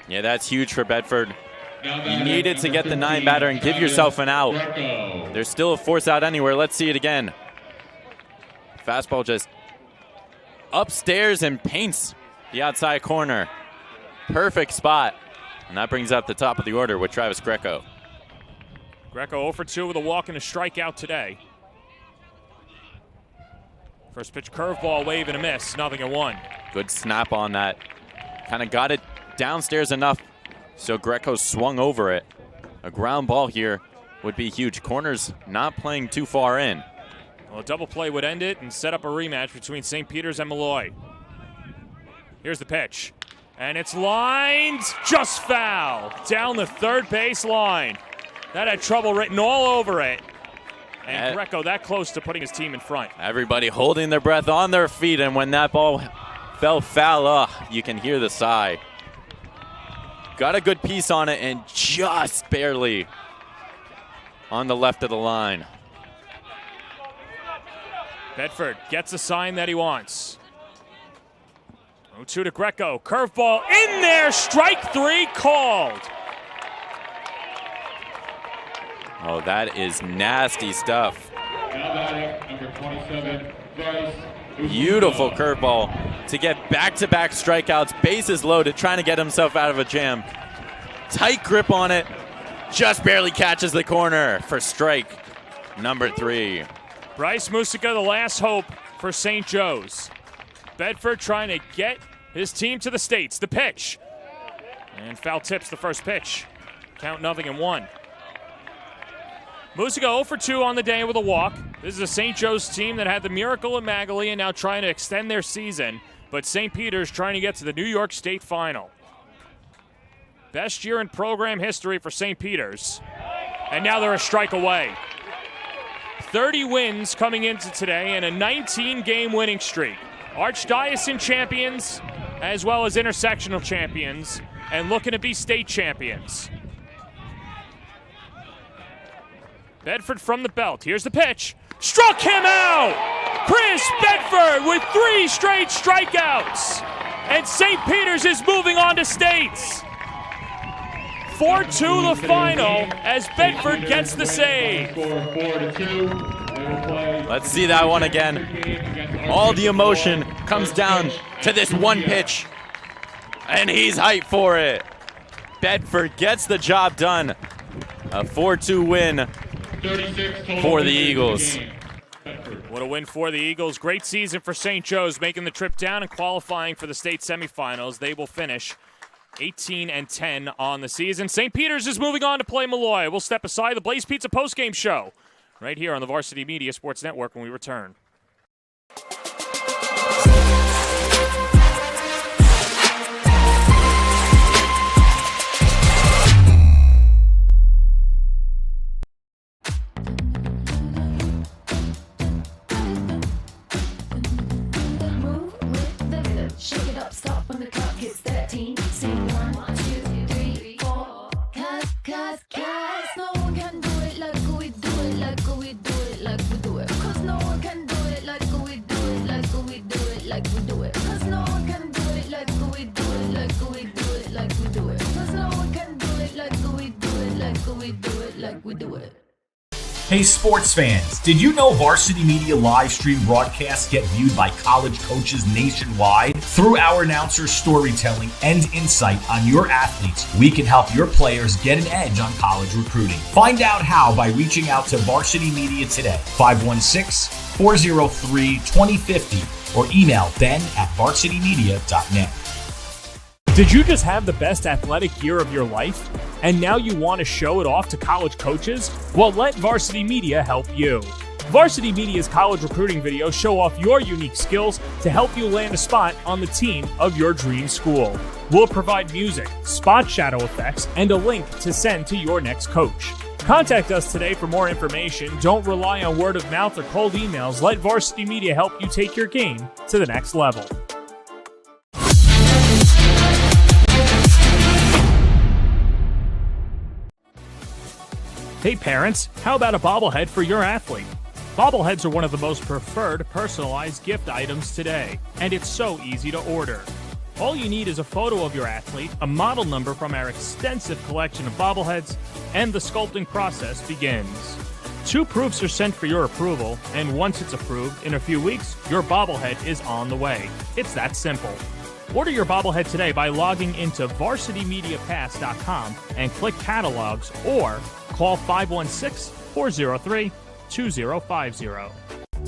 Yeah, that's huge for Bedford. You needed to get the 9 batter and give yourself an out. There's still a force out anywhere. Let's see it again. Fastball just upstairs and paints the outside corner. Perfect spot. And that brings up the top of the order with Travis Greco. Greco 0 for 2 with a walk and a strikeout today. First pitch curveball, wave and a miss, 0-1. Good snap on that. Kind of got it downstairs enough so Greco swung over it. A ground ball here would be huge. Corners not playing too far in. Well, a double play would end it and set up a rematch between St. Peter's and Malloy. Here's the pitch. And it's lined just foul down the third base line. That had trouble written all over it. And Greco that close to putting his team in front. Everybody holding their breath on their feet, and when that ball fell foul, you can hear the sigh. Got a good piece on it and just barely on the left of the line. Bedford gets a sign that he wants. 0-2 to Greco. Curveball in there. Strike 3 called. Oh, that is nasty stuff. Number 27, Bryce. Beautiful curveball to get back-to-back strikeouts, bases loaded, trying to get himself out of a jam. Tight grip on it, just barely catches the corner for strike number 3. Bryce Musica, the last hope for St. Joe's. Bedford trying to get his team to the States. The pitch. And foul tips the first pitch. Count 0-1. Musica 0 for 2 on the day with a walk. This is a St. Joe's team that had the miracle in Magalie and now trying to extend their season. But St. Peter's trying to get to the New York State Final. Best year in program history for St. Peter's. And now they're a strike away. 30 wins coming into today and a 19-game winning streak. Archdiocesan champions as well as intersectional champions and looking to be state champions. Bedford from the belt. Here's the pitch. Struck him out! Chris Bedford with 3 straight strikeouts. And St. Peter's is moving on to states. 4-2 the final as Bedford gets the save. Let's see that one again. All the emotion comes down to this one pitch. And he's hyped for it. Bedford gets the job done. A 4-2 win for the Eagles. What a win for the Eagles. Great season for St. Joe's, making the trip down and qualifying for the state semifinals. They will finish 18-10 on the season. St. Peter's is moving on to play Malloy. We'll step aside the Blaze Pizza postgame show right here on the Varsity Media Sports Network when we return. Shake it up, stop when the clock hits 13. Sing 1, 2, 3, 4. Cause no one can do it like we do it, like we do it, like we do it. Cause no one can do it like we do it, like we do it, like we do it. Cause no one can do it like we do it, like we do it, like we do it. Cause no one can do it like we do it, like we do it, like we do it. Hey sports fans, did you know Varsity Media live stream broadcasts get viewed by college coaches nationwide? Through our announcers' storytelling and insight on your athletes, we can help your players get an edge on college recruiting. Find out how by reaching out to Varsity Media today, 516-403-2050, or email ben@varsitymedia.net. Did you just have the best athletic year of your life? And now you want to show it off to college coaches? Well, let Varsity Media help you. Varsity Media's college recruiting videos show off your unique skills to help you land a spot on the team of your dream school. We'll provide music, spot shadow effects, and a link to send to your next coach. Contact us today for more information. Don't rely on word of mouth or cold emails. Let Varsity Media help you take your game to the next level. Hey parents, how about a bobblehead for your athlete? Bobbleheads are one of the most preferred personalized gift items today, and it's so easy to order. All you need is a photo of your athlete, a model number from our extensive collection of bobbleheads, and the sculpting process begins. 2 proofs are sent for your approval, and once it's approved, in a few weeks, your bobblehead is on the way. It's that simple. Order your bobblehead today by logging into varsitymediapass.com and click catalogs, or call 516-403-2050.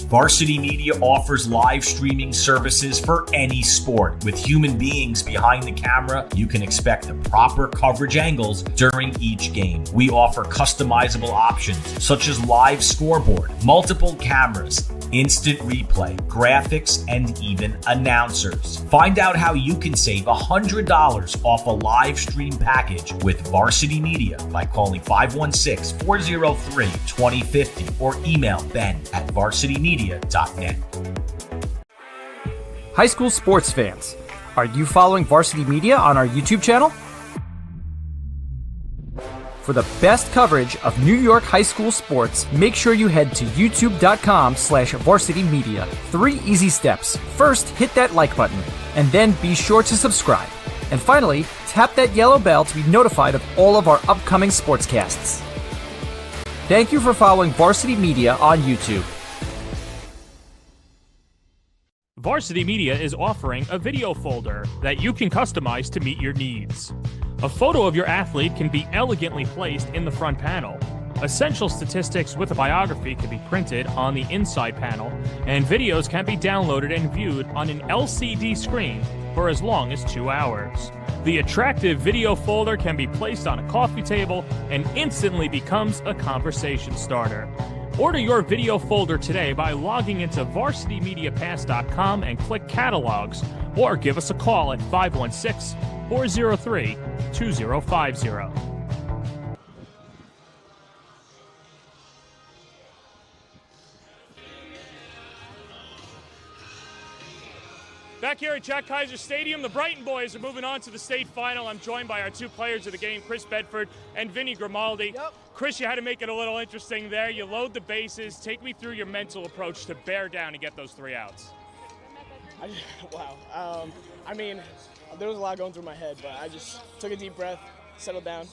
Varsity Media offers live streaming services for any sport. With human beings behind the camera, you can expect the proper coverage angles during each game. We offer customizable options such as live scoreboard, multiple cameras, instant replay, graphics, and even announcers. Find out how you can save $100 off a live stream package with Varsity Media by calling 516-403-2050 or email ben@varsitymedia.net. High school sports fans, are you following Varsity Media on our YouTube channel? For the best coverage of New York high school sports, make sure you head to youtube.com/varsitymedia. 3 easy steps. First, hit that like button, and then be sure to subscribe. And finally, tap that yellow bell to be notified of all of our upcoming sportscasts. Thank you for following Varsity Media on YouTube. Varsity Media is offering a video folder that you can customize to meet your needs. A photo of your athlete can be elegantly placed in the front panel. Essential statistics with a biography can be printed on the inside panel, and videos can be downloaded and viewed on an LCD screen for as long as 2 hours. The attractive video folder can be placed on a coffee table and instantly becomes a conversation starter. Order your video folder today by logging into varsitymediapass.com and click catalogs, or give us a call at 516-403-2050. Back here at Jack Kaiser Stadium, the Brighton boys are moving on to the state final. I'm joined by our 2 players of the game, Chris Bedford and Vinny Grimaldi. Yep. Chris, you had to make it a little interesting there. You load the bases. Take me through your mental approach to bear down and get those 3 outs. Wow. I mean, there was a lot going through my head, but I just took a deep breath, settled down,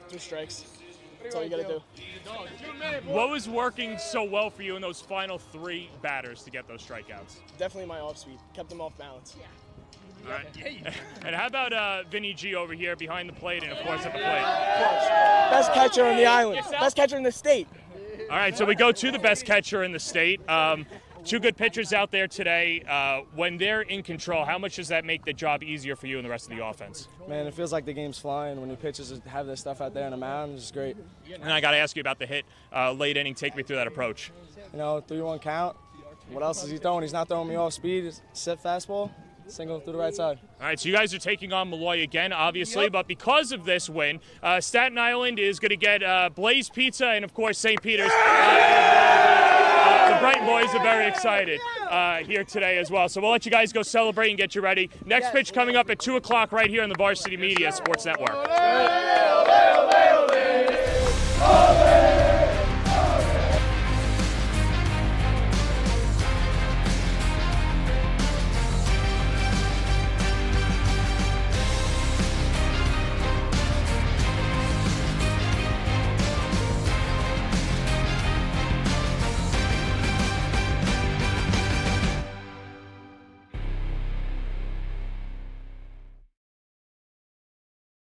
2 strikes. That's all you got to do. What was working so well for you in those final 3 batters to get those strikeouts? Definitely my off speed. Kept them off balance. All right. And how about Vinny G over here behind the plate and, of course, at the plate? Best catcher on the island. Best catcher in the state. All right, so we go to the best catcher in the state. Two good pitchers out there today. When they're in control, how much does that make the job easier for you and the rest of the offense? Man, it feels like the game's flying when your pitchers have this stuff out there on the mound. It's great. And I got to ask you about the hit late inning. Take me through that approach. 3-1 count. What else is he throwing? He's not throwing me off speed. It's set fastball. Single through the right side. All right, so you guys are taking on Malloy again, obviously, but because of this win, Staten Island is going to get Blaze Pizza and, of course, St. Peter's. The Brighton boys are very excited here today as well. So we'll let you guys go celebrate and get you ready. Next pitch coming up at 2 o'clock right here on the Varsity Media Sports Network.